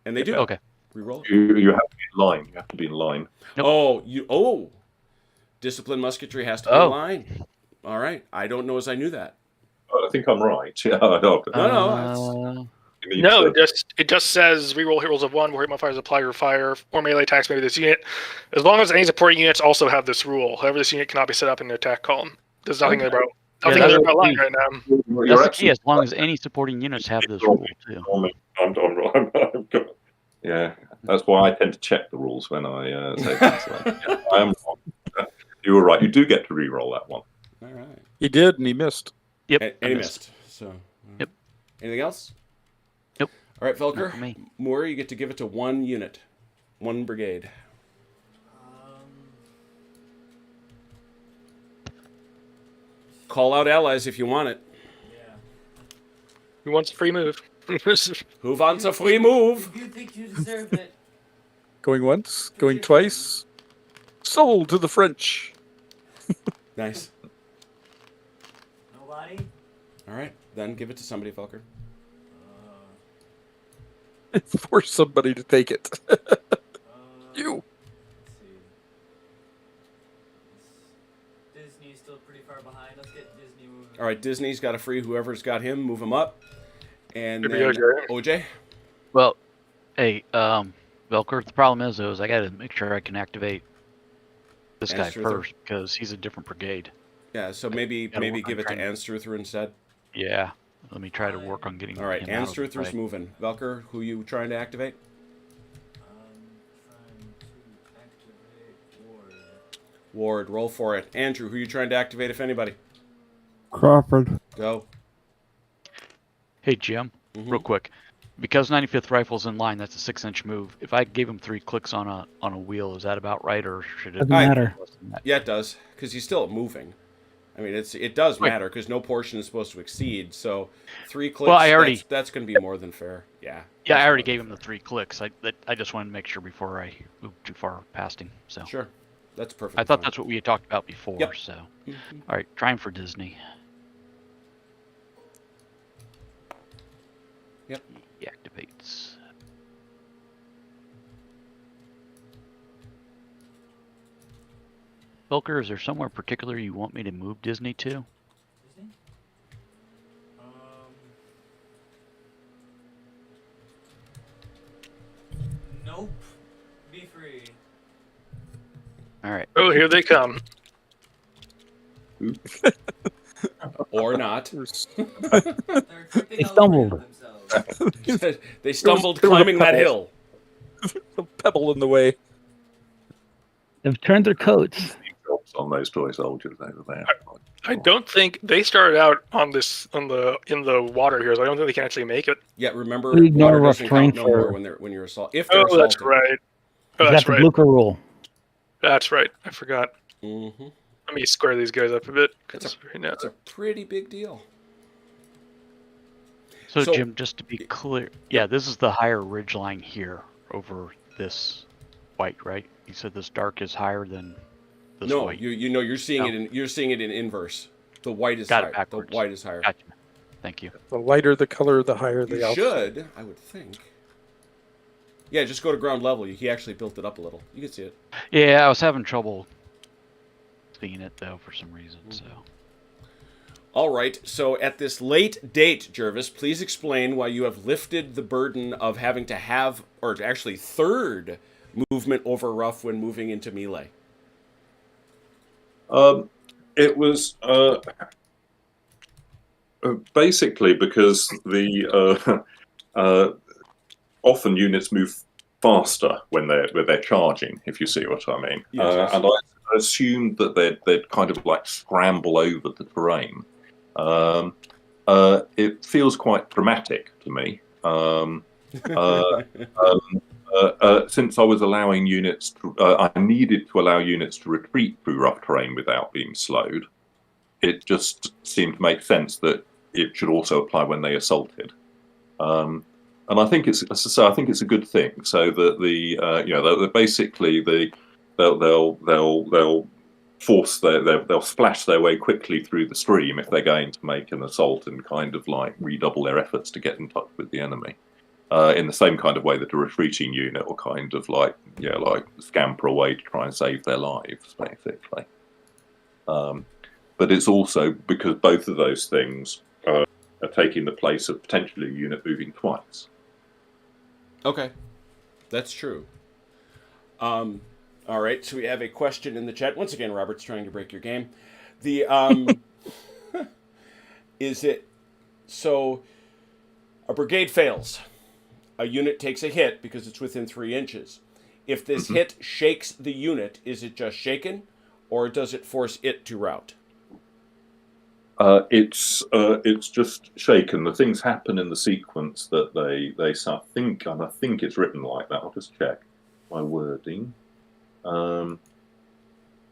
S2: And they do.
S4: Okay.
S2: Re-roll it.
S3: You have to be in line. You have to be in line.
S4: Nope.
S2: Discipline musketry has to be in line. All right. I don't know as I knew that.
S3: I think I'm right. Yeah, I don't.
S2: No.
S3: You need
S5: no.
S3: to-
S5: It just says reroll hit rolls of 1 where hit modifiers apply your fire or melee attacks maybe this unit, as long as any supporting units also have this rule. However, this unit cannot be set up in the attack column. There's nothing
S3: Okay.
S5: about
S4: Yeah,
S5: nothing
S4: that's
S5: about
S4: the
S5: line
S4: key.
S5: right now.
S3: You're
S4: That's the key,
S3: absolutely
S4: as long
S3: right.
S4: as any supporting units have this rule, too.
S3: Yeah, that's why I tend to check the rules when I say things like that. I am wrong. You were right. You do get to re-roll that one.
S2: All right.
S1: He did, and he missed.
S4: Yep.
S2: And
S4: I
S2: he
S4: missed.
S2: missed. So.
S4: Yep.
S2: Anything else?
S4: Nope.
S2: All right,
S4: Not
S2: Velker.
S4: for me.
S2: Moore, you get to give it to 1 unit, 1 brigade. Call out allies if you want it.
S8: Yeah.
S5: Who wants a free move?
S2: Who wants a free move?
S8: If you think you deserve it.
S1: Going once, going twice. Sold to the French.
S2: Nice.
S8: Nobody?
S2: All right, then give it to somebody, Velker.
S1: Force somebody to take it. You.
S8: Let's see. Disney's still pretty far behind. Let's get Disney moving.
S2: All right, Disney's got a free. Whoever's got him, move him up. And
S5: Maybe
S2: then
S5: OJ.
S2: OJ.
S4: Well, hey, Velker, the problem is, though, is I got to make sure I can activate this guy
S2: Anstruther.
S4: first because he's a different brigade.
S2: Yeah, so maybe
S4: Gotta work
S2: give
S4: on
S2: it to
S4: trying-
S2: Anstruther instead.
S4: Yeah. Let me try to work on getting
S2: All right,
S4: him out of the
S2: Anstruther's
S4: fray.
S2: moving. Velker, who you trying to activate?
S8: Trying to activate Ward.
S2: Ward, roll for it. Andrew, who you trying to activate, if anybody?
S7: Crawford.
S2: Go.
S4: Hey, Jim, real quick. Because 95th Rifle's in line, that's a 6-inch move. If I gave him 3 clicks on a wheel, is that about right, or should it
S6: Doesn't
S4: be
S6: matter.
S4: less than that?
S2: Yeah, it does, because he's still moving. I mean, it does
S4: Wait.
S2: matter because no portion is supposed to exceed. So 3 clicks.
S4: Well, I already-
S2: that's going to be more than fair. Yeah.
S4: Yeah, I
S2: that's
S4: already
S2: more
S4: gave
S2: than
S4: him the 3 clicks. I just wanted to make sure before I moved too far past him. So
S2: fair. Sure, that's perfect.
S4: I thought that's what we had talked about before.
S2: Yep.
S4: So, all right, trying for Disney.
S2: Yep.
S4: He activates. Velker, is there somewhere particular you want me to move Disney to?
S8: Disney? Nope. Be free.
S4: All right.
S5: Oh, here they come.
S2: Or not.
S8: They're tripping
S6: They
S8: all
S6: stumbled.
S8: over themselves.
S2: They stumbled
S1: there was a
S2: climbing that
S1: couple.
S2: hill.
S1: A pebble in the way.
S6: They've turned their coats.
S3: Jobs on those toy soldiers over there.
S5: I don't think they started out on this in the water here, so I don't think they can actually make it.
S2: Yeah, remember,
S6: We ignore
S2: water
S6: rough
S2: doesn't
S6: terrain
S2: count no more
S6: for-
S2: when you're assaulted. If they're
S5: Oh,
S2: assaulted.
S5: that's right. Oh,
S6: He's
S5: that's
S6: got the
S5: right.
S6: Blucher rule.
S5: That's right. I forgot.
S2: Mm-hmm.
S5: Let me square these guys up a bit.
S2: That's
S5: 'cause right now,
S2: That's a pretty big deal.
S4: So,
S2: So-
S4: Jim, just to be clear, yeah, this is the higher ridge line here over this white, right? You said this dark is higher than this
S2: No,
S4: white.
S2: you're seeing
S4: No.
S2: you're seeing it in inverse. The white is
S4: Got it
S2: higher.
S4: backwards.
S2: The white is higher.
S4: Gotcha. Thank you.
S1: The lighter the color, the higher the
S2: You
S1: altitude.
S2: should, I would think. Yeah, just go to ground level. He actually built it up a little. You can see it.
S4: Yeah, I was having trouble seeing it though for some reason. So
S2: All right. So at this late date, Jervis, please explain why you have lifted the burden of having to have, or actually third movement over rough when moving into melee.
S3: It was basically because the often units move faster when they're charging, if you see what I mean.
S2: Yes.
S3: And I assumed that they'd kind of like scramble over the terrain. It feels quite dramatic to me. Since I was allowing units, I needed to allow units to retreat through rough terrain without being slowed. It just seemed to make sense that it should also apply when they assaulted. And I think it's, as I say, I think it's a good thing. So that they're basically they'll force they'll splash their way quickly through the stream if they're going to make an assault and kind of like redouble their efforts to get in touch with the enemy. In the same kind of way that a retreating unit will kind of like scamper away to try and save their lives, basically. But it's also because both of those things are taking the place of potentially a unit moving twice.
S2: Okay, that's true. All right, so we have a question in the chat. Once again, Robert's trying to break your game. The is it so? A brigade fails. A unit takes a hit because it's within 3 inches. If this hit shakes the unit, is it just shaken, or does it force it to rout?
S3: It's just shaken. The things happen in the sequence that they think, and I think it's written like that. I'll just check my wording.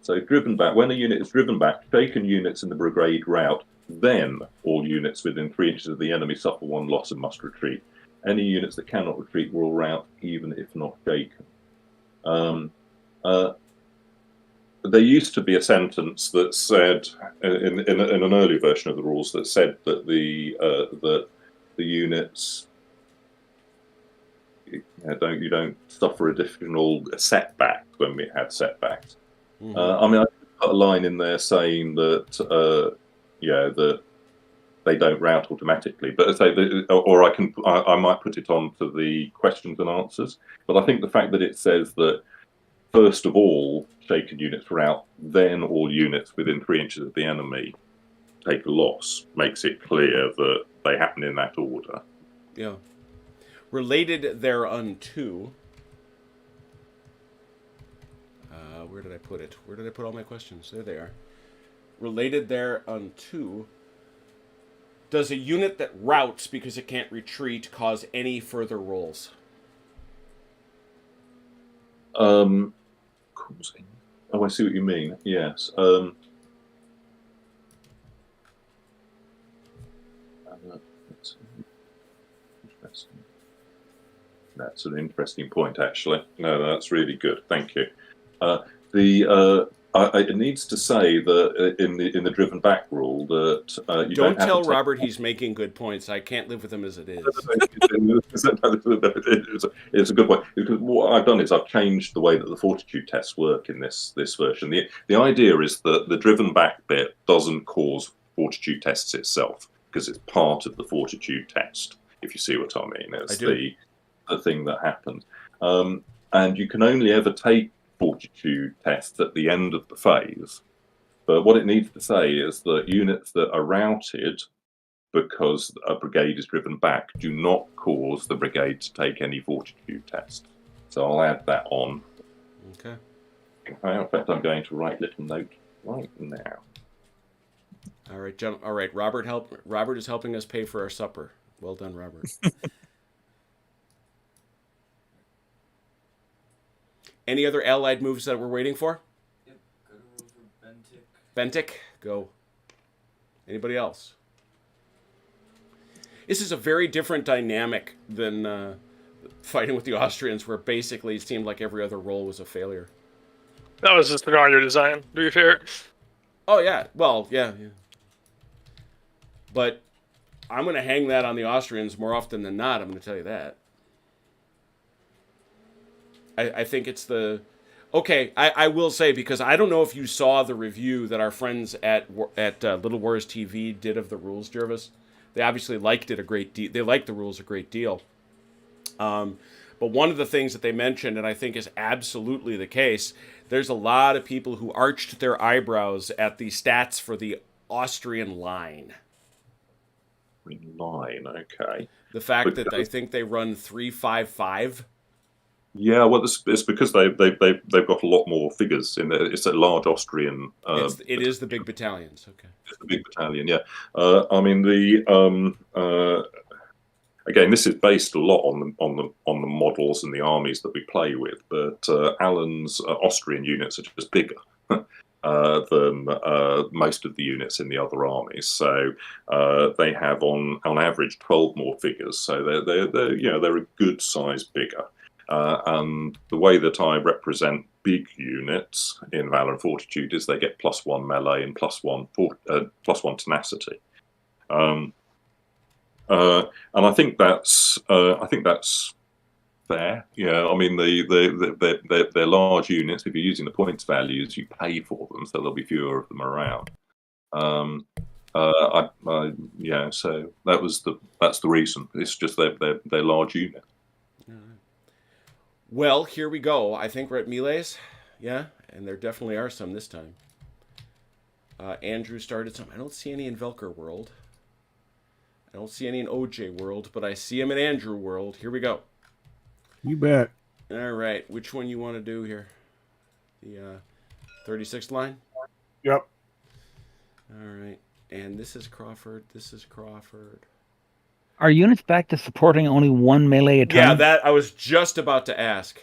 S3: So driven back, when a unit is driven back, shaken units in the brigade rout, then all units within 3 inches of the enemy suffer 1 loss and must retreat. Any units that cannot retreat will rout, even if not shaken. There used to be a sentence that said, in an early version of the rules, that said that the units you don't suffer additional setbacks when we had setbacks. Mm-hmm. I mean, I put a line in there saying that that they don't rout automatically, but or I might put it on to the questions and answers. But I think the fact that it says that first of all shaken units rout, then all units within 3 inches of the enemy take a loss makes it clear that they happen in that order.
S2: Yeah. Related thereunto. Where did I put it? Where did I put all my questions? There they are. Related thereunto. Does a unit that routs because it can't retreat cause any further rolls?
S3: Oh, I see what you mean. Yes. That's an interesting point, actually. No, that's really good. Thank you. It needs to say that in the driven back rule that you
S2: don't tell Robert he's making good points. I can't live with him as it is.
S3: It's a good point, because what I've done is I've changed the way that the Fortitude tests work in this version. The idea is that the driven back bit doesn't cause Fortitude tests itself, because it's part of the Fortitude test, if you see what I mean. It's the thing that happens. And you can only ever take Fortitude tests at the end of the phase. But what it needs to say is that units that are routed because a brigade is driven back do not cause the brigade to take any Fortitude test. So I'll add that on.
S2: Okay.
S3: In fact, I'm going to write little note right now.
S2: All right, all right. Robert is helping us pay for our supper. Well done, Robert. Any other allied moves that we're waiting for?
S8: Yep, go to roll for Bentic.
S2: Bentic, go. Anybody else? This is a very different dynamic than fighting with the Austrians, where basically it seemed like every other roll was a failure.
S5: That was just the Garner design, to be fair.
S2: Oh, yeah. Well, yeah. But I'm going to hang that on the Austrians more often than not, I'm going to tell you that. I think it's the... Okay, I will say, because I don't know if you saw the review that our friends at Little Wars TV did of the rules, Jervis. They obviously liked it a great deal. They liked the rules a great deal. But one of the things that they mentioned, and I think is absolutely the case, there's a lot of people who arched their eyebrows at the stats for the Austrian line.
S3: Line, okay.
S2: The fact that I think they run 3-5-5.
S3: Yeah, well, it's because they've got a lot more figures in there. It's a large Austrian.
S2: It is the big battalions. Okay.
S3: It's the big battalion. Yeah. I mean again, this is based a lot on the models and the armies that we play with. But Alan's Austrian units are just bigger than most of the units in the other armies. So they have on average 12 more figures. So they're a good size bigger. And the way that I represent big units in Valour and Fortitude is they get +1 melee and +1 tenacity, and I think that's fair. Yeah, I mean they're large units. If you're using the points values, you pay for them, so there'll be fewer of them around. So that's the reason. It's just they're large units.
S2: Well, here we go. I think we're at melees. Yeah, and there definitely are some this time. Andrew started some. I don't see any in Velker World. I don't see any in OJ World, but I see them in Andrew World. Here we go.
S7: You bet.
S2: All right. Which one you want to do here? The 36th line?
S7: Yep.
S2: All right. And this is Crawford. This is Crawford.
S6: Are units back to supporting only one melee at a time?
S2: Yeah, that I was just about to ask.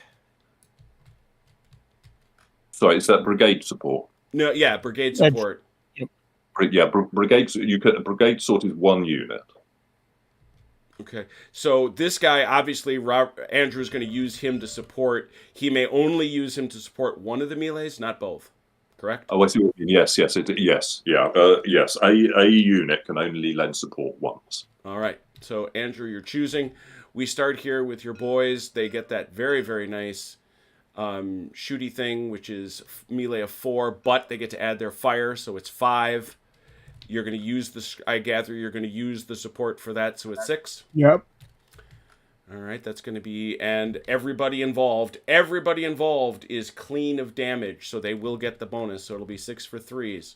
S3: Sorry, is that brigade support?
S2: No, yeah, brigade
S6: That's-
S2: support.
S3: Brigade sort is one unit.
S2: Okay, so this guy, obviously, Andrew's going to use him to support. He may only use him to support one of the melees, not both. Correct?
S3: Oh, I see what you mean. Yes. Yes. A unit can only lend support once.
S2: All right. So, Andrew, you're choosing. We start here with your boys. They get that very, very nice shooty thing, which is melee of 4, but they get to add their fire, so it's 5. You're going to use the. I gather you're going to use the support for that, so it's 6.
S7: Yep.
S2: All right, that's going to be, and everybody involved is clean of damage, so they will get the bonus. So it'll be 6 for 3s.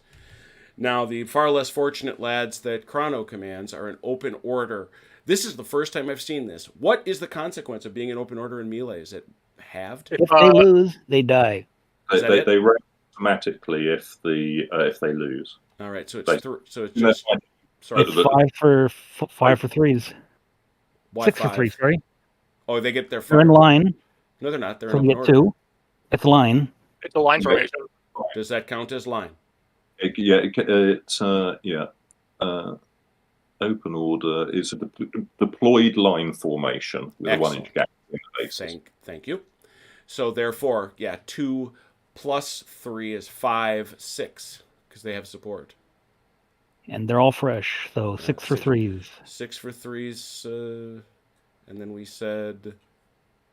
S2: Now, the far less fortunate lads that Chrono commands are in open order. This is the first time I've seen this. What is the consequence of being in open order in melee? Is it halved?
S6: If they lose, they die.
S3: They rank automatically if they lose.
S2: All right, so it's so it's just sorry.
S6: It's 5 for 3s.
S2: Why
S6: 6
S2: 5?
S6: for 3. Sorry.
S2: Oh, they get their
S6: They're in
S2: fire.
S6: line,
S2: No, they're not. They're
S6: so
S2: in
S6: we
S2: open
S6: get
S2: order.
S6: 2. It's a line.
S5: It's a line formation.
S2: Does that count as line?
S3: Open order is a deployed line formation with
S2: Excellent.
S3: a 1-inch gap in the bases.
S2: Thank you. So therefore, 2 plus 3 is 5, 6, because they have support.
S6: And they're all fresh, so 6 for 3s.
S2: 6 for 3s, and then we said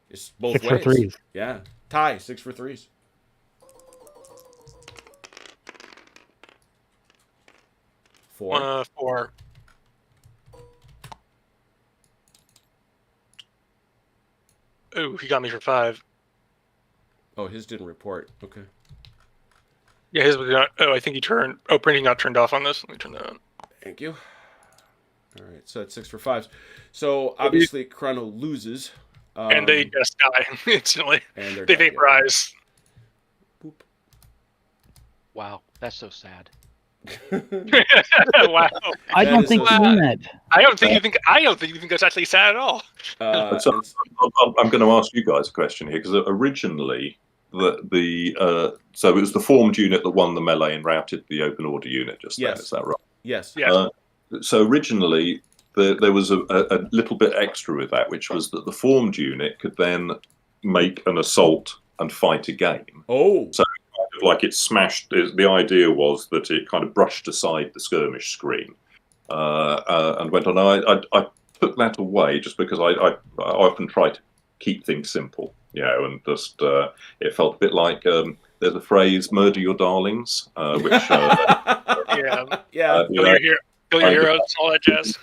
S2: it's both
S6: 6
S2: ways.
S6: for 3s.
S2: Yeah, tie 6 for 3s. Four.
S5: 4. Ooh, he got me for 5.
S2: Oh, his didn't report. Okay.
S5: Yeah, his was not. Oh, I think he turned. Oh, printing got turned off on this. Let me turn that on.
S2: Thank you. All right, so it's 6 for 5s. So obviously, Chrono loses.
S5: And they just die instantly.
S2: And
S5: They vaporize.
S2: Boop.
S4: Wow, that's so sad.
S5: Wow.
S6: I
S2: That
S6: don't
S2: is
S6: think
S2: so
S6: you mean that.
S5: I don't think you think that's actually sad at all.
S3: So I'm going to ask you guys a question here because originally so it was the formed unit that won the melee and routed the open order unit just then.
S2: Yes.
S3: Is that right?
S2: Yes.
S5: Yeah.
S3: So originally there was a little bit extra with that, which was that the formed unit could then make an assault and fight again.
S2: Oh.
S3: So like it smashed. The idea was that it kind of brushed aside the skirmish screen and went on. I took that away just because I often try to keep things simple, and just it felt a bit like there's a phrase "murder your darlings," which
S5: Yeah. Kill your heroes, all that jazz.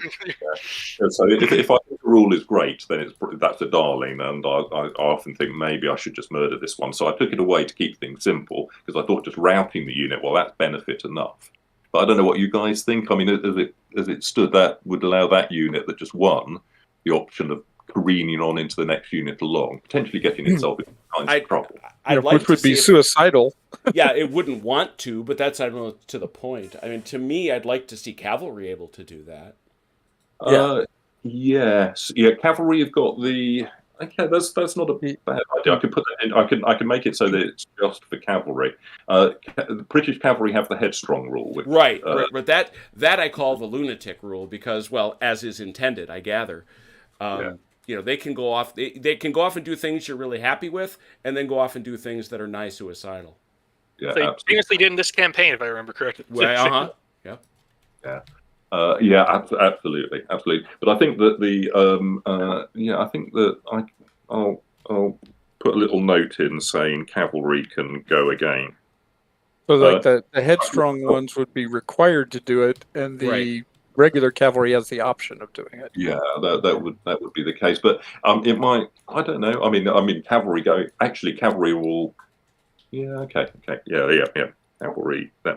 S3: So if I think the rule is great, then that's a darling, and I often think maybe I should just murder this one. So I took it away to keep things simple because I thought just routing the unit, well, that's benefit enough. But I don't know what you guys think. I mean, as it stood, that would allow that unit that just won the option of careening on into the next unit along, potentially getting itself in kinds of trouble.
S1: Which would be suicidal.
S2: Yeah, it wouldn't want to, but that's, I don't know, to the point. I mean, to me, I'd like to see Cavalry able to do that.
S3: Yes. Yeah, Cavalry have got the... Okay, that's not a bad idea. I could put that in. I can make it so that it's just for Cavalry. The British Cavalry have the headstrong rule. Which,
S2: right. But that I call the lunatic rule because, well, as is intended, I gather. They can go off. They can go off and do things you're really happy with, and then go off and do things that are nigh suicidal.
S3: Yeah,
S5: they famously did in this campaign, if I remember correctly.
S2: Well,
S3: Yeah. Absolutely. But I think that I'll put a little note in saying Cavalry can go again.
S1: So like the headstrong ones would be required to do it, and the regular cavalry has the option of doing it.
S3: Yeah, that would be the case. But it might. I don't know. I mean, cavalry go. Actually, cavalry will. Yeah. Okay. Yeah. Cavalry. I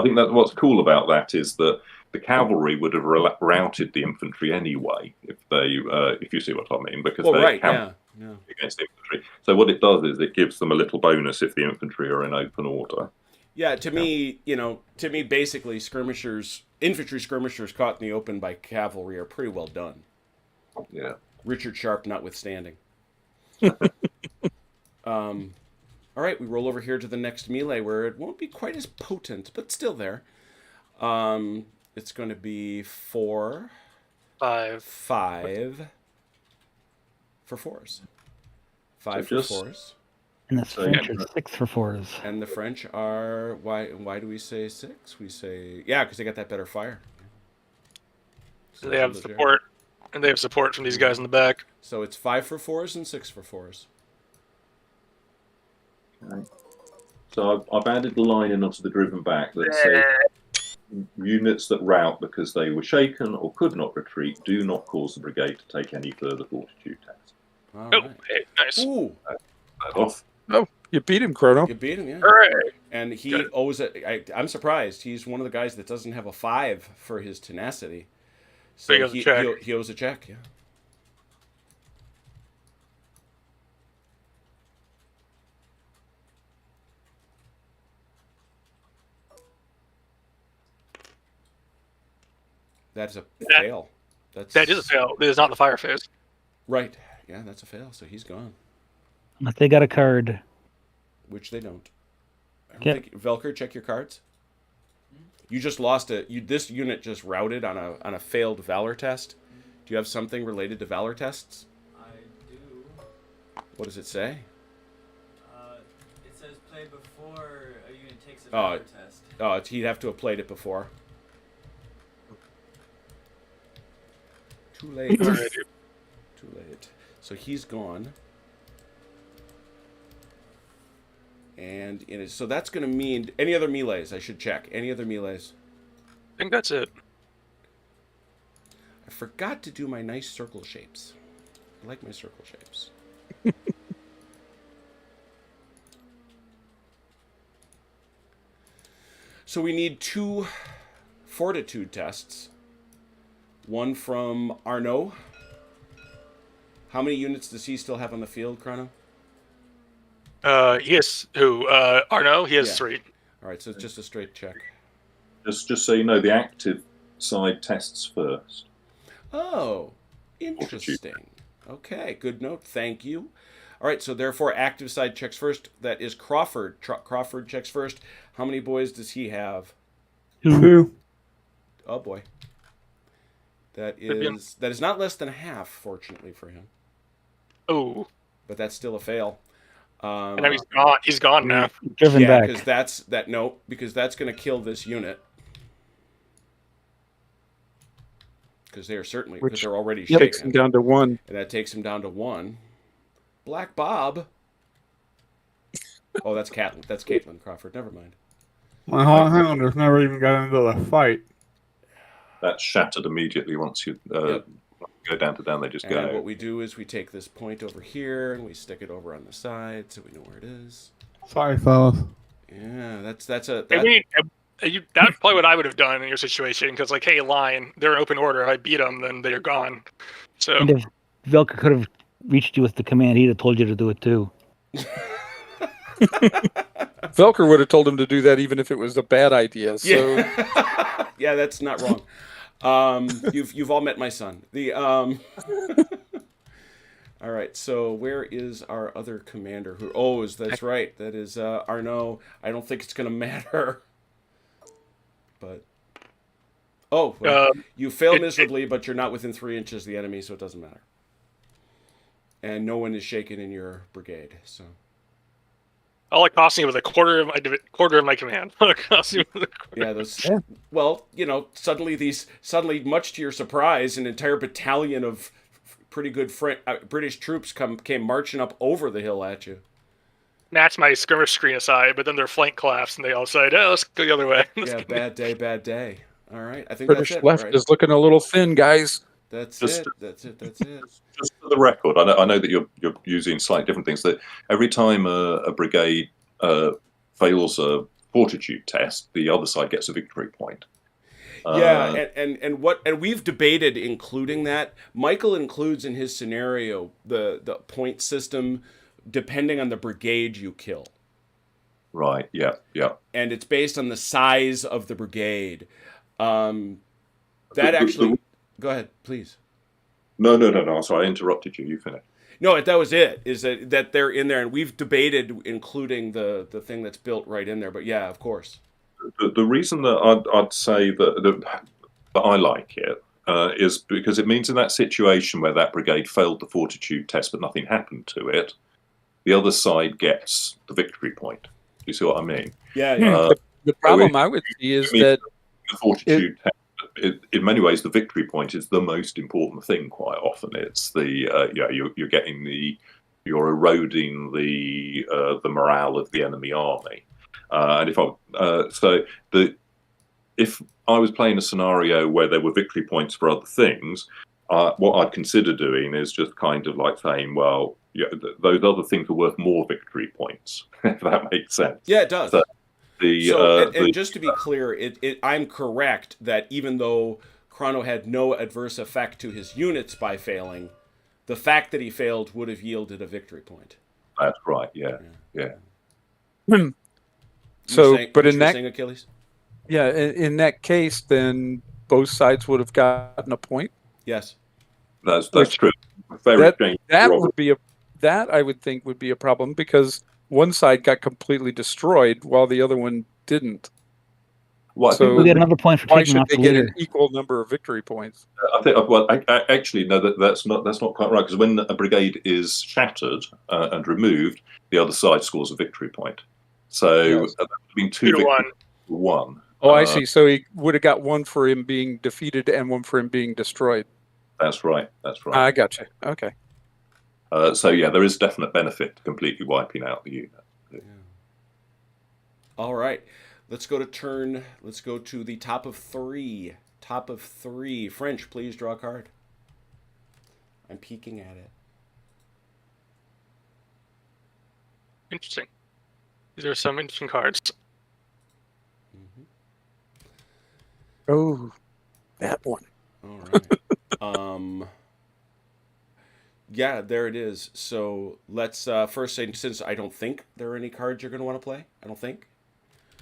S3: think that what's cool about that is that the cavalry would have routed the infantry anyway if you see what I mean, because they're against the infantry. So what it does is it gives them a little bonus if the infantry are in open order.
S2: Yeah, to me, basically, infantry skirmishers caught in the open by cavalry are pretty well done.
S3: Yeah.
S2: Richard Sharp notwithstanding. All All right, we roll over here to the next melee where it won't be quite as potent, but still there. It's going to be 4,
S5: 5.
S2: 5 for 4s. 5 for 4s.
S6: And the
S3: So,
S6: French
S3: yeah.
S6: are 6 for 4s.
S2: And the French are why do we say 6? We say because they got that better fire.
S5: So they have support, and they have support from these guys in the back.
S2: So it's 5 for 4s and 6 for 4s.
S3: Okay. So I've added the line in onto the driven back that says units that rout because they were shaken or could not retreat do not cause the brigade to take any further fortitude tests.
S2: All
S5: Oh,
S2: right.
S5: hey, nice.
S2: Ooh,
S3: That off.
S1: Oh, you beat him, Chrono.
S2: you beat him, yeah.
S5: Hooray!
S2: And he
S5: Good.
S2: owes it. I'm surprised. He's one of the guys that doesn't have a 5 for his tenacity. So
S5: he owes a check.
S2: he owes a check, yeah. That's a fail.
S5: That is a fail. It is not the fire phase.
S2: Right. Yeah, that's a fail. So he's gone.
S6: Unless they got a card.
S2: Which they don't. I don't
S6: Okay.
S2: think Velker, check your cards. You just lost this unit just routed on a failed Valor test. Do you have something related to Valor tests?
S8: I do.
S2: What does it say?
S8: It says play before a unit takes a
S2: Oh,
S8: Valor test.
S2: Oh, he'd have to have played it before. Too late. Too late. So he's gone. And so that's going to mean any other melees. I should check any other melees.
S5: I think that's it.
S2: I forgot to do my nice circle shapes. I like my circle shapes. So we need 2 fortitude tests. One from Arnaud. How many units does he still have on the field, Chrono?
S5: He has who? Arnaud. He has
S2: Yeah.
S5: 3.
S2: All right, so it's just a straight check.
S3: Just so you know, the active side tests first.
S2: Oh, interesting. Okay, good note. Thank you. All right, so therefore, active side checks first. That is Crawford. Crawford checks first. How many boys does he have?
S7: 2.
S2: Oh boy. That
S5: Could be
S2: is not less than half, fortunately for him.
S5: Oh,
S2: But that's still a fail.
S5: and now he's gone. He's gone now.
S6: Driven
S2: Yeah,
S6: back.
S2: because that's going to kill this unit. Because they are certainly because they're already
S1: Takes him
S2: shaken,
S1: down to 1.
S2: and that takes him down to 1. Black Bob. Oh, that's Caitlin. That's Caitlin Crawford. Never mind.
S7: My Highlanders never even got into the fight.
S3: That's shattered immediately once you
S2: Yep.
S3: go down to down. They just
S2: And
S3: go.
S2: what we do is we take this point over here and we stick it over on the side so we know where it is.
S7: Sorry, fellas.
S2: Yeah, that's
S5: I mean, that's probably what I would have done in your situation. Because like, hey, line, they're in open order. I beat them, then they're gone. So
S6: And if Velka could have reached you with the command, he'd have told you to do it too.
S1: Velker would have told him to do that even if it was a bad idea. So
S2: yeah, yeah, that's not wrong. You've all met my son. All right, so where is our other commander? That's right. That is Arnaud. I don't think it's going to matter. But you fail miserably, but you're not within 3 inches of the enemy, so it doesn't matter. And no one is shaken in your brigade. So
S5: all it cost me was a quarter of my command. All it cost me was a quarter.
S2: yeah, those. Well, suddenly, much to your surprise, an entire battalion of pretty good British troops came marching up over the hill at you.
S5: Snatch my skirmish screen aside, but then their flank collapsed, and they all said, "Oh, let's go the other way."
S2: Yeah, bad day. All right, I think
S1: British
S2: that's it.
S1: left
S2: Right?
S1: is looking a little thin, guys.
S2: That's
S3: Just-
S2: it. That's it.
S3: Just for the record, I know that you're using slightly different things. That every time a brigade fails a fortitude test, the other side gets a victory point.
S2: Yeah, and we've debated including that. Michael includes in his scenario the point system depending on the brigade you kill.
S3: Right. Yeah.
S2: And it's based on the size of the brigade. That actually. Go ahead, please.
S3: No. Sorry, I interrupted you. You finish.
S2: No, that was it. Is that they're in there, and we've debated including the thing that's built right in there. But yeah, of course.
S3: The reason that I'd say that I like it is because it means in that situation where that brigade failed the Fortitude test but nothing happened to it, the other side gets the victory point. You see what I mean?
S2: Yeah, yeah.
S1: The problem I would see is that
S3: the Fortitude test, in many ways, the victory point is the most important thing. Quite often, it's the you're getting you're eroding the morale of the enemy army, and if I was playing a scenario where there were victory points for other things, what I'd consider doing is just kind of like saying, well, yeah, those other things are worth more victory points. If that makes sense.
S2: Yeah, it does.
S3: So,
S2: and just to be clear, I'm correct that even though Chrono had no adverse effect to his units by failing, the fact that he failed would have yielded a victory point.
S3: That's right. Yeah.
S1: So, but in that,
S2: Achilles?
S1: Yeah, in that case, then both sides would have gotten a point.
S2: Yes,
S3: that's true.
S1: That I would think would be a problem because one side got completely destroyed while the other one didn't.
S3: Well,
S1: so
S6: we get another point for
S1: why
S6: taking
S1: should
S6: off
S1: they
S6: the
S1: get
S6: leader?
S1: an equal number of victory points?
S3: I think. Well, actually, no. That's not quite right because when a brigade is shattered and removed, the other side scores a victory point. So
S1: Yes.
S3: that would have been 2
S5: 2 to
S3: victories to 1.
S1: Oh, I see. So he would have got one for him being defeated and one for him being destroyed.
S3: That's right. That's right.
S1: I gotcha. Okay.
S3: So yeah, there is definite benefit to completely wiping out the unit.
S2: Yeah. All right, let's go to the top of 3. Top of 3. French, please draw a card. I'm peeking at it.
S5: Interesting. These are some interesting cards.
S1: Oh, that one.
S2: All right. Yeah, there it is. So let's first say, since I don't think there are any cards you're going to want to play. I don't think.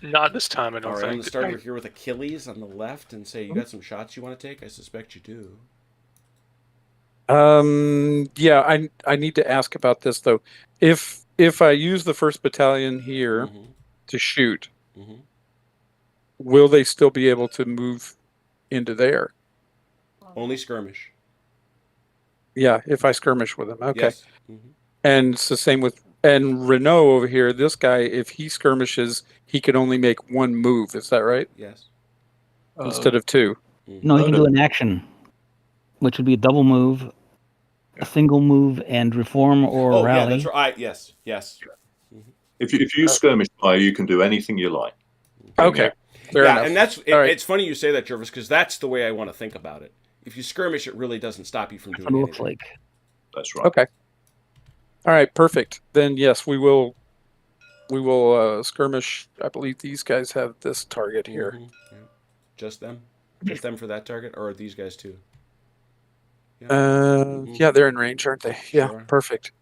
S5: Not this time, I don't
S2: All right,
S5: think.
S2: I'm going to start over here with Achilles on the left and say, you got some shots you want to take? I suspect you do.
S1: Yeah, I need to ask about this though. If I use the 1st Battalion here to shoot, will they still be able to move into there?
S2: Only skirmish.
S1: Yeah, if I skirmish with them. Okay.
S2: Yes.
S1: And it's the same with Renault over here. This guy, if he skirmishes, he can only make 1 move. Is that right?
S2: Yes.
S1: Instead of 2.
S6: No, you can do an action, which would be a double move, a single move, and reform or rally.
S2: Yeah, that's right. Yes.
S3: If you skirmish fire, you can do anything you like.
S1: Okay. Fair enough.
S2: And that's
S1: right.
S2: It's funny you say that, Jervis, because that's the way I want to think about it. If you skirmish, it really doesn't stop you from doing anything.
S6: Looks like.
S3: That's right.
S1: Okay. All right, perfect. Then yes, we will skirmish. I believe these guys have this target here.
S2: Yeah. Just them for that target, or are these guys too?
S1: Yeah, they're in range, aren't they? Yeah,
S2: Sure.
S1: perfect.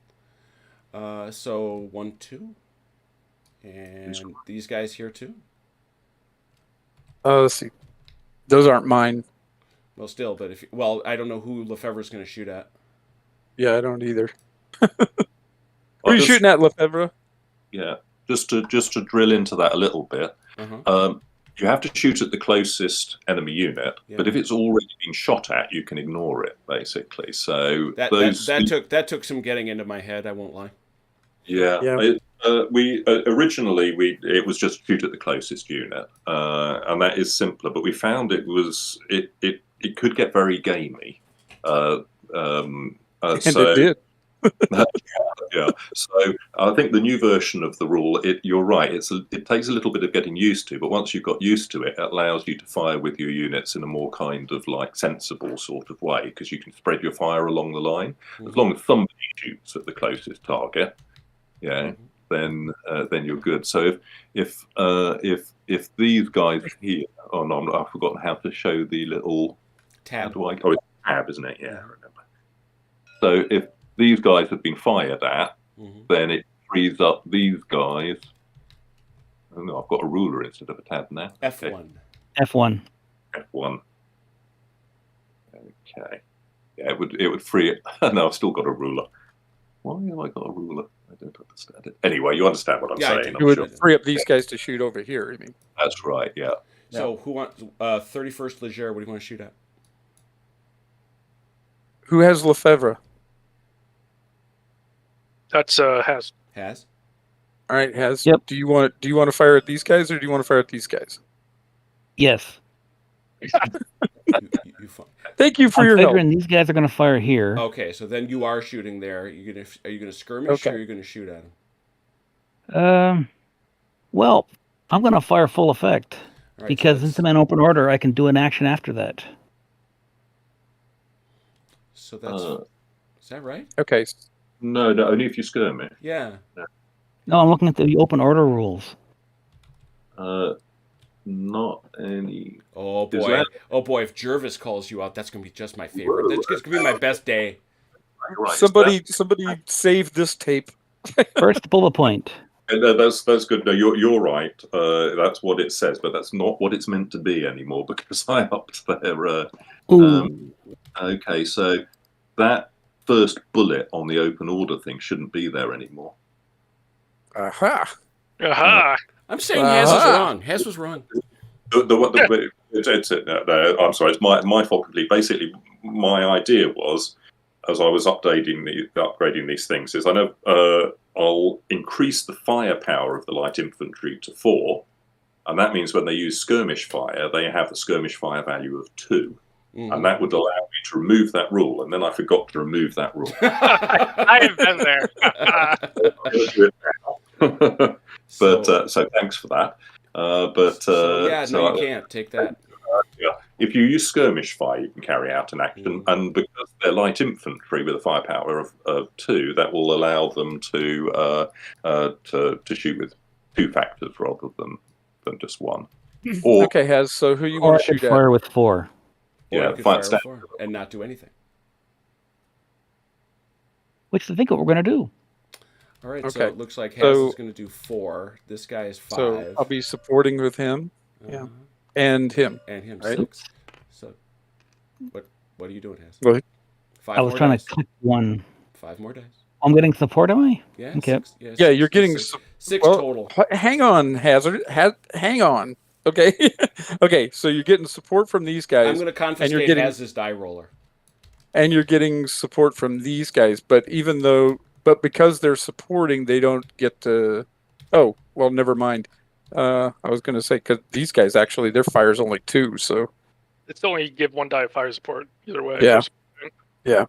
S2: So 1, 2, and these guys here too.
S1: Let's see. Those aren't mine.
S2: Well, still, but I don't know who Lefebvre's going to shoot at.
S1: Yeah, I don't either. Who are you shooting at, Lefebvre?
S3: Yeah, just to drill into that a little bit. You have to shoot at the closest enemy unit, but if it's already been shot at, you can ignore it basically. So
S2: that took some getting into my head. I won't lie.
S3: Yeah. We originally it was just shoot at the closest unit, and that is simpler. But we found it could get very gamey.
S1: And it did.
S3: Yeah. So I think the new version of the rule, you're right. It takes a little bit of getting used to, but once you've got used to it, it allows you to fire with your units in a more kind of like sensible sort of way because you can spread your fire along the line as long as somebody shoots at the closest target. Yeah. Then you're good. So if these guys here, oh no, I've forgotten how to show the little
S2: tab.
S3: It's tab, isn't it? Yeah, I remember. So if these guys have been fired at, then it frees up these guys. Oh no, I've got a ruler instead of a tab now.
S2: F1.
S6: F1.
S3: F1. Okay. Yeah, it would free it. No, I've still got a ruler. Why have I got a ruler? I don't understand it. Anyway, you understand what I'm
S2: Yeah, I
S3: saying,
S2: do.
S1: You
S3: I'm
S1: would
S3: sure.
S1: free up these guys to shoot over here. I mean,
S3: That's right, yeah.
S2: So who wants 31st Leger? What do you want to shoot at?
S1: who has Lefebvre?
S5: That's has.
S2: Has?
S1: All right, has.
S6: Yep.
S1: Do you want to fire at these guys or do you want to fire at these guys?
S6: Yes.
S2: You
S1: Thank you for
S6: I'm
S1: your help.
S6: figuring these guys are going to fire here.
S2: Okay, so then you are shooting there. Are you gonna skirmish or
S1: Okay.
S2: are you gonna shoot at them?
S6: Well, I'm going to fire full effect.
S2: All right,
S6: Because
S2: so
S6: since I'm in open order, I can do an action after that.
S2: that's is that right?
S1: Okay.
S3: No, only if you skirmish.
S2: Yeah.
S6: No, I'm looking at the open order rules.
S3: Not any.
S2: Oh
S3: Is
S2: boy.
S3: that-
S2: Oh boy, if Jervis calls you out, that's gonna be just my favorite. That's just gonna be my best day.
S3: Right,
S1: Somebody save this tape.
S6: First bullet point.
S3: That's good. No, you're right. That's what it says, but that's not what it's meant to be anymore because I upped their. Okay, so that first bullet on the open order thing shouldn't be there anymore.
S1: Aha.
S5: Aha!
S2: I'm saying Hez is wrong. Hez was wrong.
S3: I'm sorry, it's my fault completely. Basically, my idea was, as I was upgrading these things, is I know I'll increase the firepower of the light infantry to 4, and that means when they use skirmish fire, they have a skirmish fire value of 2.
S2: Mm-hmm.
S3: And that would allow me to remove that rule, and then I forgot to remove that rule.
S5: I have been there.
S3: So thanks for that.
S2: You can't take that.
S3: Yeah, if you use skirmish fire, you can carry out an action, and because they're light infantry with a firepower of 2, that will allow them to shoot with 2 factors rather than just 1. Or
S1: Okay, Has. So who you
S6: Or
S1: want
S6: I
S1: to
S6: could
S1: shoot
S6: fire
S1: at?
S6: with 4.
S3: yeah,
S2: you could
S3: fire
S2: fire
S3: stand.
S2: before and not do anything.
S6: Which I think what we're going to do.
S2: All right, so
S1: Okay.
S2: it looks like Hez
S1: So-
S2: is going to do 4. This guy is 5.
S1: So I'll be supporting with him
S2: Uh-huh.
S1: and him.
S2: And him
S1: Right.
S2: 6. So what are you doing, Hez?
S1: Well,
S2: 5
S6: I was
S2: more
S6: trying
S2: dice.
S6: to click 1.
S2: 5 more dice.
S6: I'm getting support, am I?
S2: Yeah.
S6: Okay.
S2: 6,
S1: Yeah,
S2: six,
S1: you're getting
S2: six,
S1: su-
S2: 6
S1: well,
S2: total.
S1: Hang on, Hazard. Hang on. Okay. Okay. So you're getting support from these guys.
S2: I'm going to confiscate
S1: getting-
S2: Hez's die roller.
S1: and you're getting support from these guys. But because they're supporting, they don't get to. Oh, well, never mind. I was going to say because these guys actually their fire's only 2, so
S5: It's only give 1 die of fire support either way.
S1: Yeah.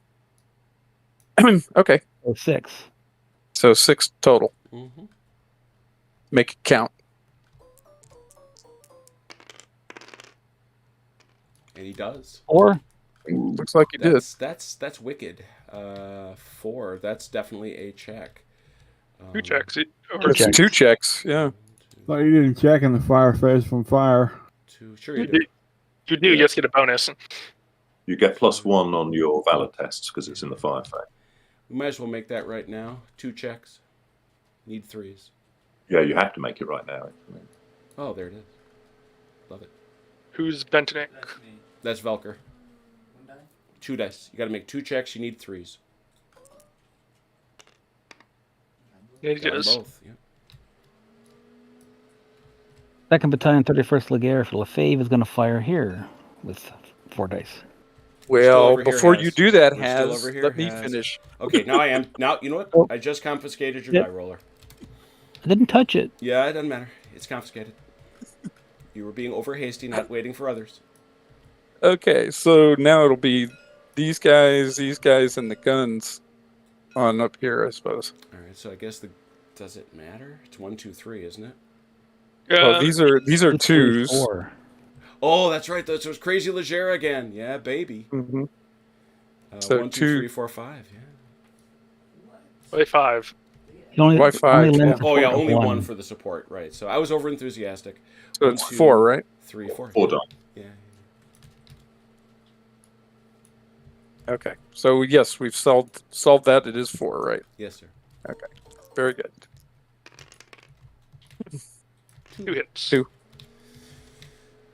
S1: Okay.
S6: So 6.
S1: So 6 total.
S2: Mm-hmm.
S1: Make it count.
S2: And he does.
S6: 4.
S1: Looks like you did.
S2: That's wicked. 4. That's definitely a check.
S5: 2 checks.
S1: It's
S6: checks.
S1: 2 checks. Yeah.
S7: Thought you didn't check in the fire phase from fire.
S2: 2. Sure you do.
S5: You do. You just get a bonus.
S3: You get +1 on your Valour tests because it's in the fire phase.
S2: We might as well make that right now. 2 checks. Need 3s.
S3: Yeah, you have to make it right now.
S2: Oh, there it is. Love it.
S5: Who's Bentonic?
S8: That's me.
S2: That's Velker.
S8: 1 die?
S2: 2 dice. You got to make 2 checks. You need 3s.
S5: Yeah, he
S2: Got 'em
S5: does.
S2: both. Yeah.
S6: 2nd Battalion, 31st Leger for Lefebvre is going to fire here with 4 dice.
S1: Well,
S2: over here,
S1: before
S2: Has.
S1: you do that,
S2: We're still
S1: Has,
S2: over here,
S1: let me
S2: Has.
S1: finish.
S2: Okay, now I am. Now, you know what?
S6: Oh.
S2: I just confiscated your
S6: Yep.
S2: die roller.
S6: I didn't touch it.
S2: Yeah, it doesn't matter. It's confiscated. You were being over hasty, not waiting for others.
S1: Okay, so now it'll be these guys, and the guns on up here, I suppose.
S2: All right, so I guess does it matter? It's 1, 2, 3, isn't it?
S1: Well, these are
S6: 2, 3,
S1: 2s.
S6: 4.
S2: Oh, that's right. That was Crazy Leger again. Yeah, baby.
S1: Mm-hmm. So
S2: 1, 2,
S1: 2
S2: 3, 4, 5. Yeah.
S5: Play 5.
S6: You only,
S1: Why 5?
S6: only
S1: Yeah.
S6: limit
S2: Oh yeah,
S6: support of
S2: only
S6: 1.
S2: 1 for the support. Right. So I was over enthusiastic.
S1: So
S2: 1,
S1: it's
S2: 2,
S1: 4, right?
S2: 3, 4.
S3: 4 die.
S2: Yeah.
S1: Okay. So yes, we've solved that. It is 4, right?
S2: Yes, sir.
S1: Okay. Very good.
S5: 2 hits.
S1: 2.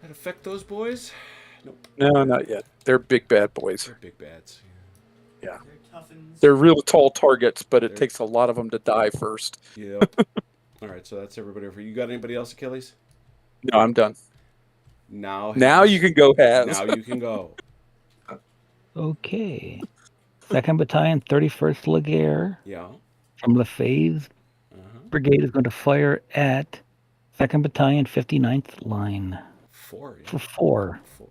S2: That affect those boys? Nope.
S1: No, not yet. They're big bad boys.
S2: They're big bads.
S1: Yeah.
S8: They're toughens.
S1: They're real tall targets, but it takes a lot of them to die first.
S2: Yep. All right, so that's everybody over. You got anybody else, Achilles?
S1: No, I'm done.
S2: Now
S1: you can go, Has.
S2: Now you can go.
S6: Okay. 2nd Battalion, 31st Laguerre
S2: Yeah.
S6: from Lefebvre's brigade is going to fire at 2nd Battalion, 59th line.
S2: 4. Yeah.
S6: For 4.
S2: 4.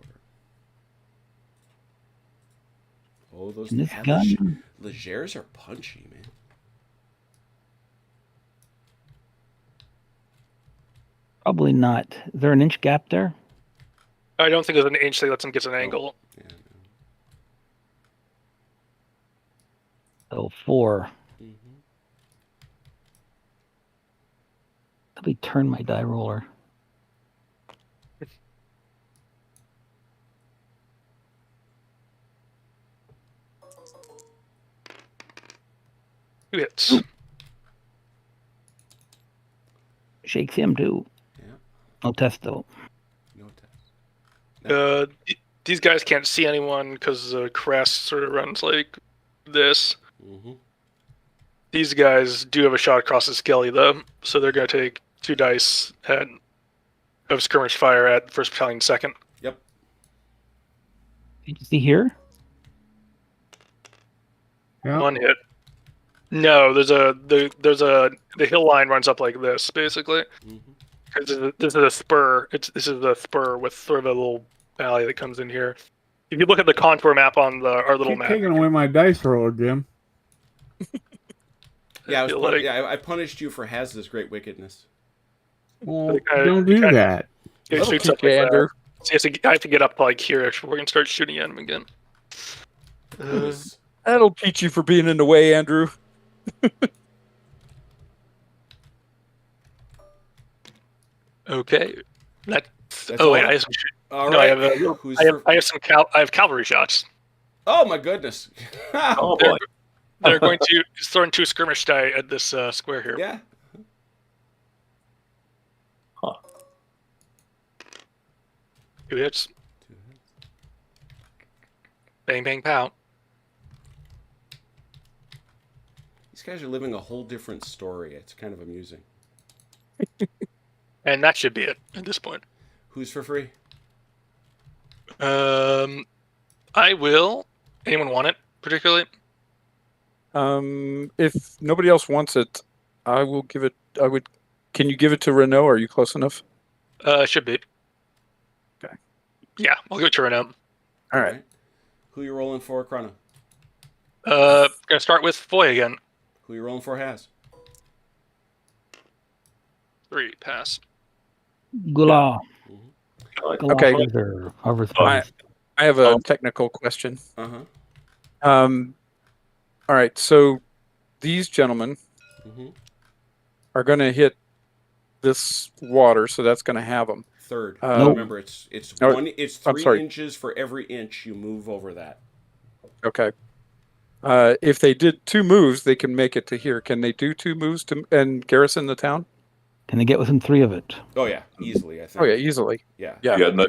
S2: Oh, those
S6: And this gun,
S2: Legers are punchy, man.
S6: probably not. Is there an inch gap there?
S5: I don't think there's an inch that lets him get an angle.
S2: Yeah,
S6: So 4.
S2: no.
S6: Let me turn my die roller.
S5: Two hits.
S6: Shakes him too.
S2: Yeah.
S6: No test though.
S2: No test.
S5: These guys can't see anyone because the crest sort of runs like this.
S2: Mm-hmm.
S5: These guys do have a shot across the skelly though, so they're going to take 2 dice of skirmish fire at 1st Battalion 2nd.
S2: Yep.
S6: Did you see here?
S7: Yeah.
S5: 1 hit. No, the hill line runs up like this basically.
S2: Mm-hmm.
S5: This is a spur. This is a spur with sort of a little valley that comes in here. If you look at the contour map on our little
S7: Keep
S5: map,
S7: taking away my dice roller, Jim.
S2: Yeah,
S5: like,
S2: I punished you for Haz's great wickedness.
S7: Well,
S5: kinda-
S7: don't do
S5: kinda-
S7: that.
S5: it
S1: That'll
S5: shoots
S1: teach
S5: up like
S1: you,
S5: that.
S1: Andrew.
S5: So I have to get up like here before we can start shooting at him again.
S1: That'll teach you for being in the way, Andrew.
S5: Okay. That's
S2: all?
S5: wait, I have some.
S2: All
S5: No,
S2: right.
S5: I have cavalry shots.
S2: Oh my goodness.
S3: Oh boy.
S5: They're going to throwing 2 skirmish die at this square here.
S2: Yeah.
S5: 2 hits. Bang bang pow.
S2: These guys are living a whole different story. It's kind of amusing.
S5: And that should be it at this point.
S2: Who's for free?
S5: I will. Anyone want it particularly?
S1: If nobody else wants it, I will give it. I would. Can you give it to Renault? Are you close enough?
S5: Should be.
S1: Okay.
S5: Yeah, I'll give it to Renault.
S1: All right.
S2: Who you rolling for, Corunna?
S5: Gonna start with Foy again.
S2: Who you rolling for, Haz?
S5: 3 pass.
S6: Gula.
S1: Okay.
S6: Hover's
S1: I have a technical question.
S2: Uh-huh.
S1: All right. So these gentlemen are going to hit this water, so that's going to have them.
S2: Third.
S6: Nope.
S2: Remember, it's 3 inches for every inch you move over that.
S1: Okay. If they did 2 moves, they can make it to here. Can they do 2 moves and garrison the town?
S6: Can they get within 3 of it?
S2: Oh yeah, easily. I think.
S1: Oh yeah, easily.
S2: Yeah.
S1: Yeah.
S3: Yeah, no,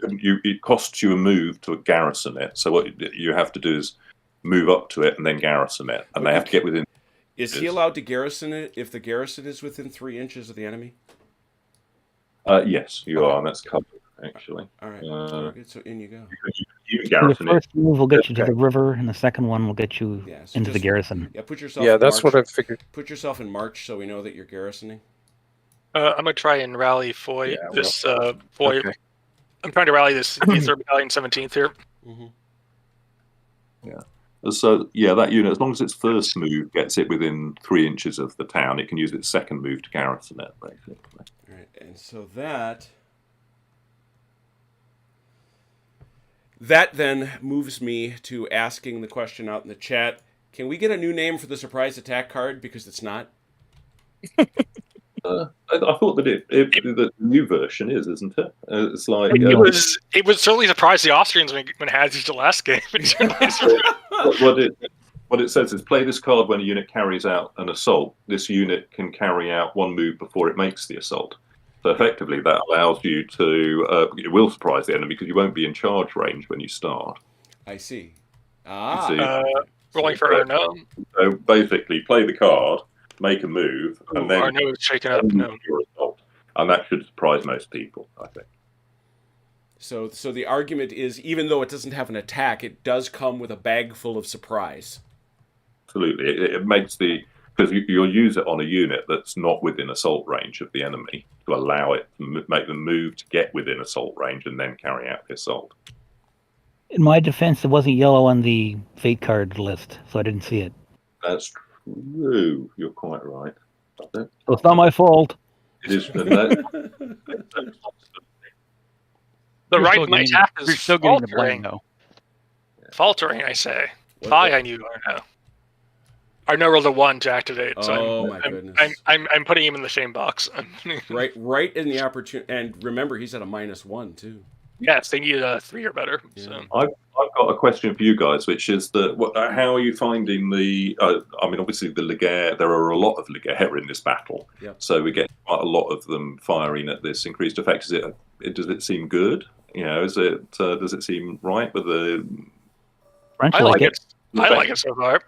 S3: it costs you a move to garrison it. So what you have to do is move up to it and then garrison it, and they have to get within.
S2: Is he allowed to garrison it if the garrison is within 3 inches of the enemy?
S3: Yes, you are, and that's covered actually.
S2: All right. So in you go.
S3: You can
S6: The
S3: garrison it.
S6: first move will get you to the river, and the second one will get you
S2: Yeah, so
S6: into the
S2: just-
S6: garrison.
S2: Yeah, put yourself.
S1: Yeah,
S2: in
S1: that's
S2: march.
S1: what I figured.
S2: Put yourself in march so we know that you're garrisoning.
S5: I'm gonna try and rally Foy.
S1: Yeah,
S5: Foy.
S1: Okay.
S5: I'm trying to rally this 3rd Battalion 17th here.
S3: So yeah, that unit, as long as its first move gets it within 3 inches of the town, it can use its second move to garrison it, basically.
S2: All right, and so that then moves me to asking the question out in the chat. Can we get a new name for the surprise attack card? Because it's not.
S3: I thought that the new version isn't it? It's like
S5: It was certainly surprised the Austrians when Haz used the last game.
S3: what it says is play this card when a unit carries out an assault. This unit can carry out 1 move before it makes the assault. So effectively, that allows you to. It will surprise the enemy because you won't be in charge range when you start.
S2: I see.
S3: You see?
S5: Rolling for Arno.
S3: So basically, play the card, make a move, and then
S5: Arno is shaken up. No.
S3: your assault. And that should surprise most people, I think.
S2: So the argument is, even though it doesn't have an attack, it does come with a bag full of surprise.
S3: Absolutely. It makes because you'll use it on a unit that's not within assault range of the enemy to allow it to make them move to get within assault range and then carry out the assault.
S6: In my defense, it wasn't yellow on the fate card list, so I didn't see it.
S3: That's true. You're quite right.
S6: So it's not my fault.
S3: It is.
S5: The
S4: You're
S5: right
S4: still
S5: of my
S4: getting-
S5: attack
S4: You're
S5: is
S4: still getting the blame,
S5: faltering.
S4: though.
S5: Faltering, I say.
S2: What
S5: Phi,
S2: is it?
S5: I knew Arno. Arno rolled a 1 to activate, so
S2: Oh my goodness!
S5: I'm putting him in the shame box.
S2: Right in the opportunity. And remember, he's at a -1 too.
S5: Yes, they need a 3 or better.
S2: Yeah.
S5: So.
S3: I've got a question for you guys, which is how are you finding the? I mean, obviously the Legare. There are a lot of Legare in this battle, so we get quite a lot of them firing at this increased effect. Does it seem good? You know, does it seem right with the?
S6: French
S5: I like it.
S3: the
S5: I
S3: effect?
S5: like it so far.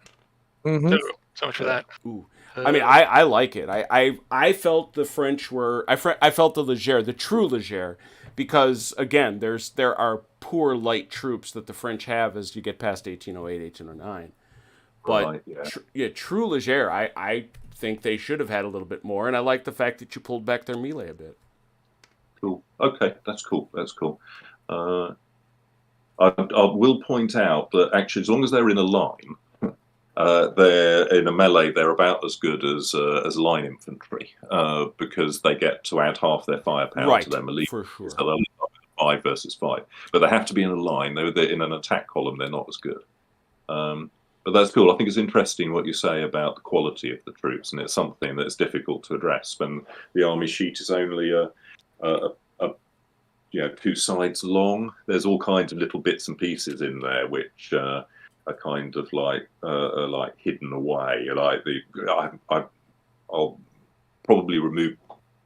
S1: Mhm.
S5: So much for that.
S2: Ooh. I mean, I like it. I felt the French were. I felt the Legere, the true Legere, because again, there are poor light troops that the French have as you get past 1808, 1809. But
S3: Right,
S2: true Legere, I think they should have had a little bit more, and I like the fact that you pulled back their melee a bit.
S3: Cool. Okay, that's cool. I will point out that actually, as long as they're in a line, they're in a melee. They're about as good as line infantry because they get to add half their firepower to their melee.
S2: For sure.
S3: So they'll 5 versus 5, but they have to be in a line. They're in an attack column. They're not as good. But that's cool. I think it's interesting what you say about the quality of the troops, and it's something that's difficult to address when the army sheet is only a 2 sides long. There's all kinds of little bits and pieces in there which are kind of like hidden away. Like I'll probably remove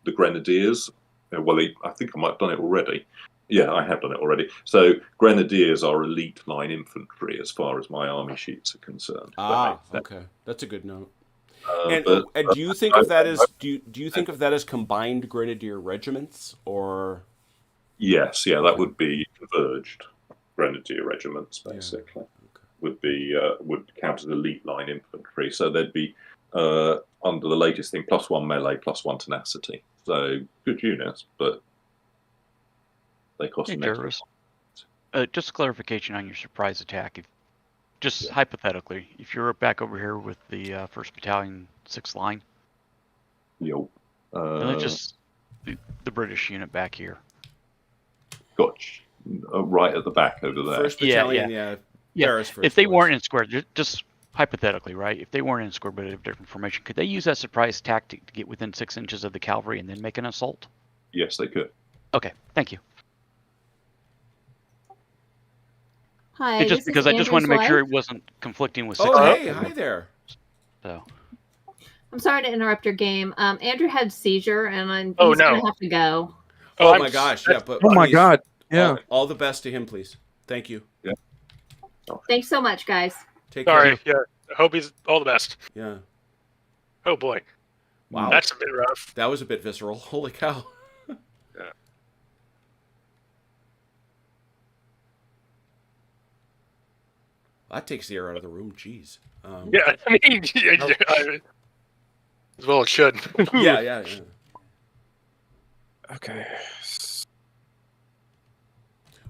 S3: the grenadiers. Well, I think I might have done it already. Yeah, I have done it already. So grenadiers are elite line infantry as far as my army sheets are concerned.
S2: Okay, that's a good note. And do you think of that as do you think of that as combined grenadier regiments or?
S3: Yes, that would be converged grenadier regiments basically. Would count as elite line infantry. So they'd be under the latest thing +1 melee, +1 tenacity. So good units, but they cost an extra.
S4: Jervis. Just clarification on your surprise attack. Hypothetically, if you're back over here with the 1st Battalion 6th line,
S3: Yo.
S4: just the British unit back here.
S3: Gotcha. Right at the back over there.
S2: 1st Battalion, Paris first
S4: If they
S2: was.
S4: weren't in square, just hypothetically, right? If they weren't in square but a different formation, could they use that surprise tactic to get within 6 inches of the cavalry and then make an assault?
S3: Yes, they could.
S4: Okay, thank you.
S9: Hi,
S4: Just because I just wanted to make sure it wasn't conflicting with 6.
S2: Oh, hey, hi there.
S4: So.
S9: I'm sorry to interrupt your game. Andrew had seizure, and
S5: Oh,
S9: he's
S5: no.
S9: gonna have to go.
S2: Oh my gosh, yeah, but
S1: Oh my
S2: please,
S1: God! Yeah.
S2: all the best to him, please. Thank you.
S9: Thanks so much, guys.
S2: Take
S5: Sorry.
S2: care.
S5: Yeah. I hope he's all the best.
S2: Yeah.
S5: Oh boy.
S2: Wow.
S5: That's a bit rough.
S2: That was a bit visceral. Holy cow.
S5: Yeah.
S2: That takes the air out of the room. Jeez.
S5: Yeah, I mean, as well it should.
S2: Yeah.
S1: Okay.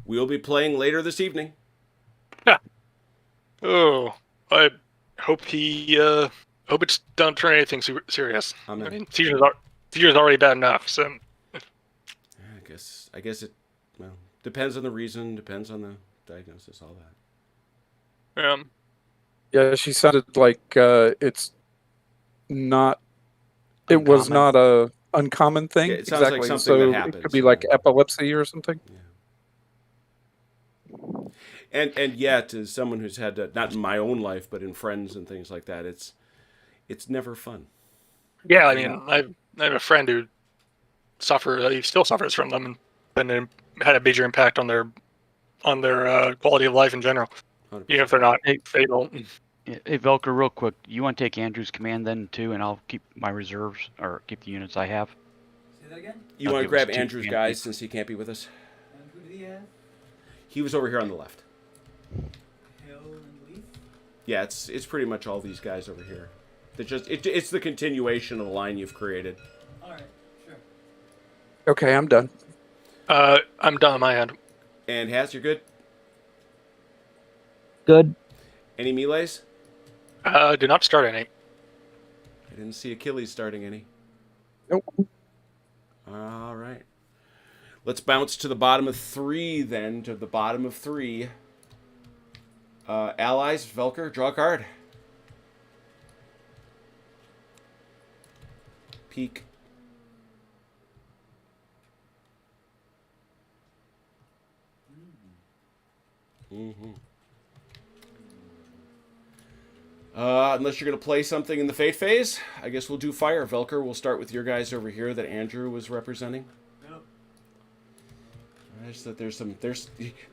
S2: We'll be playing later this evening.
S5: Oh, I hope hope it's don't turn anything serious.
S2: Amen.
S5: I mean, seizure's already bad enough. So
S2: I guess it depends on the reason, depends on the diagnosis, all that.
S1: Yeah, she sounded like it's not. It was
S2: Uncommon.
S1: not a uncommon thing.
S2: Yeah, it sounds like
S1: exactly.
S2: something
S1: So
S2: that
S1: it
S2: happens,
S1: could be like
S2: yeah.
S1: epilepsy or something.
S2: And yet, as someone who's had not in my own life, but in friends and things like that, it's never fun.
S5: yeah, I mean, I have a friend who he still suffers from them, and it had a major impact on their quality of life in general,
S2: 100%.
S5: even if they're not fatal.
S4: Hey, Velker, real quick, you want to take Andrew's command then too, and I'll keep my reserves, or keep the units I have?
S8: Say that again?
S2: You
S4: I'll
S2: want to
S4: give us
S2: grab
S4: 2
S2: Andrew's
S4: command
S2: guys
S4: points.
S2: since he can't be with us?
S8: And who did he have?
S2: He was over here on the left.
S8: Hill and Leaf?
S2: Yeah, it's pretty much all these guys over here. It's the continuation of the line you've created.
S8: Alright, sure.
S1: Okay, I'm done.
S5: I'm done on my end.
S2: And Haz, you're good?
S6: Good.
S2: Any melees?
S5: Do not start any.
S2: I didn't see Achilles starting any.
S1: Nope.
S2: All right. Let's bounce to the bottom of 3 then. To the bottom of 3. Allies, Velker, draw a card. Peek. Mm-hmm. Unless you're going to play something in the Fate phase, I guess we'll do Fire. Velker, we'll start with your guys over here that Andrew was representing.
S8: Yep.
S2: Just that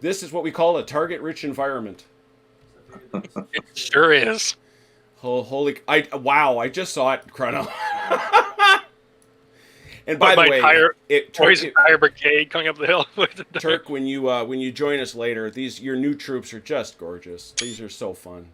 S2: this is what we call a target-rich environment.
S5: It sure is.
S2: Wow, I just saw it, Chrono. And by
S5: My
S2: the way,
S5: entire
S2: Turk,
S5: entire brigade coming up the hill.
S2: Turk, when you join us later, your new troops are just gorgeous. These are so fun.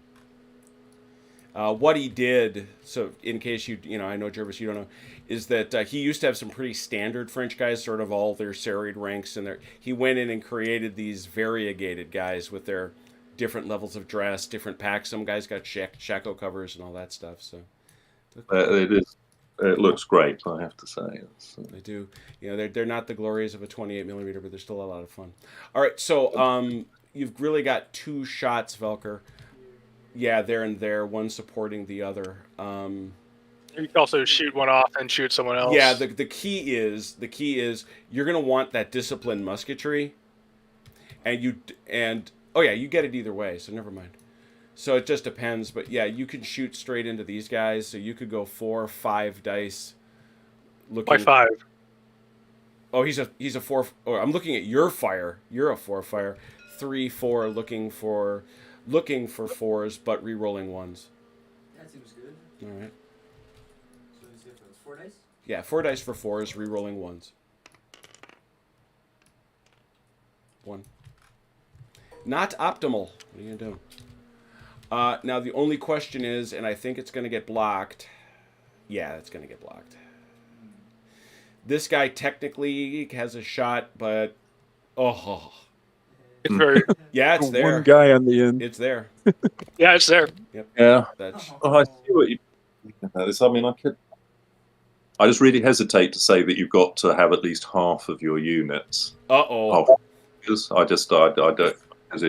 S2: What he did, so in case I know Jervis, you don't know, is that he used to have some pretty standard French guys, sort of all their serried ranks, and he went in and created these variegated guys with their different levels of dress, different packs. Some guys got shako covers and all that stuff. So
S3: it looks great, I have to say.
S2: They do. They're not the glories of a 28mm, but they're still a lot of fun. All right, so you've really got 2 shots, Velker. Yeah, there and there, one supporting the other. You
S5: can also shoot one off and shoot someone else.
S2: Yeah, the key is you're gonna want that disciplined musketry, and oh yeah, you get it either way. So never mind. So it just depends, but yeah, you can shoot straight into these guys. So you could go 4 or 5 dice.
S5: Why 5?
S2: Oh, he's a 4. Oh, I'm looking at your fire. You're a 4 fire. 3, 4, looking for 4s, but re-rolling 1s.
S8: That seems good.
S2: All right.
S8: So is it 4 dice?
S2: Yeah, 4 dice for 4s, re-rolling 1s. 1. Not optimal. What are you gonna do? Now the only question is, and I think it's gonna get blocked. Yeah, it's gonna get blocked. This guy technically has a shot, but
S5: it's very
S2: yeah, it's there.
S1: One guy on the end.
S2: It's there.
S5: Yeah, it's there.
S2: Yep.
S1: Yeah.
S2: That's.
S3: I see what you mean about this. I mean, I just really hesitate to say that you've got to have at least half of your units. Because I don't. Because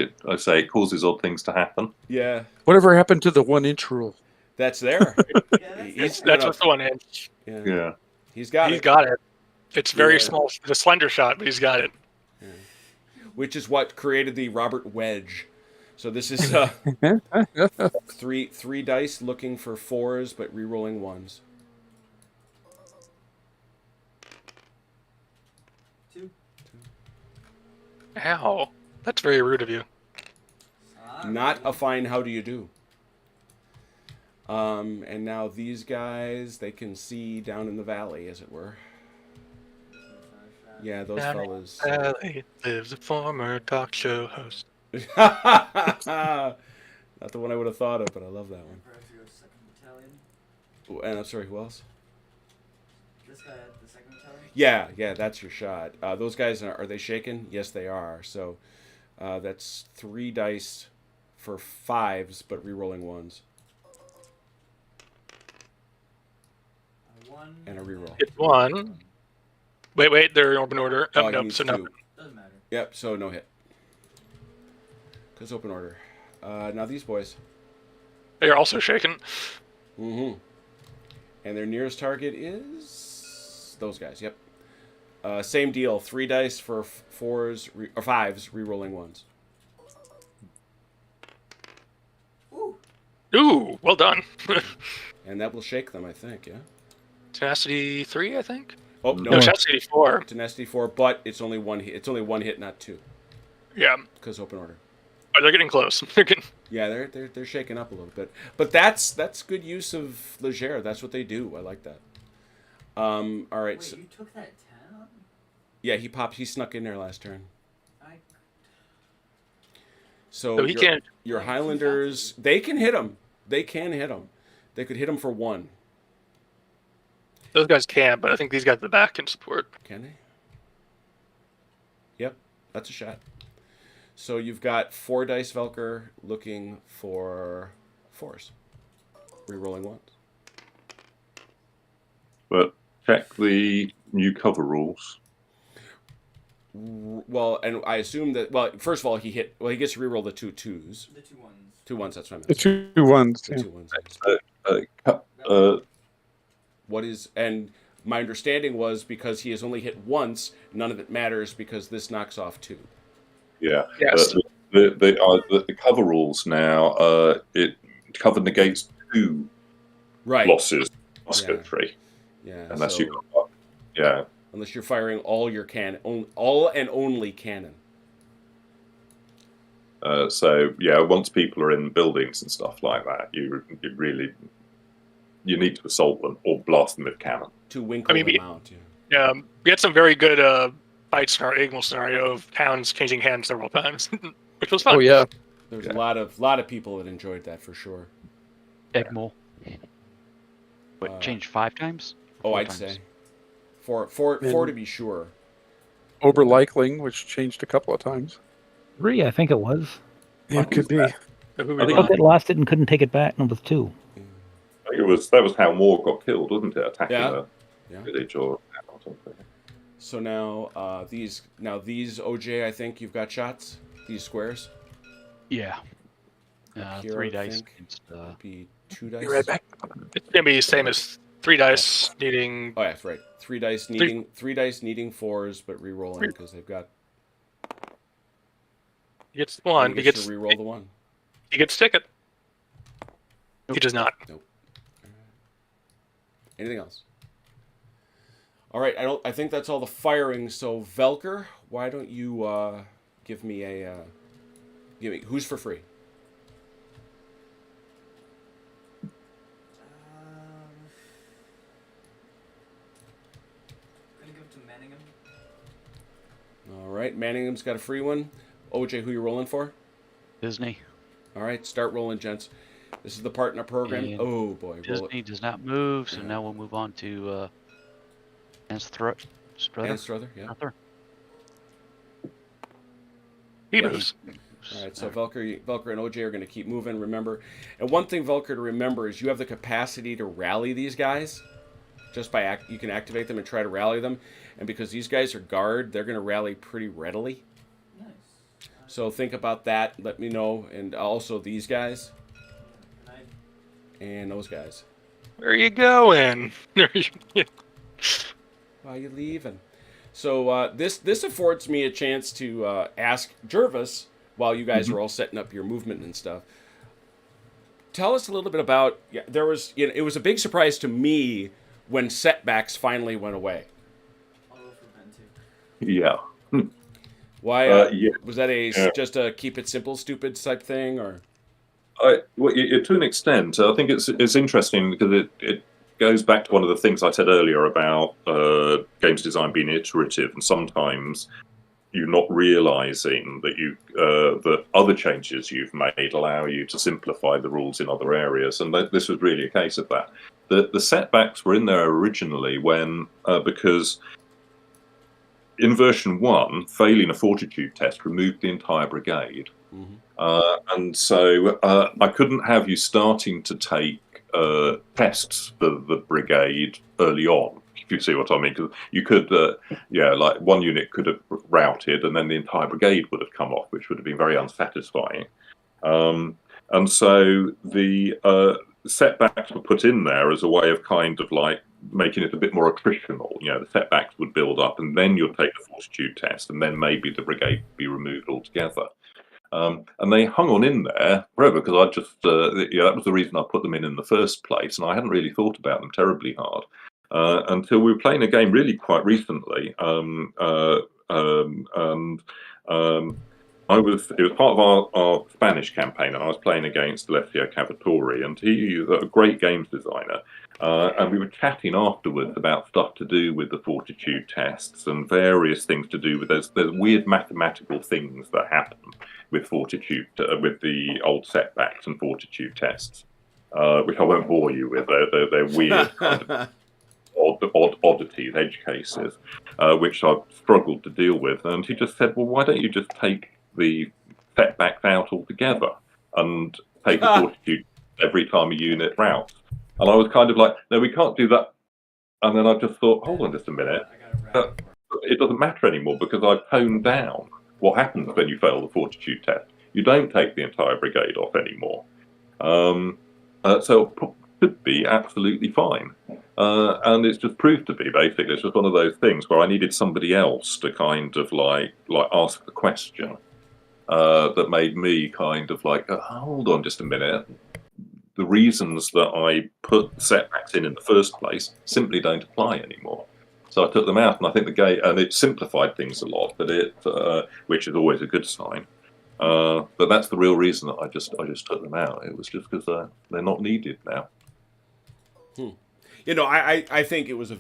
S3: it causes odd things to happen.
S2: Yeah.
S1: Whatever happened to the 1-inch rule?
S2: That's there.
S5: That's what's the 1 inch.
S2: Yeah. He's got it.
S5: It's very small. It's a slender shot, but he's got it.
S2: Yeah. Which is what created the Robert Wedge. So this is 3 dice looking for 4s, but re-rolling 1s.
S8: 2.
S5: Ow. That's very rude of you.
S2: Not a fine how do you do. And now these guys, they can see down in the valley, as it were. Yeah, those fellas.
S5: Valley lives a former talk show host.
S2: Not the one I would have thought of, but I love that one. And I'm sorry, who else?
S8: This guy at the 2nd battalion?
S2: Yeah, that's your shot. Those guys, are they shaken? Yes, they are. So that's 3 dice for 5s, but re-rolling 1s.
S8: 1
S2: and a reroll.
S5: It's 1. Wait, they're in open order. Nope, so no.
S8: Doesn't matter.
S2: Yep, so no hit. Because open order. Now these boys.
S5: They are also shaken.
S2: Mm-hmm. And their nearest target is those guys. Yep. Same deal. 3 dice for 4s or 5s, re-rolling 1s.
S5: Ooh, well done.
S2: And that will shake them, I think. Yeah.
S5: Tenacity 3, I think.
S2: Oh
S5: no, Tenacity 4.
S2: Tenacity 4, but it's only 1 hit. It's only 1 hit, not 2.
S5: Yeah.
S2: Because open order.
S5: Oh, they're getting close. They're getting.
S2: Yeah, they're shaking up a little bit, but that's good use of Legere. That's what they do. I like that. All right.
S8: Wait,
S2: So,
S8: you took that town?
S2: yeah, he snuck in there last turn.
S8: I...
S2: So
S5: he can't.
S2: your
S8: Like,
S2: Highlanders, they can hit him. They can hit him. They could hit him for 1.
S5: Those guys can, but I think these guys at the back can support.
S2: Can they? Yep, that's a shot. So you've got 4 dice Velker looking for 4s. Rerolling 1s.
S3: But check the new cover rules.
S2: Well, and I assume that. Well, first of all, he gets to reroll the 2 2s.
S8: The 2 1s.
S2: 2 1s. That's what I meant.
S1: The 2 1s.
S2: The
S1: Yeah.
S2: 2 1s.
S3: Uh,
S2: What is, and my understanding was because he has only hit once, none of it matters because this knocks off 2.
S3: yeah.
S5: Yes.
S3: The cover rules now, it cover negates 2
S2: Right.
S3: losses, Oscar
S2: Yeah.
S3: 3.
S2: Yeah.
S3: Unless
S2: so,
S3: you got, yeah.
S2: unless you're firing all your all and only cannon.
S3: So yeah, once people are in buildings and stuff like that, you really need to assault them or blast them with cannon.
S2: To winkle them out.
S5: Yeah, we had some very good fight scenario of towns changing hands several times, which was fun.
S1: Oh yeah.
S2: There's a lot of people that enjoyed that for sure.
S4: Egmol. What, changed 5 times?
S2: Oh,
S4: 4
S2: I'd
S4: times?
S2: say 4 to be sure.
S1: Oberleichling, which changed a couple of times.
S6: 3, I think it was.
S1: Yeah, it could be.
S5: Who
S3: I
S5: we
S3: think
S6: I thought they lost it and couldn't take it back, and it was 2.
S3: I think that was how Moore got killed, wasn't it? Attacking a
S2: Yeah.
S3: village or something.
S2: So now these OJ, I think you've got shots. These squares.
S4: Yeah.
S2: Here,
S4: 3
S2: I
S4: dice
S2: think.
S4: against.
S2: Would be 2 dice.
S1: Be right back.
S5: It's gonna be the same as 3 dice needing.
S2: Oh yeah, that's right. 3 dice needing 4s, but re-rolling because they've got.
S5: He gets 1.
S2: He gets to re-roll the 1.
S5: He gets ticket. He does not.
S2: Nope. Anything else? All right. I think that's all the firing. So Velker, why don't you give me who's for free?
S8: Gonna give it to Manningham.
S2: All right. Manningham's got a free one. OJ, who you rolling for?
S4: Disney.
S2: All right. Start rolling, gents. This is the part in our program.
S4: And
S2: Oh boy. Roll
S4: Disney
S2: it.
S4: does not move, so
S2: Yeah.
S4: now we'll move on to Struther.
S2: And Struther, yeah.
S4: Struther.
S5: He
S2: Yeah,
S5: moves.
S2: All right, so Velker and OJ are going to keep moving, remember. And one thing, Velker, to remember is you have the capacity to rally these guys. Just by you can activate them and try to rally them. And because these guys are guard, they're going to rally pretty readily.
S8: Nice.
S2: So think about that. Let me know. And also these guys and those guys.
S5: Where are you going?
S2: Why are you leaving? So this affords me a chance to ask Jervis, while you guys are all setting up your movement and stuff, tell us a little bit about. There was, it was a big surprise to me when setbacks finally went away.
S8: I'll go for Ben too.
S3: Yeah.
S2: Why
S3: Yeah.
S2: was that just a keep it simple, stupid type thing, or?
S3: Well, to an extent, I think it's interesting because it goes back to one of the things I said earlier about games design being iterative, and sometimes you're not realizing that that other changes you've made allow you to simplify the rules in other areas, and this was really a case of that. The setbacks were in there originally when because in version 1, failing a Fortitude test removed the entire brigade.
S2: Mm-hmm.
S3: And so I couldn't have you starting to take tests for the brigade early on, if you see what I mean. Because you could, like one unit could have routed and then the entire brigade would have come off, which would have been very unsatisfying. And so the setbacks were put in there as a way of kind of like making it a bit more attritional. The setbacks would build up and then you'd take the Fortitude test and then maybe the brigade would be removed altogether. And they hung on in there forever because I just, that was the reason I put them in the first place. And I hadn't really thought about them terribly hard until we were playing a game really quite recently. And It was part of our Spanish campaign, and I was playing against Alessio Cavalry, and he's a great games designer. And we were chatting afterwards about stuff to do with the Fortitude tests and various things to do with there's weird mathematical things that happen with Fortitude, with the old setbacks and Fortitude tests, which I won't bore you with. They're weird kind of oddities, edge cases, which I've struggled to deal with. And he just said, well, why don't you just take the setbacks out altogether and take a Fortitude every time a unit routes? And I was kind of like, no, we can't do that. And then I just thought, hold on just a minute. It doesn't matter anymore because I've toned down what happens when you fail the Fortitude test. You don't take the entire brigade off anymore. So it could be absolutely fine. And it's just proved to be, basically. It's just one of those things where I needed somebody else to kind of like ask the question that made me kind of like, hold on just a minute. The reasons that I put setbacks in the first place simply don't apply anymore. So I took them out, and I think the game, and it simplified things a lot, but which is always a good sign. But that's the real reason that I just took them out. It was just because they're not needed now.
S2: You know, I think it was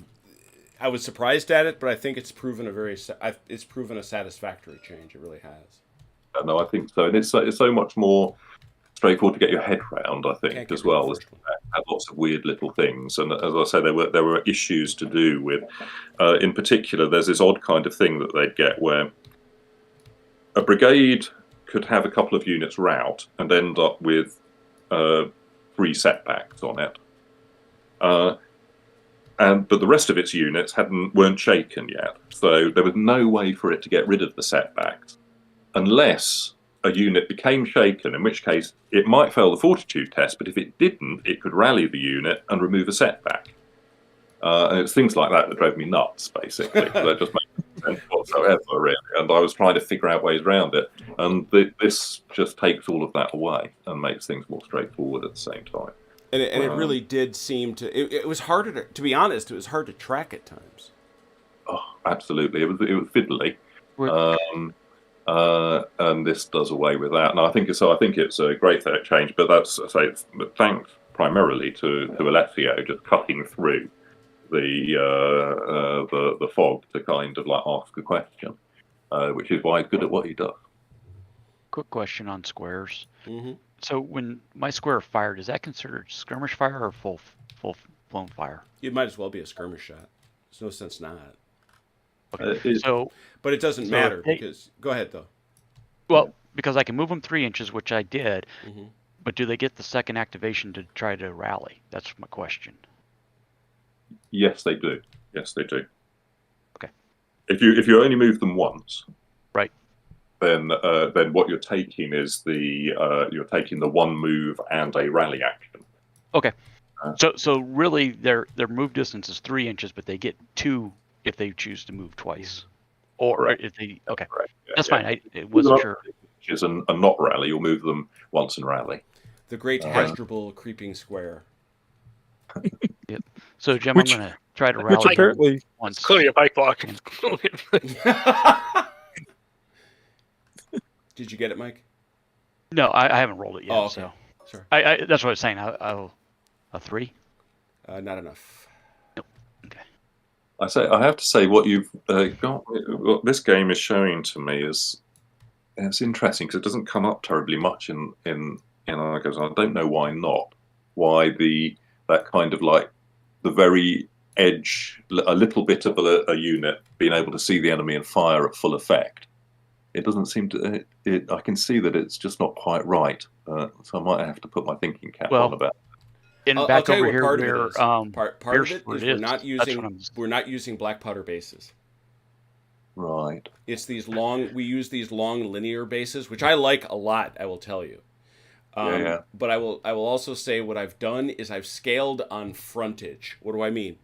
S2: I was surprised at it, but I think it's proven a satisfactory change. It really has.
S3: No, I think so, and it's so much more straightforward to get your head round. I think as well. Had lots of weird little things, and as I say, there were issues to do with. In particular, there's this odd kind of thing that they'd get where a brigade could have a couple of units rout and end up with 3 setbacks on it. But the rest of its units weren't shaken yet, so there was no way for it to get rid of the setbacks unless a unit became shaken, in which case it might fail the Fortitude test, but if it didn't, it could rally the unit and remove a setback. And it's things like that drove me nuts, basically. That just made no sense whatsoever, really. And I was trying to figure out ways around it. And this just takes all of that away and makes things more straightforward at the same time.
S2: And it really did seem to. It was harder to be honest. It was hard to track at times.
S3: Oh, absolutely. It was fiddly. And this does away with that. And I think it's a great change. But that's thanks primarily to Alessio just cutting through the fog to kind of like ask a question, which is why he's good at what he does.
S4: Quick question on squares.
S2: Mm-hmm.
S4: So when my square fired, is that considered skirmish fire or full blown fire?
S2: It might as well be a skirmish shot. There's no sense not.
S4: Okay.
S2: But it doesn't matter because. Go ahead though.
S4: Well, because I can move them 3 inches, which I did.
S2: Mm-hmm.
S4: But do they get the second activation to try to rally? That's my question.
S3: Yes, they do. Yes, they do.
S4: Okay.
S3: If you only move them once,
S4: right,
S3: then what you're taking is you're taking the 1 move and a rally action.
S4: Okay. So really their move distance is 3 inches, but they get 2 if they choose to move twice, or if they that's fine. I wasn't sure.
S3: And not rally, you'll move them once and rally.
S2: The great Hasdrubal creeping square.
S4: Yep. So Jim, I'm gonna try to rally.
S1: Which apparently
S4: once.
S5: Clearly a pike block.
S2: Did you get it, Mike?
S4: No, I haven't rolled it yet.
S2: Oh, okay.
S4: So
S2: sorry.
S4: I that's what I was saying. I'll a 3.
S2: Not enough.
S4: Nope. Okay.
S3: I have to say what you've got. What this game is showing to me is it's interesting because it doesn't come up terribly much in Argos. I don't know why not. Why that kind of like the very edge, a little bit of a unit being able to see the enemy and fire at full effect. It doesn't seem to. I can see that it's just not quite right. So I might have to put my thinking cap on about.
S2: I'll
S4: back
S2: tell you
S4: over
S2: what
S4: here,
S2: part of it is we're not using black powder bases.
S3: Right.
S2: It's we use these long linear bases, which I like a lot, I will tell you. But I will also say what I've done is I've scaled on frontage. What do I mean?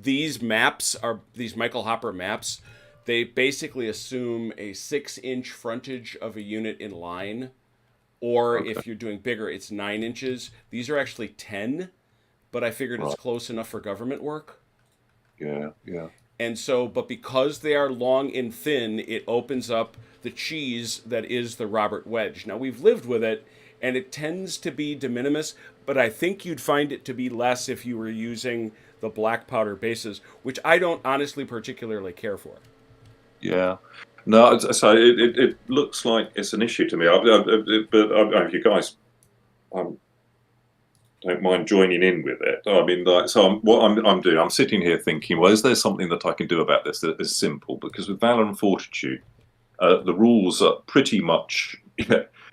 S2: These Michael Hopper maps, they basically assume a 6-inch frontage of a unit in line. Or if you're doing bigger, it's 9 inches. These are actually 10, but I figured it's close enough for government work.
S3: Yeah.
S2: And so, but because they are long and thin, it opens up the cheese that is the Robert Wedge. Now, we've lived with it, and it tends to be de minimis, but I think you'd find it to be less if you were using the black powder bases, which I don't honestly particularly care for.
S3: Yeah. No, so it looks like it's an issue to me. But you guys don't mind joining in with it. I mean, like, so what I'm doing, I'm sitting here thinking, well, is there something that I can do about this that is simple? Because with Valour and Fortitude, the rules are pretty much,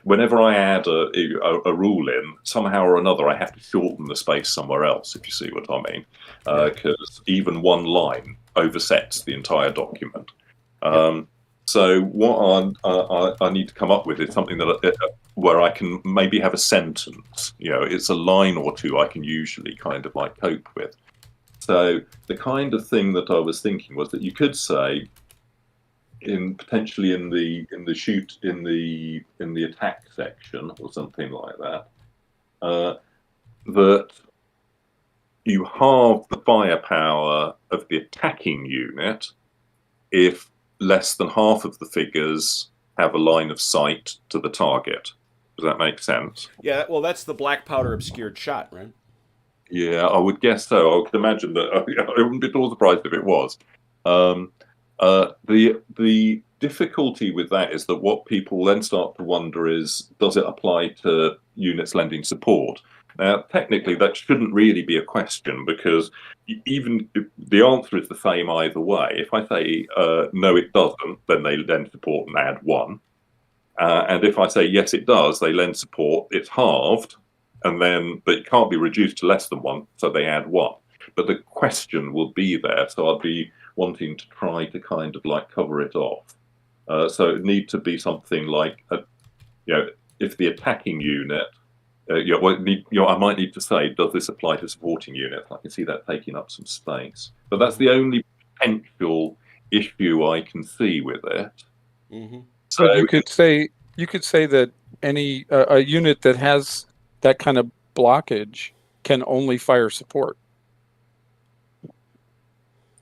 S3: whenever I add a rule in, somehow or another, I have to shorten the space somewhere else, if you see what I mean. Because even one line oversets the entire document. So what I need to come up with is something that where I can maybe have a sentence. It's a line or two I can usually kind of like cope with. So the kind of thing that I was thinking was that you could say, potentially in the attack section or something like that, that you halve the firepower of the attacking unit if less than half of the figures have a line of sight to the target. Does that make sense?
S2: Yeah, well, that's the black powder obscured shot, right?
S3: Yeah, I would guess so. I could imagine that. I wouldn't be at all surprised if it was. The difficulty with that is that what people then start to wonder is, does it apply to units lending support? Now, technically, that shouldn't really be a question, because even if the answer is the same either way. If I say no, it doesn't, then they lend support and add 1. And if I say yes, it does, they lend support, it's halved, but it can't be reduced to less than 1, so they add 1. But the question will be there, so I'd be wanting to try to kind of like cover it off. So it need to be something like, if the attacking unit, I might need to say, does this apply to supporting units? I can see that taking up some space, but that's the only potential issue I can see with it.
S2: Mm-hmm.
S1: So you could say that any a unit that has that kind of blockage can only fire support.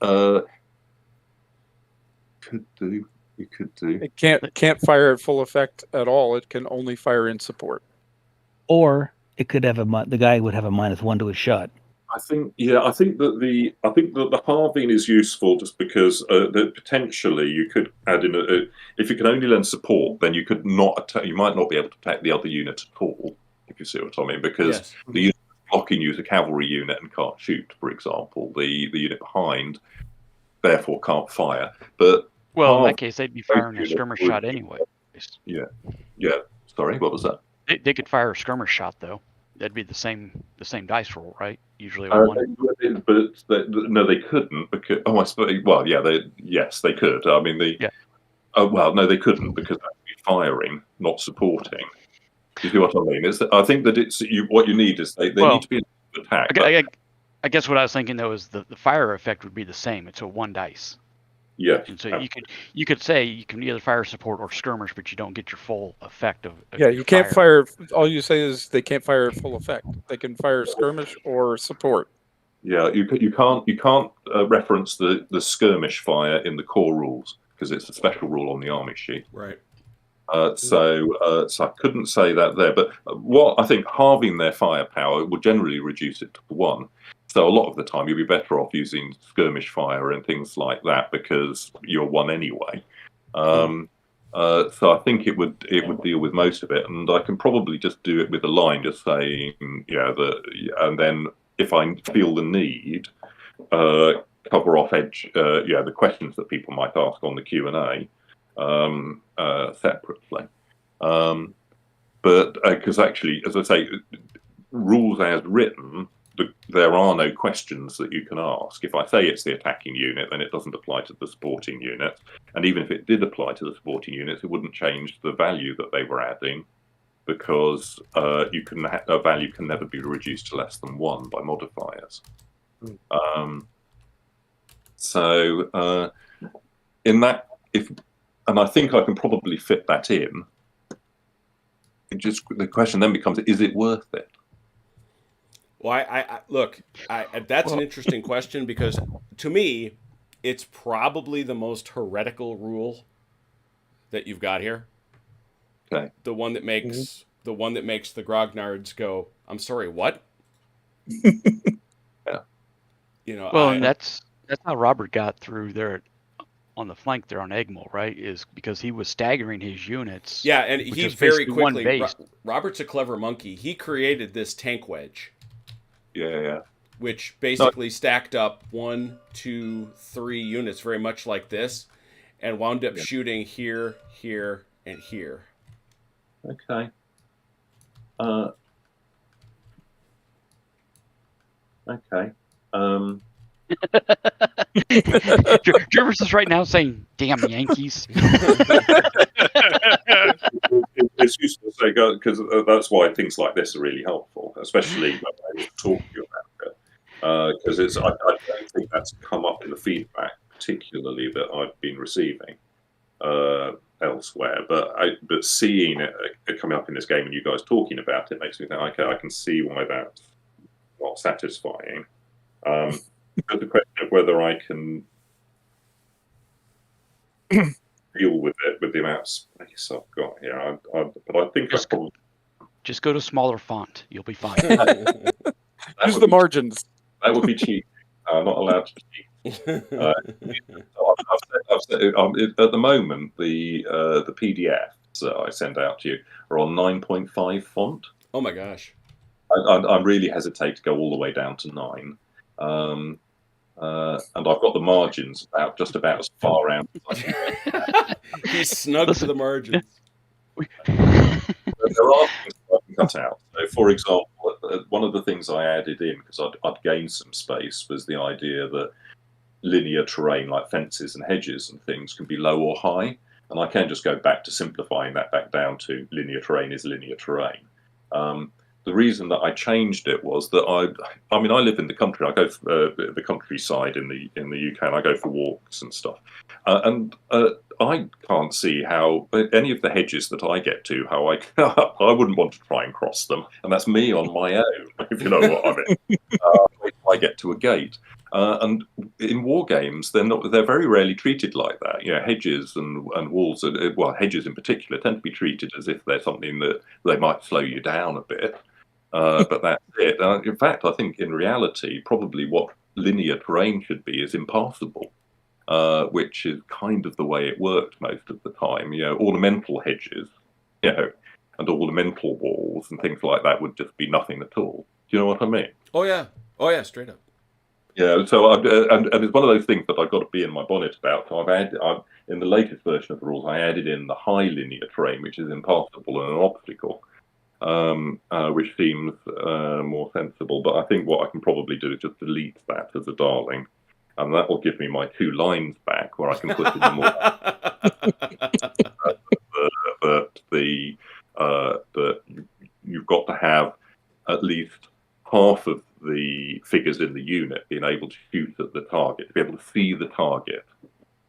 S3: You could do.
S1: It can't fire at full effect at all. It can only fire in support.
S6: Or it could have the guy would have a -1 to his shot.
S3: I think that the halving is useful just because that potentially you could add in if you can only lend support, then you could you might not be able to attack the other unit at all, if you see what I mean, because the unit blocking you is a cavalry unit and can't shoot, for example. The unit behind therefore can't fire. But
S4: in that case, they'd be firing a skirmish shot anyway.
S3: Yeah. Sorry, what was that?
S4: They could fire a skirmish shot though. That'd be the same dice roll, right? Usually a 1.
S3: No, they couldn't because I suppose. Well, yes, they could. I mean, no, they couldn't because they'd be firing, not supporting. You see what I mean? I think that what you need is they need to be able to attack.
S4: I guess what I was thinking though is the fire effect would be the same. It's a 1 dice.
S3: Yeah.
S4: And so you could say you can either fire support or skirmish, but you don't get your full effect of
S1: you can't fire. All you say is they can't fire at full effect. They can fire skirmish or support.
S3: Yeah, you can't reference the skirmish fire in the core rules because it's a special rule on the army sheet.
S2: Right.
S3: So I couldn't say that there. But what I think halving their firepower would generally reduce it to 1. So a lot of the time you'll be better off using skirmish fire and things like that because you're 1 anyway. So I think it would deal with most of it, and I can probably just do it with a line, just saying, and then if I feel the need, cover off the questions that people might ask on the Q&A separately. But because actually, as I say, rules as written, there are no questions that you can ask. If I say it's the attacking unit, then it doesn't apply to the supporting unit. And even if it did apply to the supporting units, it wouldn't change the value that they were adding, because a value can never be reduced to less than 1 by modifiers. In that, and I think I can probably fit that in. The question then becomes: is it worth it?
S2: Well, look, that's an interesting question, because to me, It's probably the most heretical rule that you've got here.
S3: Okay.
S2: The one that makes the grognards go, I'm sorry, what?
S3: Yeah.
S2: You know,
S4: Well, and that's how Robert got through there on the flank there on Egmont, right? Is because he was staggering his units.
S2: yeah, and
S4: which
S2: he
S4: is
S2: very
S4: basically one
S2: quickly.
S4: base.
S2: Robert's a clever monkey. He created this tank wedge,
S3: Yeah.
S2: which basically stacked up 1, 2, 3 units, very much like this, and wound up shooting here, here, and here.
S3: Okay. Okay.
S4: Jervis is right now saying, "Damn Yankees."
S3: It's useful to say, because that's why things like this are really helpful, especially when I talk to you about it. Because I don't think that's come up in the feedback, particularly that I've been receiving elsewhere. But seeing it coming up in this game and you guys talking about it makes me think, okay, I can see why that's not satisfying. But the question of whether I can deal with it with the amount of space I've got here, but I think
S4: Just go to smaller font. You'll be fine.
S1: Use the margins.
S3: That would be cheap. I'm not allowed to cheat. I've said, at the moment, the PDFs that I send out to you are on 9.5 font.
S2: Oh my gosh!
S3: I'm really hesitate to go all the way down to 9. And I've got the margins just about as far out as I can.
S2: He's snug to the margins.
S3: There are things I can cut out. So, for example, one of the things I added in, because I'd gained some space, was the idea that linear terrain like fences and hedges and things can be low or high. And I can just go back to simplifying that back down to linear terrain is linear terrain. The reason that I changed it was that I mean, I live in the country. I go for the countryside in the UK, and I go for walks and stuff. And I can't see how any of the hedges that I get to, how I wouldn't want to try and cross them. And that's me on my own, if you know what I mean. If I get to a gate. And in war games, they're very rarely treated like that. You know, hedges and walls, well, hedges in particular, tend to be treated as if they're something that they might slow you down a bit. But that's it. In fact, I think in reality, probably what linear terrain should be is impassable, which is kind of the way it worked most of the time. You know, ornamental hedges, you know, and ornamental walls and things like that would just be nothing at all. Do you know what I mean?
S2: Oh yeah, straight up.
S3: Yeah, so and it's one of those things that I've got to be in my bonnet about. So I've in the latest version of the rules, I added in the high linear terrain, which is impassable and an obstacle, which seems more sensible. But I think what I can probably do is just delete that as a darling, and that will give me my 2 lines back where I can put in the more. But you've got to have at least half of the figures in the unit being able to shoot at the target, to be able to see the target.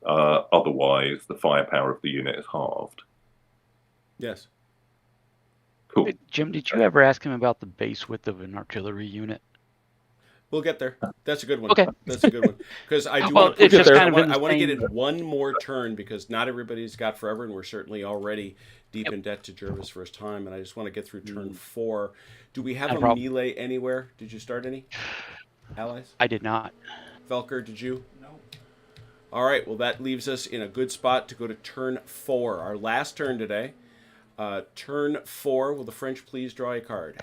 S3: Otherwise, the firepower of the unit is halved.
S2: Yes.
S3: Cool.
S4: Hey, Jim, did you ever ask him about the base width of an artillery unit?
S2: We'll get there. That's a good one.
S4: Okay.
S2: That's a good one. Because I do
S4: Well,
S2: want to
S4: it's just kind of
S2: I want to get
S4: insane.
S2: in one more turn because not everybody's got forever, and we're certainly already deep in debt to Jervis for his time, and I just want to get through turn 4. Do we have
S4: Not a
S2: a
S4: problem.
S2: melee anywhere? Did you start any? Allies?
S4: I did not.
S2: Velker, did you?
S8: No.
S2: All right. Well, that leaves us in a good spot to go to turn 4, our last turn today. Turn 4, will the French please draw a card?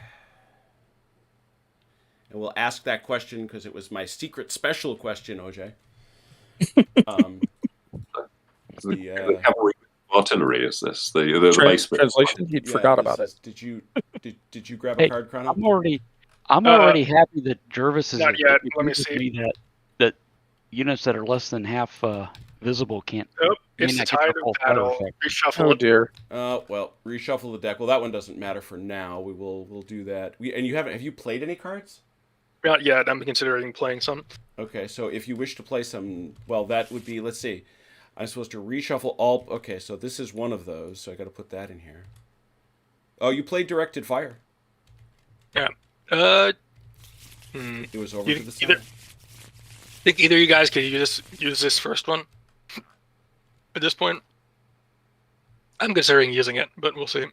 S2: And we'll ask that question because it was my secret special question, OJ.
S3: The cavalry artillery is this the base bit.
S1: Translation? He'd forgot
S2: this
S1: about it.
S2: is- Did you grab a card, Chrono?
S4: I'm already happy that Jervis is.
S5: Not yet.
S4: agreed
S5: Let me
S4: with
S5: see.
S4: me that units that are less than half visible can't.
S5: Nope,
S4: may
S5: it's the
S4: not get
S5: tide
S4: the full
S5: of
S4: fire
S5: battle.
S4: effect.
S5: Reshuffle
S1: Oh
S5: it.
S1: dear.
S2: Well, reshuffle the deck. Well, that one doesn't matter for now. We'll do that. And you have you played any cards?
S5: Not yet. I'm considering playing some.
S2: Okay, so if you wish to play some, well, that would be, let's see. I'm supposed to reshuffle all. Okay, so this is one of those, so I got to put that in here. Oh, you played directed fire.
S5: Yeah.
S2: It was over to the side.
S5: Either think either of you guys could use this first one at this point. I'm considering using it, but we'll see.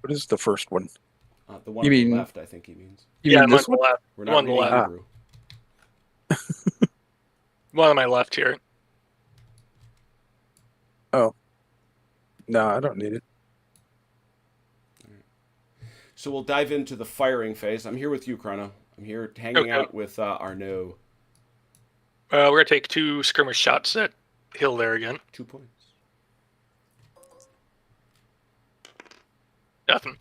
S1: What is the first one?
S2: The one
S1: You
S2: on
S1: mean-
S2: the left, I think he means.
S1: You mean this
S5: one
S1: one?
S5: on the left.
S2: We're
S5: The
S2: not
S5: one on the
S2: reading
S5: left.
S2: Hebrew.
S5: One on my left here.
S1: No, I don't need it.
S2: So we'll dive into the firing phase. I'm here with you, Chrono. I'm here hanging
S5: Okay.
S2: out with Arnaud.
S5: We're gonna take 2 skirmish shots at hill there again.
S2: 2 points.
S5: Nothing.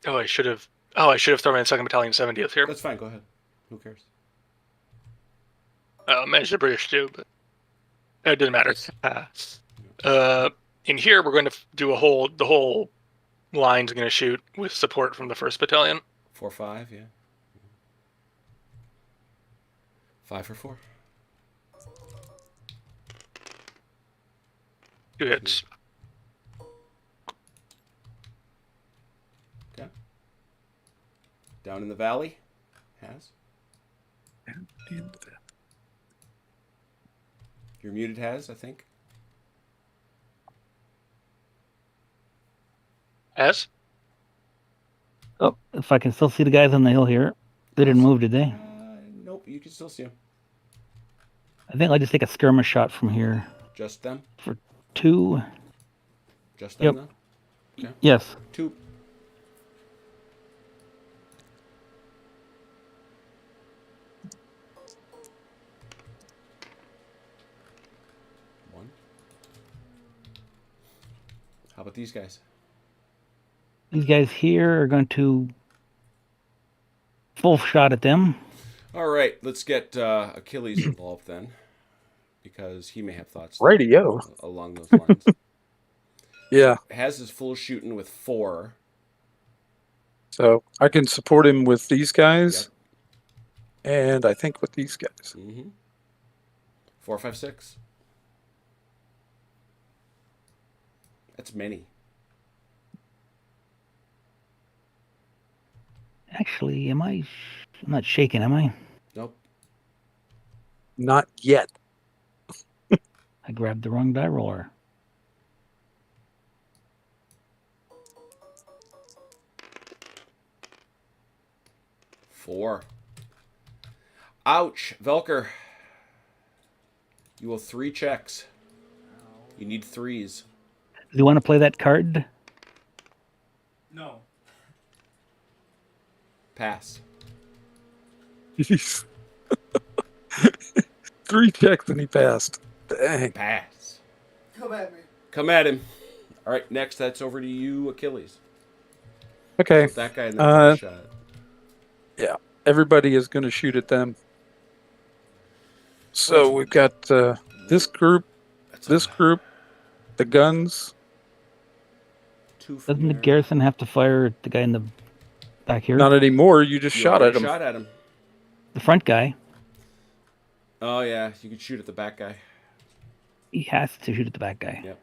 S5: I should have thrown in 2nd Battalion 70th here.
S2: That's fine. Go ahead. Who cares?
S5: Managed the British too, but it didn't matter. In here, we're going to do the whole line's going to shoot with support from the 1st Battalion.
S2: 4-5, yeah. 5 for 4.
S5: 2 hits.
S2: Okay. Down in the valley, Has. You're muted, Has, I think.
S5: S?
S6: Oh, if I can still see the guys on the hill here. They didn't move, did they?
S2: Nope, you can still see them.
S6: I think I'll just take a skirmish shot from here.
S2: Just them?
S6: 2.
S2: Just them,
S6: Yep.
S2: though? Okay.
S6: Yes.
S2: 2. One. How about these guys?
S6: These guys here are going to full shot at them.
S2: All right, let's get Achilles involved then, because he may have thoughts
S1: Radio.
S2: along those lines.
S1: Yeah.
S2: Has his full shooting with 4.
S1: So I can support him with these guys, and I think with these guys.
S2: Mm-hmm. 4, 5, 6. That's many.
S6: Actually, I'm not shaking, am I?
S2: Nope.
S1: Not yet.
S6: I grabbed the wrong die roller.
S2: Four. Ouch, Velker. You will 3 checks. You need 3s.
S6: Do you want to play that card?
S8: No.
S2: Pass.
S1: Jeez. 3 checks and he passed. Dang.
S2: Pass.
S8: Come at me.
S2: Come at him. All right, next that's over to you, Achilles.
S1: Okay.
S2: That guy in the shot.
S1: Yeah. Everybody is going to shoot at them. So we've got this group, the guns.
S2: 2 from
S6: Doesn't the
S2: there.
S6: garrison have to fire at the guy in the back here?
S1: Not anymore. You just
S2: You
S1: shot
S2: already
S1: at him.
S2: Shot at him.
S6: The front guy.
S2: Oh yeah, you could shoot at the back guy.
S6: He has to shoot at the back guy.
S2: Yep.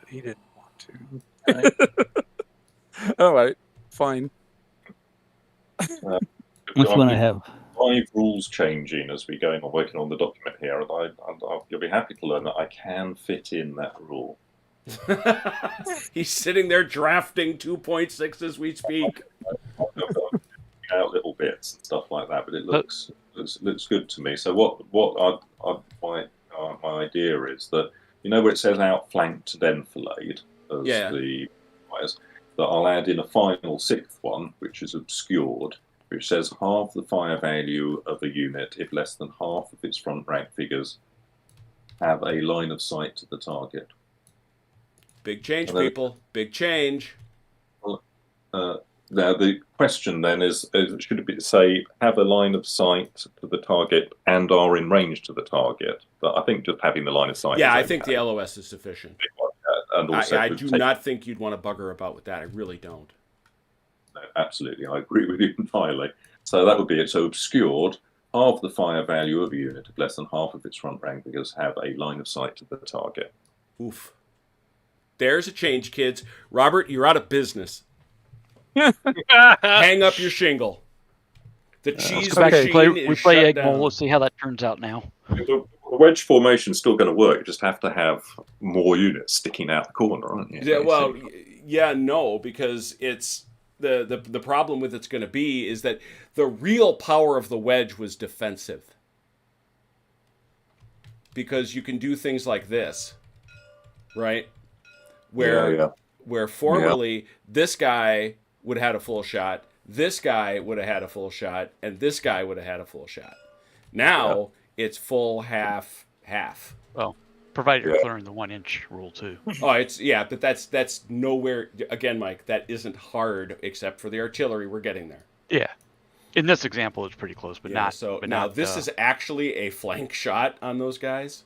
S1: He didn't want to. All right. Fine.
S6: Which one I have?
S3: 5 rules changing as we go on working on the document here, and you'll be happy to learn that I can fit in that rule.
S2: He's sitting there drafting 2.6 as we speak.
S3: Out little bits and stuff like that, but it looks good to me. So what my idea is that, you know, where it says outflanked and enfilade as
S2: Yeah.
S3: the fires, that I'll add in a final 6th one, which is obscured, which says half the fire value of a unit if less than half of its front rank figures have a line of sight to the target.
S2: Big change,
S3: Hello.
S2: people. Big change.
S3: Now the question then is should it be say have a line of sight to the target and are in range to the target? But I think just having the line of sight.
S2: Yeah,
S3: is
S2: I think
S3: okay.
S2: the LOS is sufficient.
S3: And also
S2: I
S3: would
S2: do
S3: take-
S2: not think you'd want to bugger about with that. I really don't.
S3: No, absolutely, I agree with you entirely. So that would be it. So obscured, half the fire value of a unit if less than half of its front rank figures have a line of sight to the target.
S2: Oof. There's a change, kids. Robert, you're out of business. Hang up your shingle. The cheese
S4: Let's go back and
S2: machine
S4: we
S2: is
S4: play
S2: shut
S4: Egg Bowl.
S2: down.
S4: Let's see how that turns out now.
S3: The wedge formation is still going to work. You just have to have more units sticking out the corner, aren't you?
S2: Yeah, well, yeah, no, because it's the problem with it's going to be is that the real power of the wedge was defensive. Because you can do things like this, right? Where formerly this guy would have had a full shot, this guy would have had a full shot, and this guy would have had a full shot. Now it's full, half, half.
S4: Well, provided you're clearing the 1 inch rule too.
S2: Oh, it's but that's nowhere. Again, Mike, that isn't hard except for the artillery. We're getting there.
S4: Yeah. In this example, it's pretty close, but not.
S2: So
S4: but
S2: now
S4: not,
S2: this is actually a flank shot on those guys.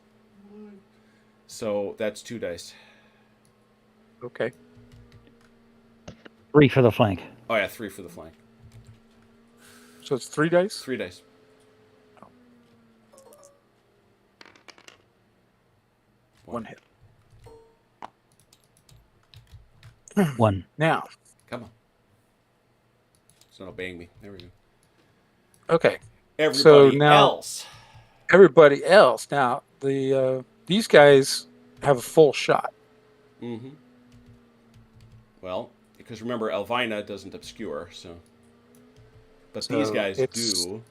S2: So that's 2 dice.
S1: Okay.
S6: 3 for the flank.
S2: Oh yeah, 3 for the flank.
S1: So it's 3 dice?
S2: 3 dice.
S1: One hit.
S6: 1.
S1: Now.
S2: Come on. It's not obeying me. There we go.
S1: Okay.
S2: Everybody else.
S1: Everybody else. Now, these guys have a full shot.
S2: Mm-hmm. Well, because remember, Elvina doesn't obscure, so. But
S1: So
S2: these guys
S1: it's-
S2: do.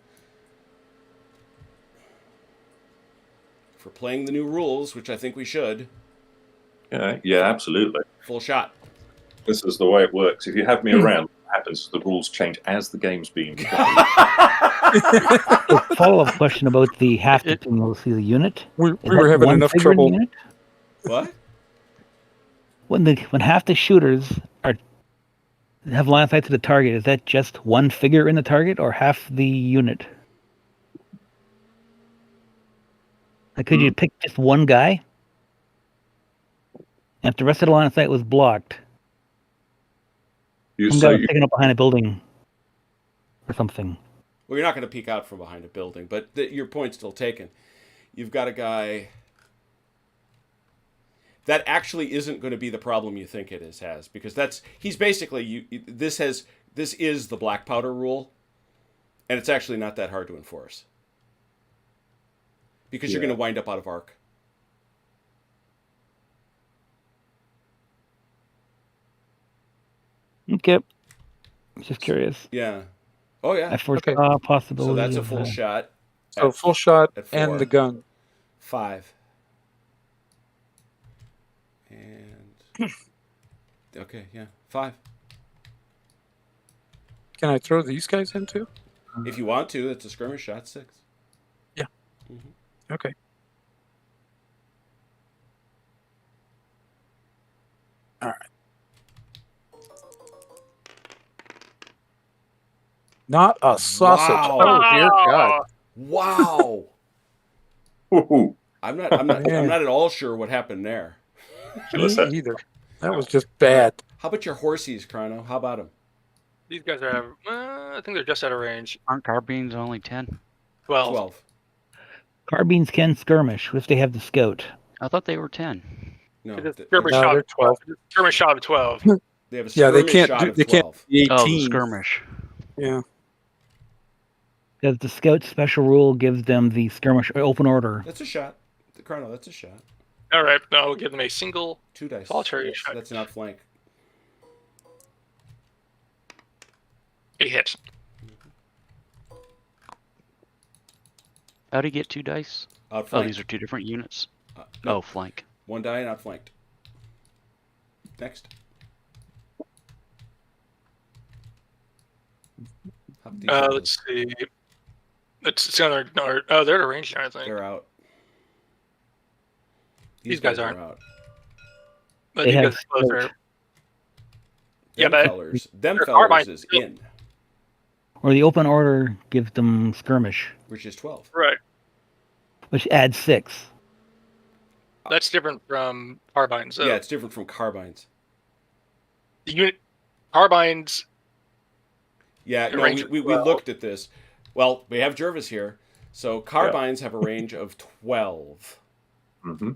S2: For playing the new rules, which I think we should,
S3: Yeah, absolutely.
S2: full shot.
S3: This is the way it works. If you have me around, what happens is the rules change as the game's being played.
S6: Follow-up question about the half to see the unit.
S1: We
S6: Is
S1: were
S6: that
S1: having
S6: one
S1: enough
S6: figure in the
S1: trouble.
S6: unit?
S2: What?
S6: When half the shooters have line of sight to the target, is that just one figure in the target or half the unit? Like, could you pick just one guy? And if the rest of the line of sight was blocked, some guy was picking up behind a building or something.
S2: Well, you're not going to peek out from behind a building, but your point's still taken. You've got a guy that actually isn't going to be the problem you think it has, because he's basically this is the black powder rule, and it's actually not that hard to enforce because you're going to wind up out of arc.
S6: Okay. Just curious.
S2: Yeah. Oh yeah.
S6: I foresaw a possibility.
S2: So that's a
S6: of,
S2: full shot.
S1: So full shot
S2: at
S1: and
S2: 4.
S1: the gun.
S2: 5. And okay, yeah, 5.
S1: Can I throw these guys in too?
S2: If you want to, it's a skirmish shot. 6.
S1: Yeah.
S2: Mm-hmm.
S1: Okay. All right. Not a sausage.
S2: Wow.
S1: Oh dear God!
S2: Wow. I'm not at all sure what happened there.
S1: Me either. That was just bad.
S2: How about your horsies, Chrono? How about them?
S5: These guys are, I think they're just out of range.
S4: Aren't carbines only 10?
S5: 12.
S6: Carbines can skirmish if they have the scout.
S4: I thought they were 10.
S2: No,
S5: Skirmish
S1: No,
S5: shot
S1: they're
S5: of 12. Skirmish shot of 12.
S2: they have a
S1: Yeah, they
S2: skirmish
S1: can't
S2: shot
S1: do.
S2: of
S1: They
S2: 12.
S1: can't be 18.
S4: Oh, the skirmish.
S1: Yeah.
S6: Because the scout special rule gives them the skirmish open order.
S2: That's a shot. The Chrono, that's a shot.
S5: All right, now we'll give them a single
S2: 2 dice.
S5: solitary shot.
S2: That's not flank.
S5: A hit.
S4: How do you get 2 dice? Oh,
S2: Outflanked.
S4: these are 2 different units.
S2: No.
S4: Oh, flank.
S2: 1 die and outflanked. Next.
S5: Let's see. It's on their, oh, they're at a range now, I think.
S2: They're out.
S5: These guys aren't.
S2: out.
S5: But
S6: They
S5: you
S6: have
S5: guys are closer.
S6: scout.
S5: Yeah,
S2: Them
S5: but
S2: fellers. Them
S5: their
S2: fellers
S5: carbine
S2: is
S5: still-
S2: in,
S6: Or the open order gives them skirmish,
S2: which is 12.
S5: Right.
S6: which adds 6.
S5: That's different from carbines. So
S2: Yeah, it's different from carbines.
S5: the unit carbines.
S2: Yeah,
S5: The
S2: no,
S5: range
S2: we
S5: of 12.
S2: looked at this. Well, we have Jervis here. So carbines have a range of 12.
S3: Mm-hmm.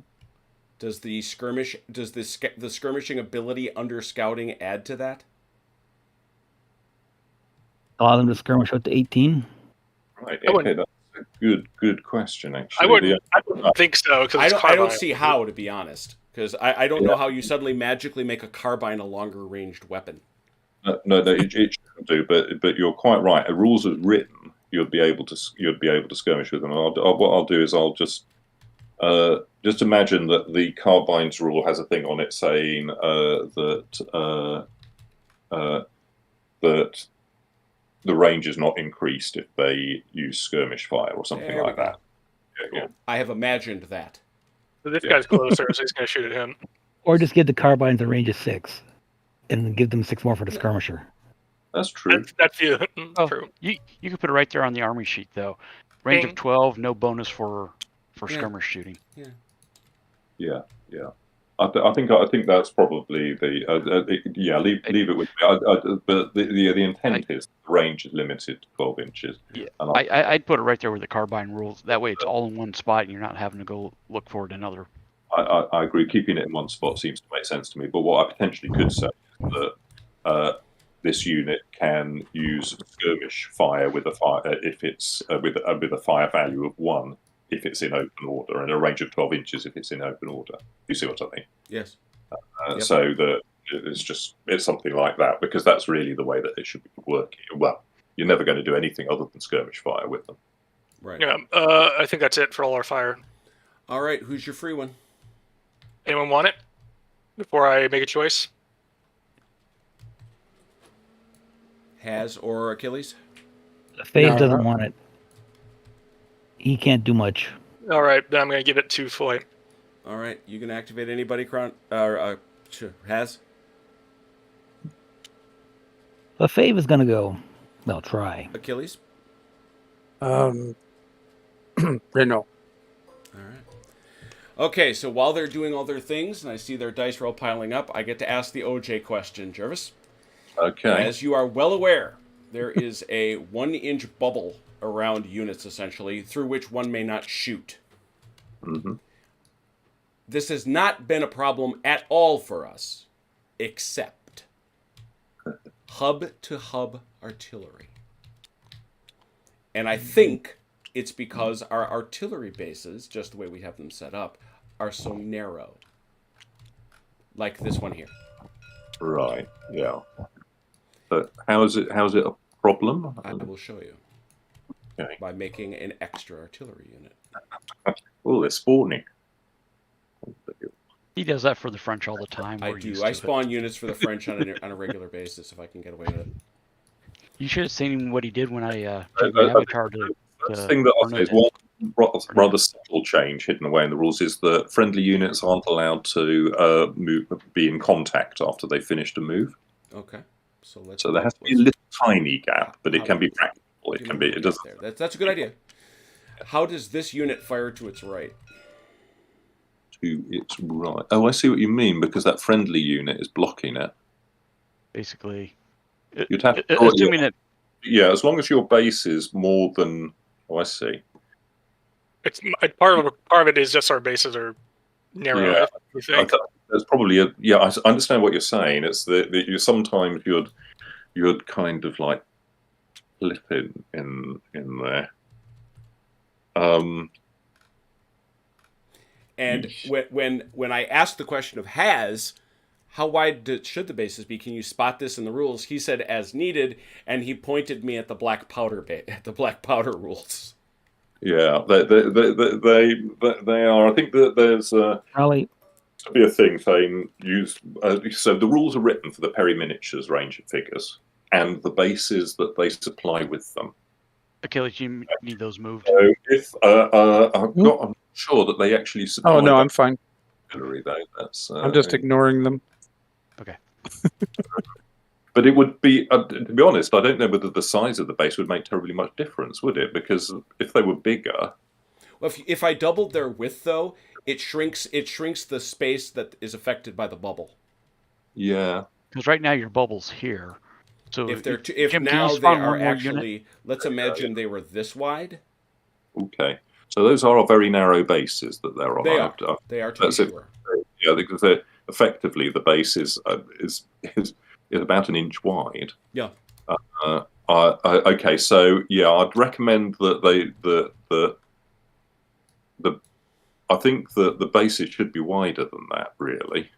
S2: Does the skirmishing ability under scouting add to that?
S6: Allow them to skirmish out to 18.
S3: Right.
S5: I wouldn't-
S3: Okay, that's a good question, actually.
S5: I wouldn't think so because
S2: I don't see how, to be honest, because I don't know how you suddenly magically make a carbine a longer ranged weapon.
S3: No, it shouldn't do. But you're quite right. The rules as written, you'd be able to skirmish with them. What I'll do is I'll just imagine that the carbines rule has a thing on it saying that the range is not increased if they use skirmish fire or something
S2: There we
S3: like
S2: go.
S3: that. Yeah.
S2: I have imagined that.
S5: This guy's closer, so he's going to shoot at him.
S6: Or just give the carbines a range of 6, and then give them 6 more for the skirmisher.
S3: That's true.
S5: That's true.
S4: You can put it right there on the army sheet though. Range
S5: Ding.
S4: of 12, no bonus for
S2: Yeah.
S4: skirmish shooting.
S3: Yeah. I think that's probably the leave it with me. But the intent is the range is limited to 12 inches.
S4: Yeah,
S3: And
S4: I'd put it right there with the carbine rules. That way, it's all in one spot, and you're not having to go look for it in another.
S3: I agree. Keeping it in one spot seems to make sense to me. But what I potentially could say is that this unit can use skirmish fire with a fire if it's with a fire value of 1 if it's in open order, and a range of 12 inches if it's in open order. You see what I mean?
S2: Yes.
S3: Yep. So that it's something like that, because that's really the way that it should be working. Well, you're never going to do anything other than skirmish fire with them.
S2: Right.
S5: Yeah, I think that's it for all our fire.
S2: All right, who's your free one?
S5: Anyone want it before I make a choice?
S2: Has or Achilles?
S6: Fave doesn't want it. He can't do much.
S5: All right, then I'm going to give it to Floyd.
S2: All right, you can activate anybody, sure. Has?
S6: The Fave is going to go. They'll try.
S2: Achilles?
S1: Renault.
S2: All right. Okay, so while they're doing all their things, and I see their dice roll piling up, I get to ask the OJ question, Jervis.
S3: Okay.
S2: As you are well aware, there is a 1-inch bubble around units, essentially, through which one may not shoot.
S3: Mm-hmm.
S2: This has not been a problem at all for us, except hub-to-hub artillery. And I think it's because our artillery bases, just the way we have them set up, are so narrow. Like this one here.
S3: Right. Yeah. But how is it a problem?
S2: I will show you.
S3: Okay.
S2: By making an extra artillery unit.
S3: Oh, they're spawning.
S4: He does that for the French all the time.
S2: I
S4: We're
S2: do.
S4: used
S2: I
S4: to it.
S2: spawn units for the French on a regular basis if I can get away with it.
S4: You should have seen what he did when I
S3: I-
S4: took my
S3: I-
S4: avatar to.
S3: The thing that I'll say is one rather subtle change hidden away in the rules is that friendly units aren't allowed to be in contact after they've finished a move.
S2: Okay. So
S3: there has to be a little tiny gap, but it can be practical. It can be. It doesn't.
S2: There. That's a good idea. How does this unit fire to its right?
S3: To its right. Oh, I see what you mean, because that friendly unit is blocking it.
S4: Basically,
S3: You'd have to
S4: assuming that.
S3: Yeah, as long as your base is more than. Oh, I see.
S5: It's part of it is just our bases are narrow.
S3: Yeah.
S5: I think.
S3: There's probably a. Yeah, I understand what you're saying. It's that you sometimes you'd kind of like flip in there.
S2: And when I asked the question of how wide should the bases be? Can you spot this in the rules? He said as needed, and he pointed me at the black powder rules.
S3: Yeah, they are. I think that there's
S6: Probably.
S3: to be a thing saying use. So the rules are written for the Perry miniatures range of figures and the bases that they supply with them.
S4: Achilles, you need those moved.
S3: So if I'm not sure that they actually supply.
S1: Oh no, I'm fine.
S3: Though. That's.
S1: I'm just ignoring them.
S4: Okay.
S3: But it would be, to be honest, I don't know whether the size of the base would make terribly much difference, would it? Because if they were bigger.
S2: Well, if I doubled their width, though, it shrinks the space that is affected by the bubble.
S3: Yeah.
S4: Because right now your bubble's here. So
S2: if
S4: Jim,
S2: now they
S4: spawn
S2: are
S4: one more
S2: actually,
S4: unit?
S2: let's imagine they were this wide.
S3: Okay. So those are very narrow bases that they're on.
S2: They are to be sure.
S3: Yeah, because they're effectively the base is about an inch wide.
S2: Yeah.
S3: Okay, so yeah, I'd recommend that I think that the bases should be wider than that, really.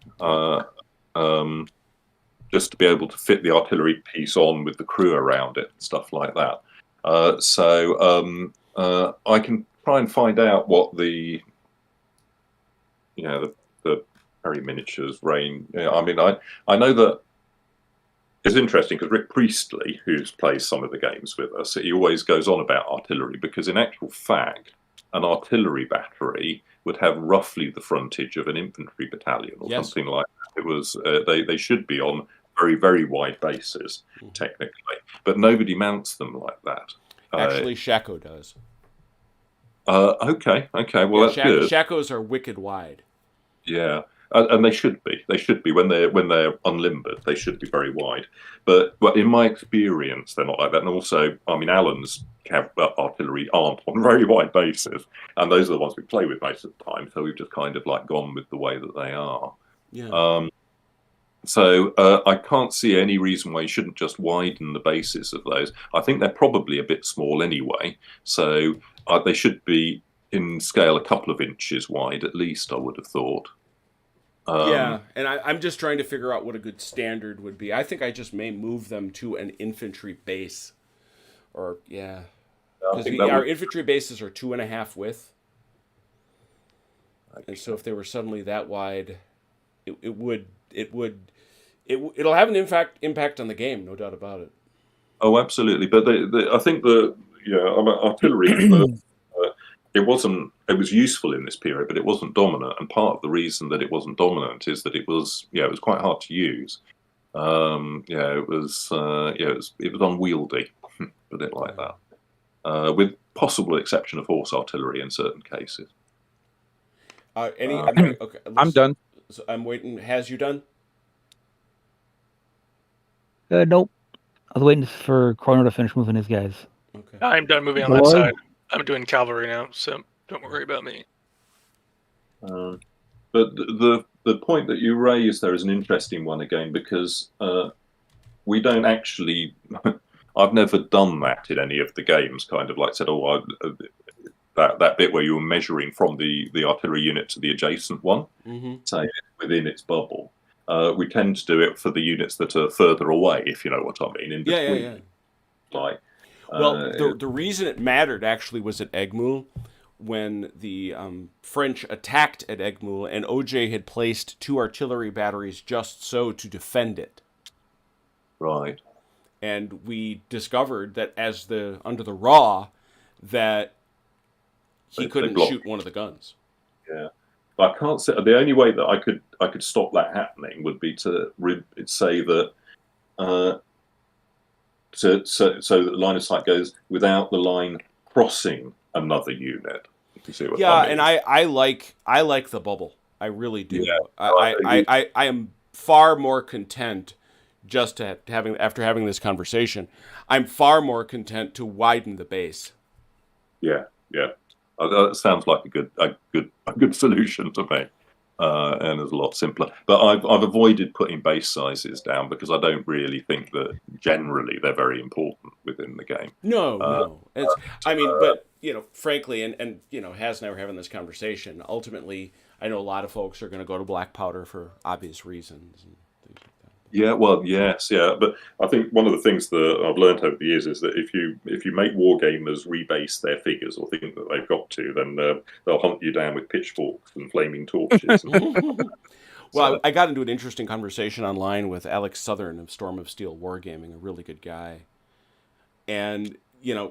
S3: Just to be able to fit the artillery piece on with the crew around it and stuff like that. I can try and find out what the Perry miniatures range. I mean, I know that it's interesting because Rick Priestley, who's plays some of the games with us, he always goes on about artillery because, in actual fact, an artillery battery would have roughly the frontage of an infantry battalion or something like that. It was they should be on very, very wide bases, technically, but nobody mounts them like that.
S2: Actually, Shaco does.
S3: Okay. Well, that's good.
S2: Shacos are wicked wide.
S3: Yeah, and they should be. They should be when they're unlimbered. They should be very wide. But in my experience, they're not like that. And also, I mean, Alan's artillery aren't on very wide bases, and those are the ones we play with most of the time. So we've just kind of like gone with the way that they are.
S2: Yeah.
S3: So I can't see any reason why you shouldn't just widen the bases of those. I think they're probably a bit small anyway. So they should be in scale a couple of inches wide at least, I would have thought.
S2: Yeah, and I'm just trying to figure out what a good standard would be. I think I just may move them to an infantry base. Or, yeah. Because our infantry bases are 2.5 width. And so if they were suddenly that wide, it'll have an impact on the game, no doubt about it.
S3: Oh, absolutely. But I think artillery, it was useful in this period, but it wasn't dominant. And part of the reason that it wasn't dominant is that it was quite hard to use. It was unwieldy, put it like that, with possible exception of horse artillery in certain cases.
S2: Okay,
S1: I'm done.
S2: So I'm waiting. Has you done?
S6: Nope. I was waiting for Corunna to finish moving his guys.
S2: Okay.
S5: I'm done moving on that side. I'm doing cavalry now, so don't worry about me.
S3: But the point that you raise there is an interesting one again, because we don't actually. I've never done that in any of the games. Kind of like said, that bit where you were measuring from the artillery unit to the adjacent one, say within its bubble. We tend to do it for the units that are further away, if you know what I mean. In between.
S2: Yeah.
S3: Like.
S2: Well, the reason it mattered actually was at Egmul, when the French attacked at Egmul, and OJ had placed 2 artillery batteries just so to defend it.
S3: Right.
S2: And we discovered that under the Raw, that he couldn't shoot one of the guns.
S3: Yeah, I can't say the only way that I could stop that happening would be to say that. So that the line of sight goes without the line crossing another unit. If you see what I mean.
S2: And I like the bubble. I really do.
S3: Yeah,
S2: I am far more content after having this conversation. I'm far more content to widen the base.
S3: Yeah. That sounds like a good solution to me. And it's a lot simpler. But I've avoided putting base sizes down because I don't really think that generally they're very important within the game.
S2: No. Frankly, and Has and I were having this conversation. Ultimately, I know a lot of folks are going to go to black powder for obvious reasons and things like that.
S3: Yeah, well, yes, yeah, but I think one of the things that I've learned over the years is that if you make wargamers rebase their figures or think that they've got to, then they'll hunt you down with pitchforks and flaming torches.
S2: Well, I got into an interesting conversation online with Alex Southern of Storm of Steel Wargaming, a really good guy, and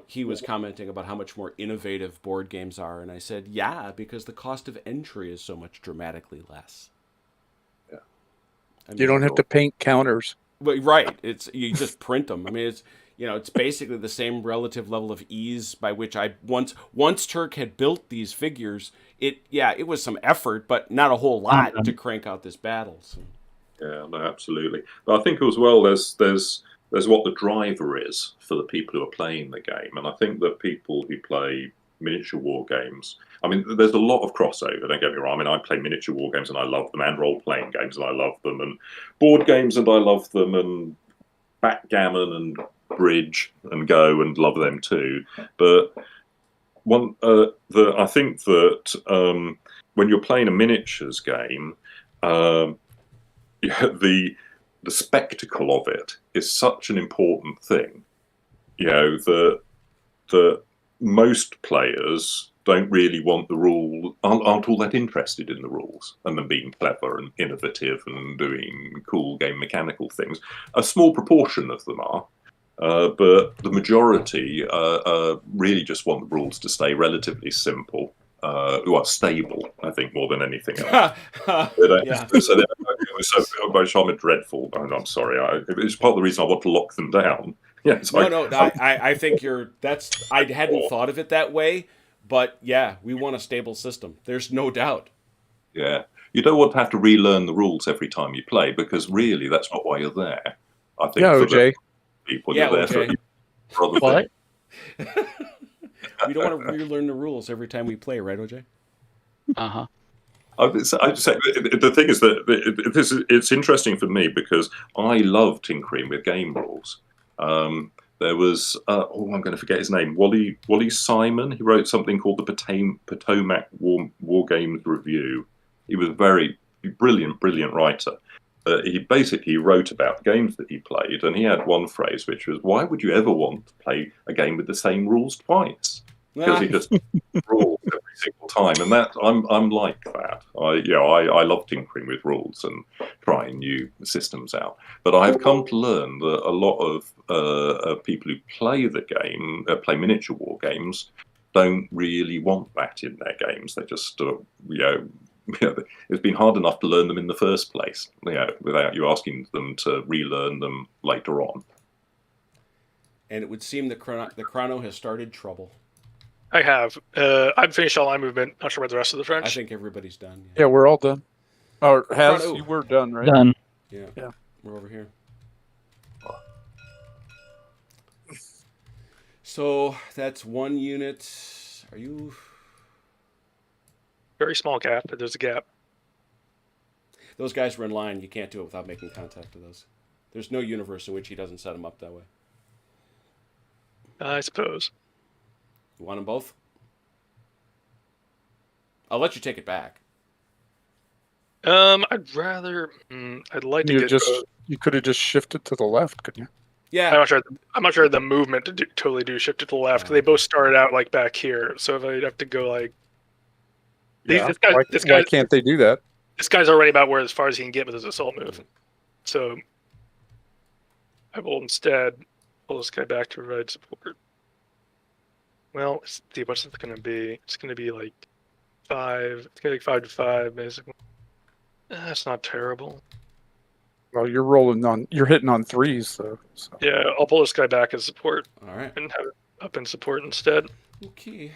S2: he was commenting about how much more innovative board games are, and I said, yeah, because the cost of entry is so much dramatically less.
S1: You don't have to paint counters.
S2: Right. You just print them. I mean, it's basically the same relative level of ease by which once Turk had built these figures, it was some effort, but not a whole lot to crank out this battle. So.
S3: Yeah, no, absolutely. But I think as well, there's what the driver is for the people who are playing the game, and I think that people who play miniature war games. I mean, there's a lot of crossover, don't get me wrong. I mean, I play miniature war games and I love them, and role-playing games and I love them, and board games and I love them, and backgammon and bridge and go and love them too. But I think that when you're playing a miniatures game, the spectacle of it is such an important thing. That most players don't really want the rule, aren't all that interested in the rules and them being clever and innovative and doing cool game mechanical things. A small proportion of them are. But the majority really just want the rules to stay relatively simple, stable, I think, more than anything else. So I'm a dreadful. I'm sorry. It's part of the reason I want to lock them down. Yeah,
S2: I think I hadn't thought of it that way, but yeah, we want a stable system. There's no doubt.
S3: Yeah, you don't want to have to relearn the rules every time you play, because really that's not why you're there. I think
S1: yeah,
S3: for
S1: OJ.
S3: People,
S2: yeah,
S3: you're there for other
S6: What?
S2: We don't want to relearn the rules every time we play, right, OJ?
S6: Uh-huh.
S3: I just say the thing is that it's interesting for me because I love tinkering with game rules. There was I'm going to forget his name. Wally Simon. He wrote something called the Potomac War Games Review. He was a very brilliant writer. He basically wrote about games that he played, and he had one phrase which was, "Why would you ever want to play a game with the same rules twice?" Because he just rules every single time, and that I'm like that. I love tinkering with rules and trying new systems out. But I've come to learn that a lot of people who play the game, play miniature war games, don't really want that in their games. They just it's been hard enough to learn them in the first place, without you asking them to relearn them later on.
S2: And it would seem the chrono has started trouble.
S5: I have. I've finished all my movement. Not sure about the rest of the French.
S2: I think everybody's done.
S1: Yeah, we're all done. Or
S2: Chrono.
S1: you were done, right?
S6: Done.
S2: Yeah. We're over here. So that's 1 unit. Are you...
S5: Very small gap, but there's a gap.
S2: Those guys were in line. You can't do it without making contact with those. There's no universe in which he doesn't set them up that way.
S5: I suppose.
S2: You want them both? I'll let you take it back.
S5: I'd rather. I'd like to get.
S1: You could have just shifted to the left, couldn't you?
S2: Yeah.
S5: I'm not sure the movement to totally do shift to the left. They both started out like back here, so if I'd have to go like.
S1: Yeah. Why can't they do that?
S5: This guy's already about as far as he can get with his assault move. So I will instead pull this guy back to provide support. Well, let's see, what's it going to be? It's going to be like 5. It's going to be 5 to 5, basically. That's not terrible.
S1: Well, you're hitting on 3s, though. So.
S5: Yeah, I'll pull this guy back as support.
S2: All right.
S5: And have it up in support instead.
S2: Okay.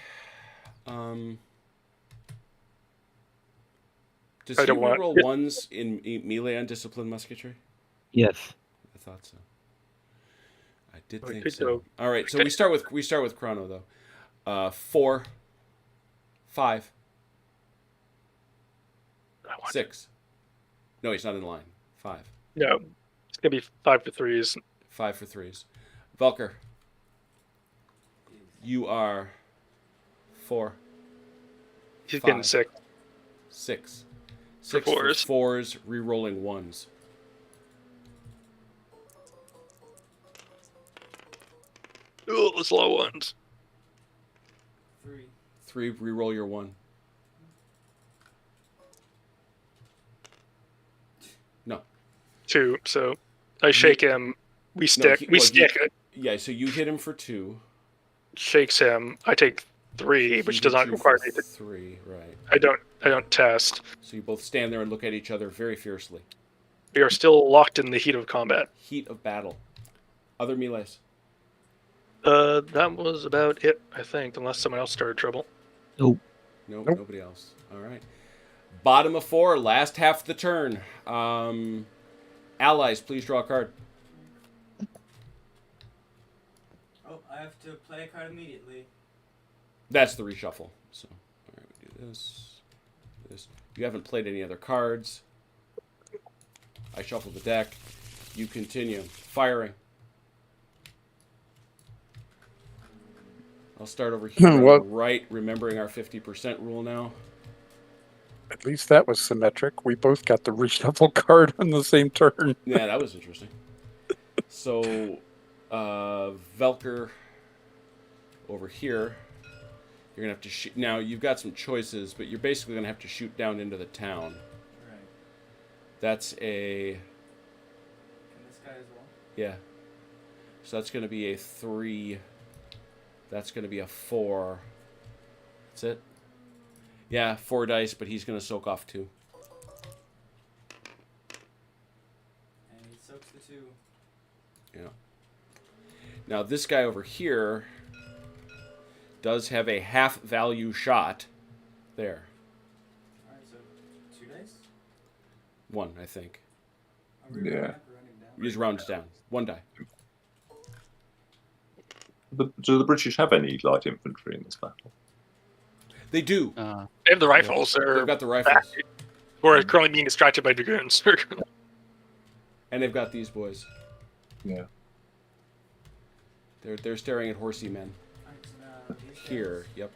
S2: Does
S5: I
S2: he
S5: don't want-
S2: roll 1s in melee on disciplined musketry?
S6: Yes.
S2: I thought so. I did
S5: Okay,
S2: think so.
S5: so-
S2: All right, so we start with chrono though. 4, 5, 6. No, he's not in line. 5.
S5: No, it's gonna be 5 to 3s.
S2: 5 for 3s. Velker, you are 4.
S5: He's
S2: 5,
S5: getting 6.
S2: 6. 6 for
S5: 4s.
S2: 4s, re-rolling 1s.
S5: Oh, those low ones.
S2: 3, re-roll your 1. No.
S5: 2. So I shake him. We stick.
S2: Yeah, so you hit him for 2.
S5: Shakes him. I take 3, which does not require me to.
S2: 3, right.
S5: I don't test.
S2: So you both stand there and look at each other very fiercely.
S5: We are still locked in the heat of combat.
S2: Heat of battle. Other melees.
S5: That was about it, I think, unless someone else started trouble.
S6: Nope.
S2: Nope. Nobody else. All right. Bottom of 4, last half of the turn. Allies, please draw a card.
S8: Oh, I have to play a card immediately.
S2: That's the reshuffle. So, all right, we do this. You haven't played any other cards. I shuffle the deck. You continue. Firing. I'll start over here on
S1: Well-
S2: the right, remembering our 50% rule now.
S1: At least that was symmetric. We both got the reshuffle card on the same turn.
S2: Yeah, that was interesting. So, Velker over here. You're going to have to shoot. Now, you've got some choices, but you're basically going to have to shoot down into the town.
S8: Right.
S2: That's a...
S8: And this guy as well.
S2: Yeah. So that's going to be a 3. That's going to be a 4. That's it. Yeah, 4 dice, but he's going to soak off 2.
S8: And he soaks the 2.
S2: Yeah. Now, this guy over here does have a half value shot there.
S8: Alright, so 2 dice?
S2: 1, I think.
S8: Are we
S1: Yeah.
S8: running down?
S2: Just rounds down. 1 die.
S3: Do the British have any light infantry in this battle?
S2: They do.
S5: They have the rifles.
S2: They've got the rifles.
S5: Who are currently being distracted by dragoons.
S2: And they've got these boys.
S3: Yeah.
S2: They're staring at horsey men.
S8: Alright, so now these guys.
S2: Here, yep.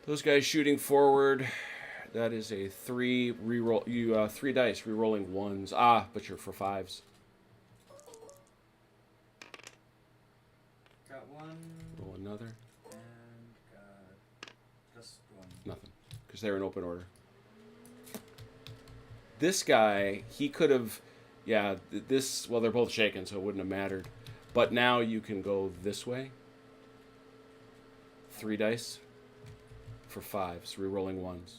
S2: Those guys shooting forward. That is a 3 reroll. You 3 dice rerolling 1s. Ah, but you're for 5s.
S8: Got 1.
S2: Roll another.
S8: And got just 1.
S2: Nothing, because they're in open order. This guy, he could have, yeah. This, well, they're both shaken, so it wouldn't have mattered. But now you can go this way. 3 dice for 5s, rerolling 1s.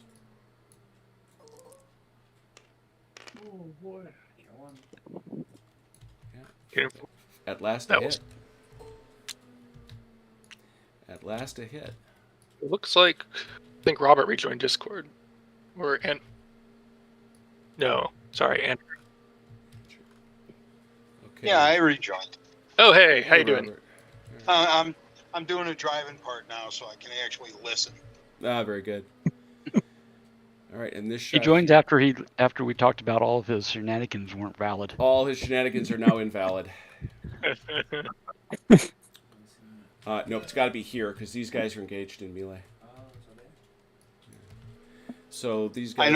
S8: Oh boy. Got 1.
S2: At last a
S5: That
S2: hit.
S5: was-
S2: At last a hit.
S5: It looks like I think Robert rejoined Discord. No, sorry, Andrew.
S2: Okay.
S10: Yeah, I rejoined.
S5: Oh hey, how you doing?
S2: Robert.
S10: I'm doing a driving part now, so I can actually listen.
S2: Ah, very good. All right, and this
S4: He
S2: shot.
S4: joins after we talked about all of his shenanigans weren't valid.
S2: All his shenanigans are now invalid. Nope, it's got to be here because these guys are engaged in melee.
S8: Oh, so they.
S2: So these guys.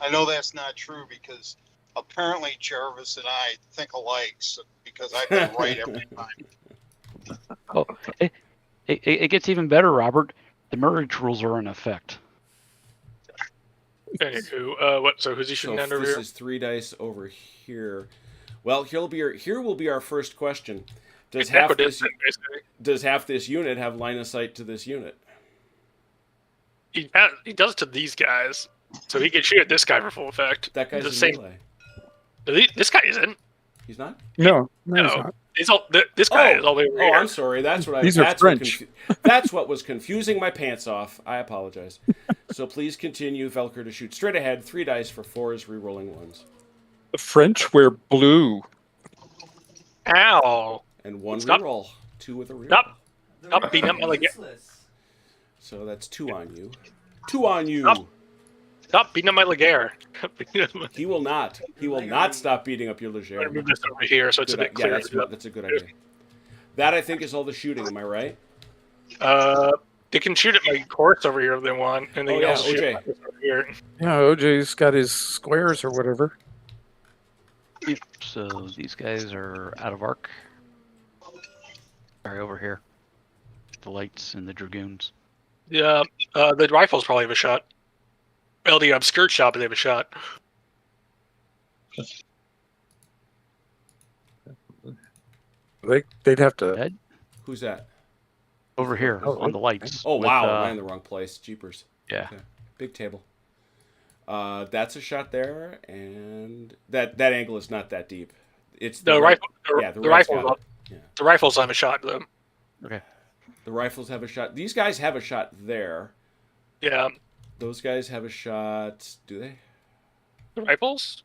S10: I know that's not true because apparently Jervis and I think alike because I've been right every time.
S4: Oh, it gets even better, Robert. The marriage rules are in effect.
S5: Anywho, what? So who's he
S2: So
S5: shooting down over
S2: this
S5: here?
S2: is 3 dice over here. Well, here will be our first question. Does
S5: It's
S2: half
S5: equidistant,
S2: this
S5: basically.
S2: does half this unit have line of sight to this unit?
S5: He does it to these guys, so he can shoot at this guy for full effect.
S2: That guy's
S5: the
S2: in
S5: same.
S2: melee.
S5: This guy isn't.
S2: He's not.
S1: No, he's
S5: No,
S1: not.
S5: he's all. This guy is all the way over
S2: Oh,
S5: here.
S2: I'm sorry. That's what I.
S1: These are
S2: that's
S1: French.
S2: That's what was confusing my pants off. I apologize. So please continue, Velker, to shoot straight ahead. 3 dice for 4s, rerolling 1s,
S1: The French wear blue.
S5: Ow!
S2: and 1
S5: Stop.
S2: reroll. 2 with a reroll.
S5: Stop.
S8: They're
S5: Stop beating up my leg.
S8: useless.
S2: So that's 2 on you. 2 on you.
S5: Stop. Stop beating up my Laguerre.
S2: He will not. He will not stop beating up your
S5: I'm
S2: Leger.
S5: gonna move this over here so it's a bit
S2: Yeah,
S5: clearer.
S2: that's a good idea. That I think is all the shooting. Am I right?
S5: They can shoot at my horse over here if they want, and they
S2: Oh,
S5: can
S2: yeah,
S5: also shoot
S2: OJ.
S5: at this over here.
S1: Yeah, OJ's got his squares or whatever.
S4: So these guys are out of arc. Sorry, over here. The lights and the dragoons.
S5: Yeah, the rifles probably have a shot. Well, the obscured shot, but they have a shot.
S1: They'd have to.
S4: Dead?
S2: Who's that?
S4: Over here
S1: Oh,
S4: on the lights.
S2: Oh
S4: with,
S2: wow, I'm in the wrong place. Jeepers.
S4: Yeah.
S2: Okay. Big table. That's a shot there, and that angle is not that deep. It's
S5: The
S2: right-
S5: rifle,
S2: yeah, the
S5: the
S2: right's
S5: rifles,
S2: got it. Yeah.
S5: the rifles have a shot though.
S4: Okay.
S2: The rifles have a shot. These guys have a shot there.
S5: Yeah,
S2: Those guys have a shot. Do they?
S5: the rifles.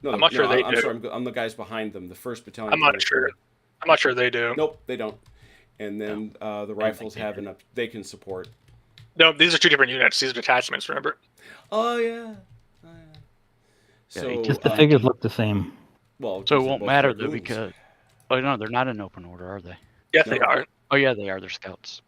S2: No,
S5: I'm not sure they
S2: I'm
S5: do.
S2: sorry. I'm the guys behind them. The first battalion.
S5: I'm not sure. I'm not sure they do.
S2: Nope, they don't. And then the rifles have enough. They can support.
S5: No, these are two different units. These are detachments. Remember?
S2: Oh yeah.
S4: Yeah,
S2: So
S6: Just the figures look the same.
S2: well,
S4: So it
S2: these are
S4: won't
S2: both
S4: matter though
S2: dragoons.
S4: because Oh no, they're not in open order, are they?
S5: Yes, they
S2: No.
S5: are.
S4: Oh yeah, they are. They're scouts.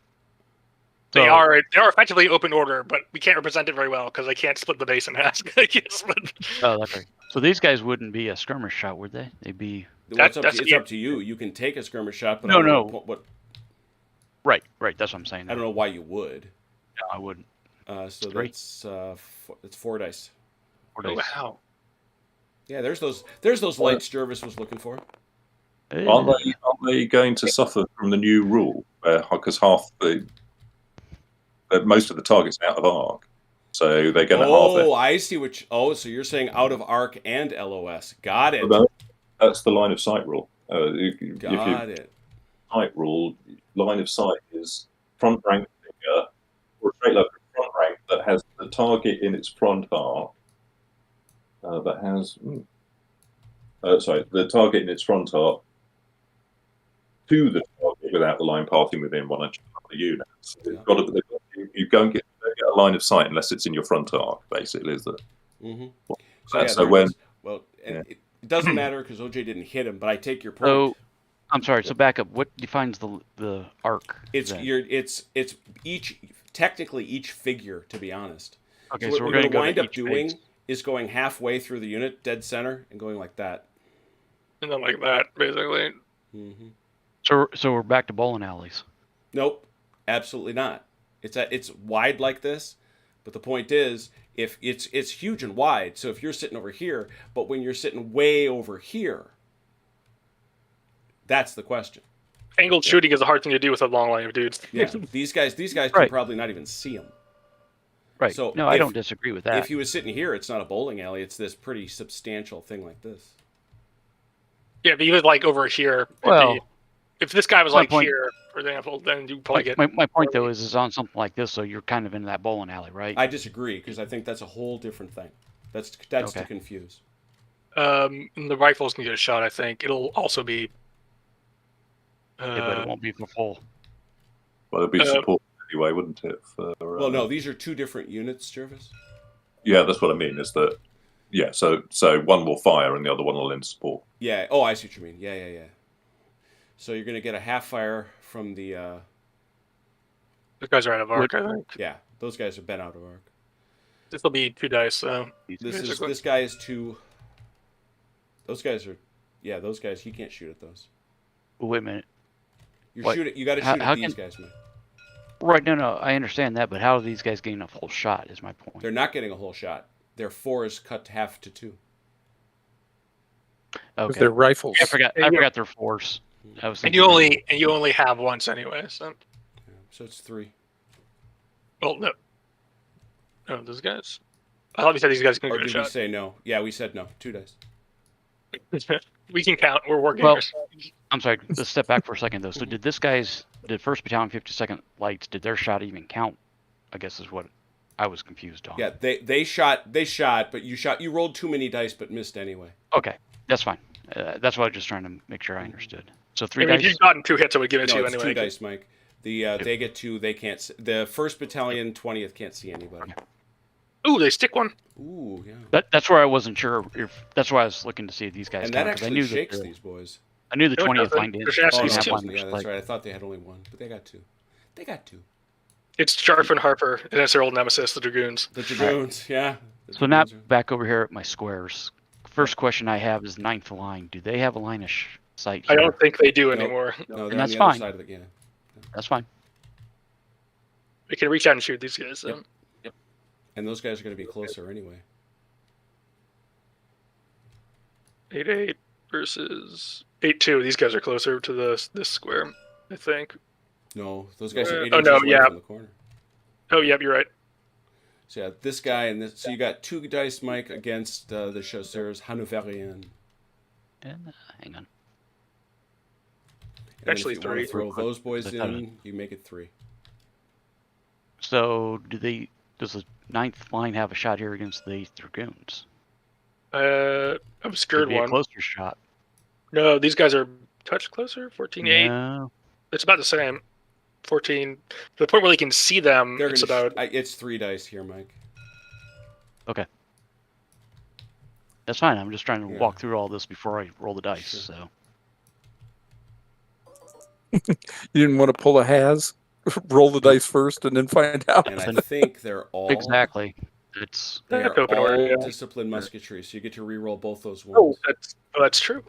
S5: They
S4: So-
S5: are effectively open order, but we can't represent it very well because they can't split the base in half. They can't split.
S4: Oh, that's right. So these guys wouldn't be a skirmish shot, would they? They'd be.
S2: Well, it's
S5: That's-
S2: up to you. You can take a skirmish shot, but
S4: No,
S2: I don't know
S4: no.
S2: what
S4: Right. That's what I'm saying.
S2: I don't know why you would.
S4: No, I wouldn't.
S2: So
S4: Three.
S2: that's 4 dice.
S4: 4
S5: Oh,
S4: dice.
S5: wow.
S2: Yeah, there's those lights Jervis was looking for.
S3: Aren't they going to suffer from the new rule? Because most of the targets are out of arc, so they're going to halve it.
S2: Oh, I see so you're saying out of arc and LOS. Got it.
S3: That's the line of sight rule.
S2: Got it.
S3: Sight rule, line of sight is front rank figure or a straight line front rank that has the target in its front arc. The target in its front arc to the target without the line passing within 1 inch of the unit. So you don't get a line of sight unless it's in your front arc, basically, is that?
S2: Mm-hmm. It doesn't matter because OJ didn't hit him, but I take your point.
S4: So, I'm sorry. So back up. What defines the arc?
S2: It's technically each figure, to be honest.
S4: Okay,
S2: so
S4: so
S2: what
S4: we're
S2: we're
S4: going to
S2: wind up doing is going halfway through the unit, dead center, and going like that.
S5: And then like that, basically.
S2: Mm-hmm.
S4: So we're back to bowling alleys.
S2: Nope, absolutely not. It's wide like this, but the point is, if it's huge and wide. So if you're sitting over here, but when you're sitting way over here, that's the question.
S5: Angled shooting is a hard thing to do with a long line of dudes.
S2: Yeah, these guys can
S4: Right.
S2: probably not even see them.
S4: Right.
S2: So
S4: no, I don't disagree with that.
S2: If he was sitting here, it's not a bowling alley. It's this pretty substantial thing like this.
S5: Yeah, but even like over here.
S4: Well,
S5: if this guy was
S4: my
S5: like
S4: point-
S5: here, for example, then you probably get.
S4: My point though is on something like this, so you're kind of in that bowling alley, right?
S2: I disagree because I think that's a whole different thing. That's
S4: Okay.
S2: to confuse.
S5: The rifles can get a shot. I think it'll also be.
S4: Yeah, but it won't be for full.
S3: Well, it'd be support anyway, wouldn't it?
S2: Well, no, these are two different units, Jervis.
S3: Yeah, that's what I mean. Is that so one will fire and the other one will in support.
S2: Yeah. Oh, I see what you mean. Yeah. So you're going to get a half fire from the.
S5: Those guys are out of arc, I think.
S2: Yeah, those guys have been out of arc.
S5: This will be 2 dice. So
S2: This guy is 2. Those guys are. Yeah, those guys. He can't shoot at those.
S4: Wait a minute.
S2: You got to shoot at these guys, man.
S4: Right. No. I understand that, but how are these guys getting a full shot? Is my point.
S2: They're not getting a whole shot. Their 4 is cut half to 2.
S4: Okay.
S1: They're rifles.
S4: I forgot their force.
S5: And you only have once anyway. So
S2: it's 3.
S5: Well, no. No, those guys. I thought we said these guys can
S2: Or
S5: get a
S2: did we
S5: shot.
S2: say no? Yeah, we said no. 2 dice.
S5: We can count. We're working.
S4: Well, I'm sorry. Let's step back for a second though. So did 1st Battalion 52nd Lights, did their shot even count? I guess is what I was confused on.
S2: Yeah, they shot, but you rolled too many dice, but missed anyway.
S4: Okay, that's fine. That's what I was just trying to make sure I understood. So 3
S5: I mean,
S4: dice.
S5: if you've gotten 2 hits, I would give it to
S2: No,
S5: you
S2: it's
S5: anyway.
S2: 2 dice, Mike. They get 2. They can't. The 1st Battalion 20th can't see anybody.
S5: Ooh, they stick one.
S2: Ooh, yeah.
S4: That's where I wasn't sure if that's why I was looking to see if these guys.
S2: And
S4: count,
S2: that
S4: 'cause I
S2: actually
S4: knew
S2: shakes
S4: that
S2: these boys.
S4: I knew the
S5: No, it
S4: 20th
S5: doesn't.
S4: line did.
S5: There's actually
S2: Oh,
S5: two.
S2: yeah, that's right. I thought they had only 1, but they got 2. They got 2.
S5: It's Sharp and Harper, and that's their old nemesis, the Dragoons.
S2: The Dragoons, yeah.
S4: So now back over here at my squares. First question I have is 9th line. Do they have a line of sight
S5: I
S4: here?
S5: don't think they do anymore.
S2: No,
S4: And
S2: they're
S4: that's
S2: on the other
S4: fine.
S2: side of the
S4: That's fine.
S5: We can reach out and shoot these guys. So.
S2: Yep. And those guys are going to be closer anyway.
S5: 8-8 versus 8-2. These guys are closer to this square, I think.
S2: No, those guys are 8
S5: oh,
S2: inches
S5: no,
S2: away
S5: yeah.
S2: from the corner.
S5: Oh, yep, you're right.
S2: So yeah, this guy and this. So you got 2 dice, Mike, against the Chasseurs Hanoverian.
S4: And hang on.
S2: And
S5: Actually,
S2: if you want to
S5: 3.
S2: throw those boys
S4: That's not
S2: in, you make it 3.
S4: So does the 9th line have a shot here against the 8th Dragoons?
S5: Obscured
S4: Could be a
S5: one.
S4: closer shot.
S5: No, these guys are touch closer. 14-8.
S4: No.
S5: It's about the same. 14. To the point where they can see them,
S2: They're
S5: it's
S2: gonna
S5: about.
S2: it's 3 dice here, Mike.
S4: Okay. That's fine. I'm just trying to
S2: Yeah.
S4: walk through all this before I roll the dice.
S2: Sure.
S4: So
S1: You didn't want to pull a has, roll the dice first, and then find out.
S2: And I think they're all
S4: Exactly. It's
S2: They
S5: That's
S2: are
S5: open order,
S2: all
S5: yeah.
S2: disciplined musketry, so you get to re-roll both those
S5: Oh,
S2: ones.
S5: that's true.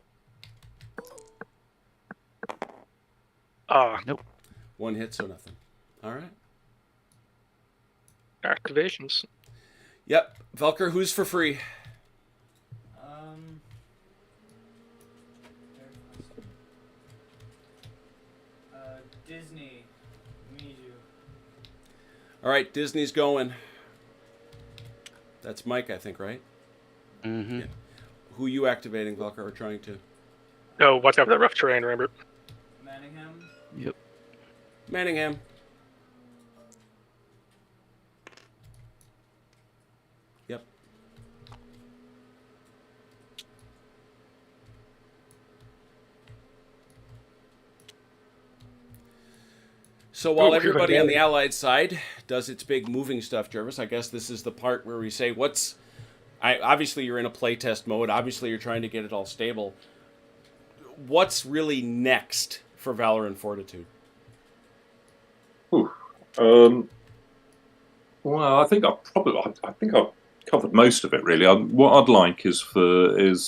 S2: One hit, so nothing. All right.
S5: Activations.
S2: Yep. Velker, who's for free?
S8: Disney. Miju.
S2: All right, Disney's going. That's Mike, I think, right?
S4: Mm-hmm.
S2: Yeah. Who you activating, Velker, or trying to?
S5: Oh, watch out for that rough terrain, remember?
S8: Manningham.
S4: Yep.
S2: Manningham. Yep. So while everybody on the Allied side does its big moving stuff, Jervis, I guess this is the part where we say, obviously you're in a playtest mode. Obviously you're trying to get it all stable. What's really next for Valour and Fortitude?
S3: Well, I think I've covered most of it really. What I'd like is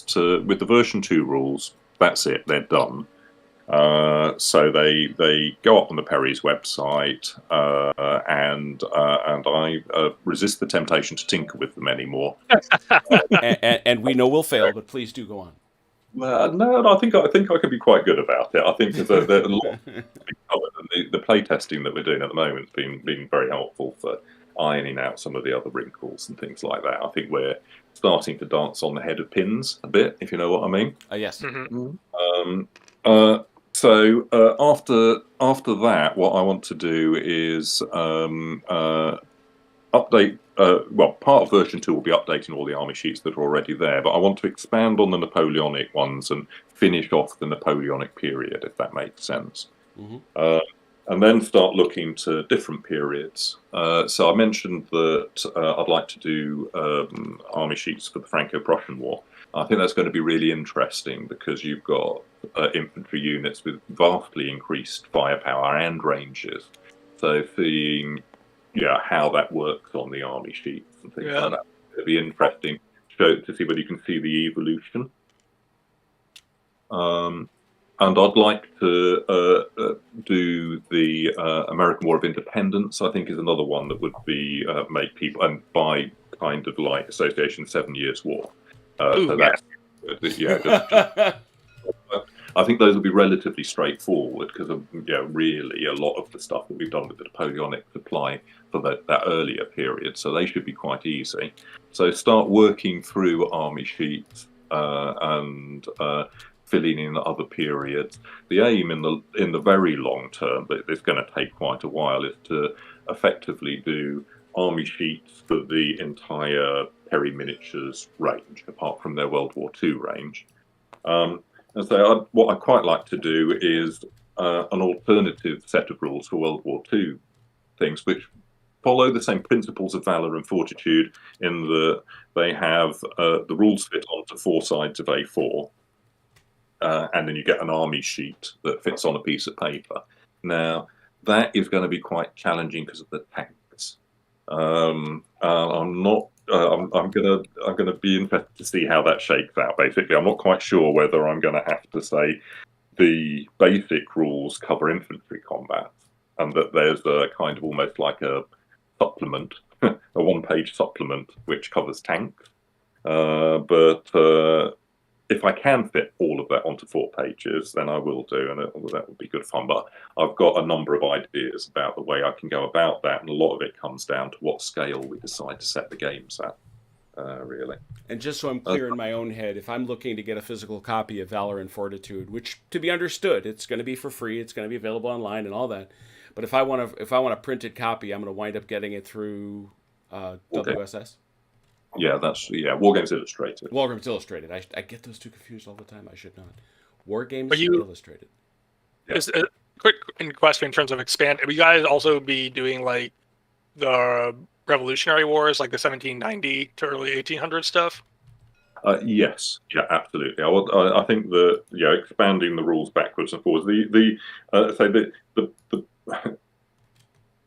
S3: to with the version 2 rules. That's it. They're done. So they go up on the Perry's website, and I resist the temptation to tinker with them anymore.
S2: and we know we'll fail, but please do go on.
S3: No, I think I can be quite good about it. I think there's a lot and the play testing that we're doing at the moment has been very helpful for ironing out some of the other wrinkles and things like that. I think we're starting to dance on the head of pins a bit, if you know what I mean.
S2: Yes.
S5: Mm-hmm.
S3: So after that, what I want to do is update. Part of version 2 will be updating all the army sheets that are already there, but I want to expand on the Napoleonic ones and finish off the Napoleonic period, if that makes sense.
S2: Mm-hmm.
S3: And then start looking to different periods. So I mentioned that I'd like to do army sheets for the Franco-Prussian War. I think that's going to be really interesting because you've got infantry units with vastly increased firepower and ranges. So seeing how that works on the army sheets and things like that. It'll be interesting to see whether you can see the evolution. And I'd like to do the American War of Independence. I think is another one that would be make people, and by kind of like association, 7 Years War. So that's I think those will be relatively straightforward because really a lot of the stuff that we've done with the Napoleonic apply for that earlier period, so they should be quite easy. So start working through army sheets and filling in other periods. The aim in the very long term, but it's going to take quite a while, is to effectively do army sheets for the entire Perry miniatures range, apart from their World War II range. And so what I'd quite like to do is an alternative set of rules for World War II things, which follow the same principles of Valour and Fortitude in that they have the rules fit onto 4 sides of A4, and then you get an army sheet that fits on a piece of paper. Now, that is going to be quite challenging because of the tanks. I'm gonna be interested to see how that shakes out. Basically, I'm not quite sure whether I'm going to have to say the basic rules cover infantry combat, and that there's a kind of almost like a supplement, a 1-page supplement which covers tanks. But if I can fit all of that onto 4 pages, then I will do, and that would be good fun. But I've got a number of ideas about the way I can go about that, and a lot of it comes down to what scale we decide to set the games at, really.
S2: And just so I'm clear in my own head, if I'm looking to get a physical copy of Valour and Fortitude, which, to be understood, it's going to be for free, it's going to be available online and all that. But if I want a printed copy, I'm going to wind up getting it through WSS.
S3: Yeah, War Games Illustrated.
S2: War Games Illustrated. I get those two confused all the time. I should not. War Games Illustrated.
S5: Yeah. Is a quick question in terms of expand. Will you guys also be doing like the Revolutionary Wars, like the 1790 to early 1800 stuff?
S3: Yes, yeah, absolutely. I think that expanding the rules backwards and forwards.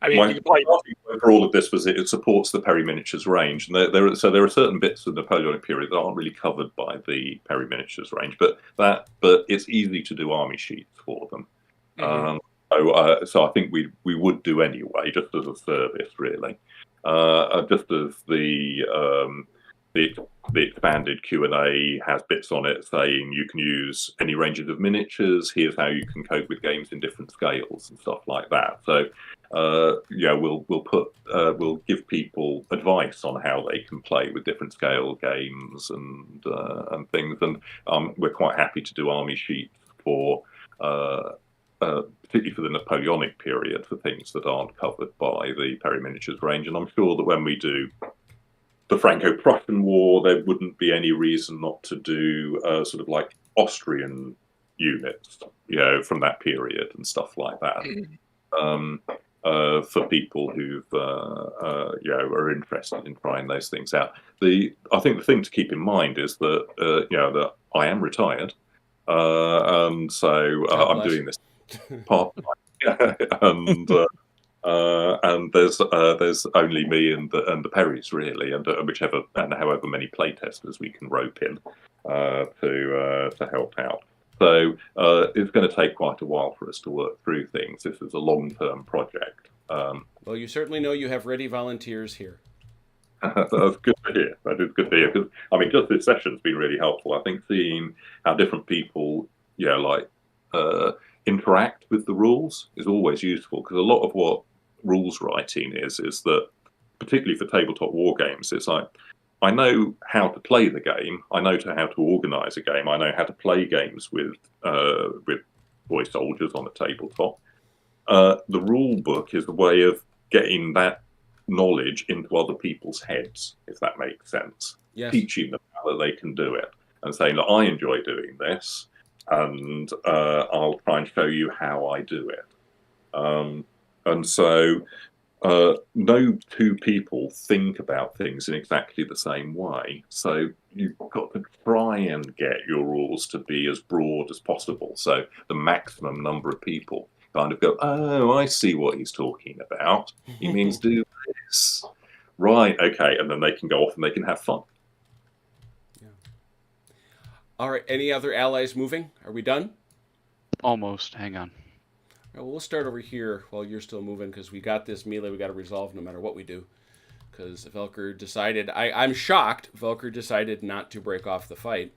S5: I mean,
S3: My
S5: you could probably
S3: argument for all of this was it supports the Perry miniatures range, and there are certain bits of the Napoleonic period that aren't really covered by the Perry miniatures range, but it's easy to do army sheets for them. So I think we would do anyway, just as a service, really. Just as the expanded Q&A has bits on it saying you can use any ranges of miniatures. Here's how you can cope with games in different scales and stuff like that. So we'll give people advice on how they can play with different scale games and things. And we're quite happy to do army sheets for. Particularly for the Napoleonic period, for things that aren't covered by the Perry miniatures range. And I'm sure that when we do the Franco-Prussian War, there wouldn't be any reason not to do sort of like Austrian units, from that period and stuff like that. For people who are interested in trying those things out. I think the thing to keep in mind is that that I am retired, and so I'm doing this part time, and there's only me and the Perrys really, and however many playtesters we can rope in to help out. So it's going to take quite a while for us to work through things. This is a long-term project.
S2: Well, you certainly know you have ready volunteers here.
S3: That's good to hear. That is good to hear, because I mean, just this session's been really helpful. I think seeing how different people, interact with the rules is always useful, because a lot of what rules writing is that, particularly for tabletop war games, it's like, I know how to play the game, I know how to organise a game, I know how to play games with toy soldiers on a tabletop. The rule book is a way of getting that knowledge into other people's heads, if that makes sense.
S2: Yes.
S3: Teaching them how that they can do it, and saying, look, I enjoy doing this, and I'll try and show you how I do it. And so no two people think about things in exactly the same way. So you've got to try and get your rules to be as broad as possible. So the maximum number of people kind of go, oh, I see what he's talking about. He means do this. Right, okay. And then they can go off and they can have fun.
S2: All right. Any other allies moving? Are we done?
S4: Almost. Hang on.
S2: Well, we'll start over here while you're still moving, because we got this melee we got to resolve no matter what we do. Because Velker decided, I'm shocked, Velker decided not to break off the fight.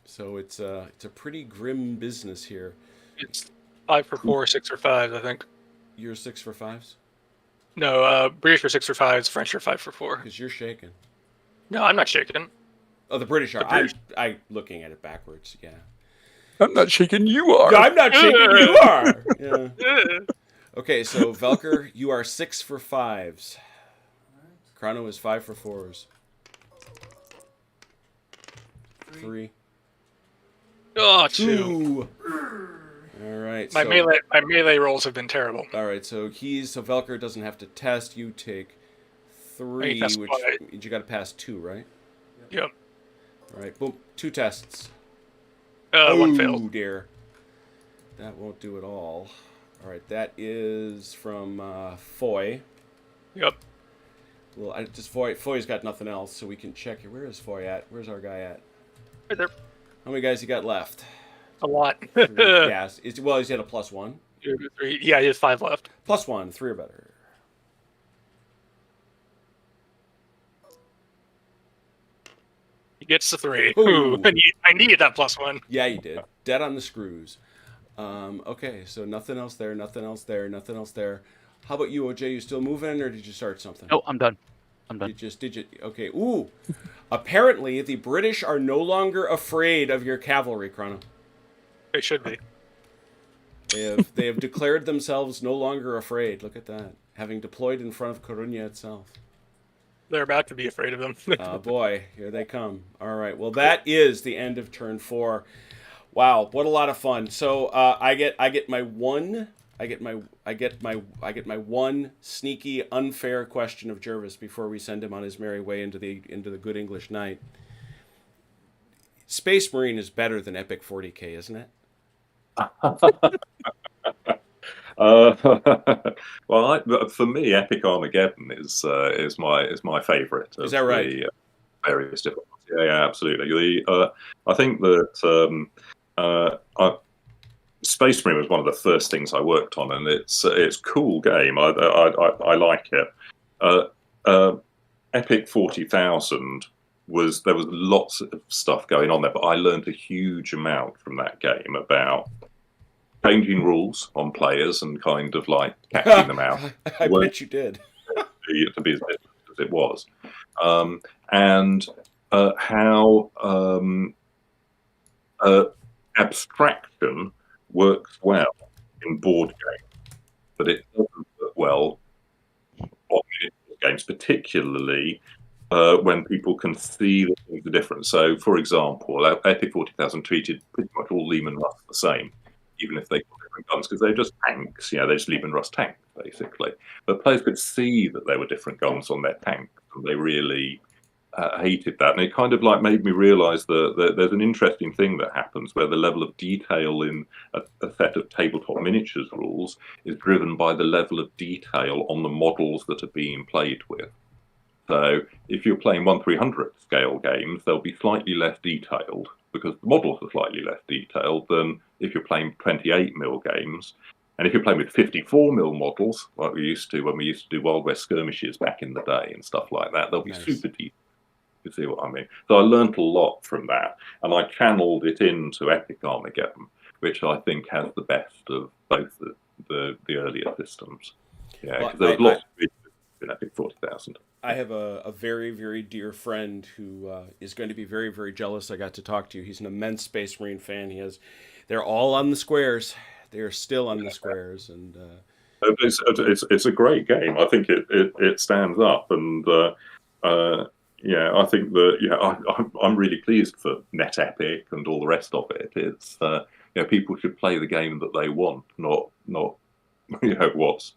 S2: So it's a pretty grim business here.
S5: It's 5 for 4, 6 for 5, I think.
S2: You're 6 for 5s?
S5: No, British are 6 for 5s, French are 5 for 4.
S2: Because you're shaking.
S5: No, I'm not shaking.
S2: Oh, the British are. I'm looking at it backwards. Yeah.
S1: I'm not shaking. You are.
S2: I'm not shaking. You are. Yeah. Okay, so Velker, you are 6 for 5s. Chrono is 5 for 4s. 3.
S5: Oh, 2.
S2: All right.
S5: My melee rolls have been terrible.
S2: All right, so Velker doesn't have to test. You take 3, which means you got to pass 2, right?
S5: Yep.
S2: All right, boom, 2 tests.
S5: 1 failed.
S2: Oh dear, that won't do it all. All right, that is from Foy.
S5: Yep.
S2: Well, Foy's got nothing else, so we can check here. Where is Foy at? Where's our guy at?
S5: Right there.
S2: How many guys you got left?
S5: A lot.
S2: 3. Yeah, he's had a +1.
S5: 2, 3. Yeah, he has 5 left.
S2: +1, 3 or better.
S5: He gets to 3.
S2: Ooh.
S5: I needed that +1.
S2: Yeah, you did. Dead on the screws. Okay, so nothing else there, nothing else there, nothing else there. How about you, OJ? You still moving, or did you start something?
S4: No, I'm done.
S2: Did you? Okay. Ooh. Apparently, the British are no longer afraid of your cavalry, Chrono.
S5: They should be.
S2: They have declared themselves no longer afraid. Look at that. Having deployed in front of Corunna itself.
S5: They're about to be afraid of them.
S2: Oh boy, here they come. All right. Well, that is the end of turn 4. Wow, what a lot of fun. So I get my 1 I get my one sneaky, unfair question of Jervis before we send him on his merry way into the good English night. Space Marine is better than Epic 40K, isn't it?
S3: Well, for me, Epic Armageddon is my favourite.
S2: Is that right?
S3: The various different ones. Yeah, absolutely. I think that Space Marine was one of the first things I worked on, and it's a cool game. I like it. Epic 40,000 there was lots of stuff going on there, but I learned a huge amount from that game about changing rules on players and kind of like catching them out.
S2: I bet you did.
S3: To be as different as it was, and how abstraction works well in board games, but it doesn't work well on miniature games, particularly when people can see that things are different. So, for example, Epic 40,000 treated pretty much all Lehman Russ the same, even if they got different guns, because they're just tanks. They're just Lehman Russ tanks, basically. But players could see that there were different guns on their tanks, and they really hated that. And it kind of like made me realise that there's an interesting thing that happens where the level of detail in a set of tabletop miniatures rules is driven by the level of detail on the models that are being played with. So if you're playing 1/300 scale games, they'll be slightly less detailed because the models are slightly less detailed than if you're playing 28mm games. And if you're playing with 54mm models, like we used to when we used to do Wild West skirmishes back in the day and stuff like that, they'll be super detailed. You see what I mean? So I learnt a lot from that, and I channeled it into Epic Armageddon, which I think has the best of both the earlier systems. Yeah, because there was lots of features in Epic 40,000.
S2: I have a very, very dear friend who is going to be very, very jealous I got to talk to you. He's an immense Space Marine fan. They're all on the squares. They are still on the squares, and
S3: it's a great game. I think it stands up, and I think that I'm really pleased for Net Epic and all the rest of it. It's people should play the game that they want, not what's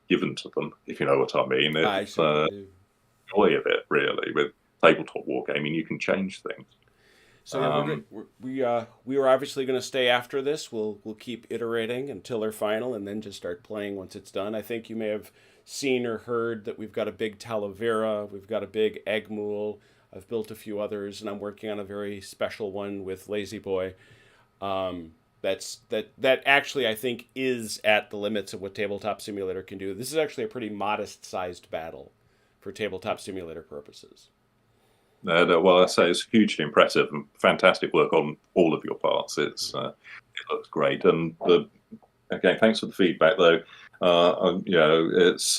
S3: given to them, if you know what I mean. It's joy of it, really. With tabletop wargaming, you can change things.
S2: So we are obviously going to stay after this. We'll keep iterating until they're final, and then just start playing once it's done. I think you may have seen or heard that we've got a big Talavera, we've got a big Eggmul. I've built a few others, and I'm working on a very special one with Lazy Boy. That actually I think is at the limits of what Tabletop Simulator can do. This is actually a pretty modest-sized battle for Tabletop Simulator purposes.
S3: Well, I say it's hugely impressive and fantastic work on all of your parts. It looks great, and again, thanks for the feedback. Though, it's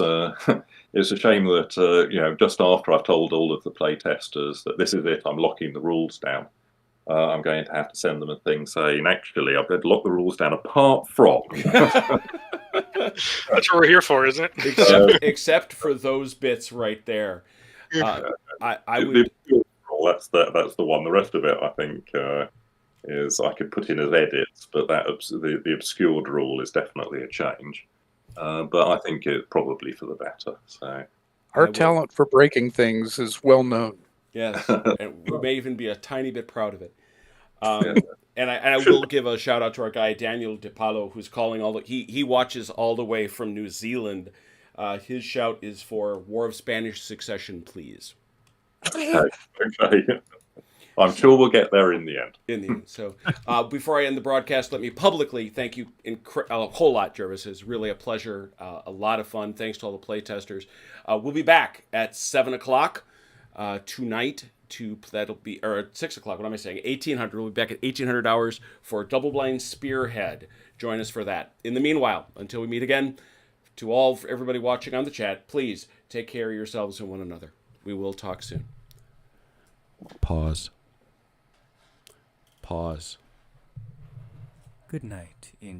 S3: it's a shame that just after I've told all of the play testers that this is it, I'm locking the rules down. I'm going to have to send them a thing saying, actually, I've got to lock the rules down apart from.
S5: That's what we're here for, isn't
S2: it? Except for those bits right there. I would.
S3: That's the one. The rest of it, I think, is I could put in as edits, but the obscured rule is definitely a change. But I think it's probably for the better. So
S1: our talent for breaking things is well known.
S2: Yes, and we may even be a tiny bit proud of it. And I will give a shout out to our guy Daniel DePalo, who's calling he watches all the way from New Zealand. His shout is for War of Spanish Succession, please.
S3: Okay. I'm sure we'll get there in the end.
S2: So before I end the broadcast, let me publicly thank you a whole lot, Jervis. It's really a pleasure, a lot of fun. Thanks to all the playtesters. We'll be back at 7 o'clock tonight. That'll be, or at 6 o'clock. What am I saying? 1800. We'll be back at 1800 hours for Double Blind Spearhead. Join us for that. In the meanwhile, until we meet again, to everybody watching on the chat, please take care of yourselves and one another. We will talk soon. Pause.
S11: Good night.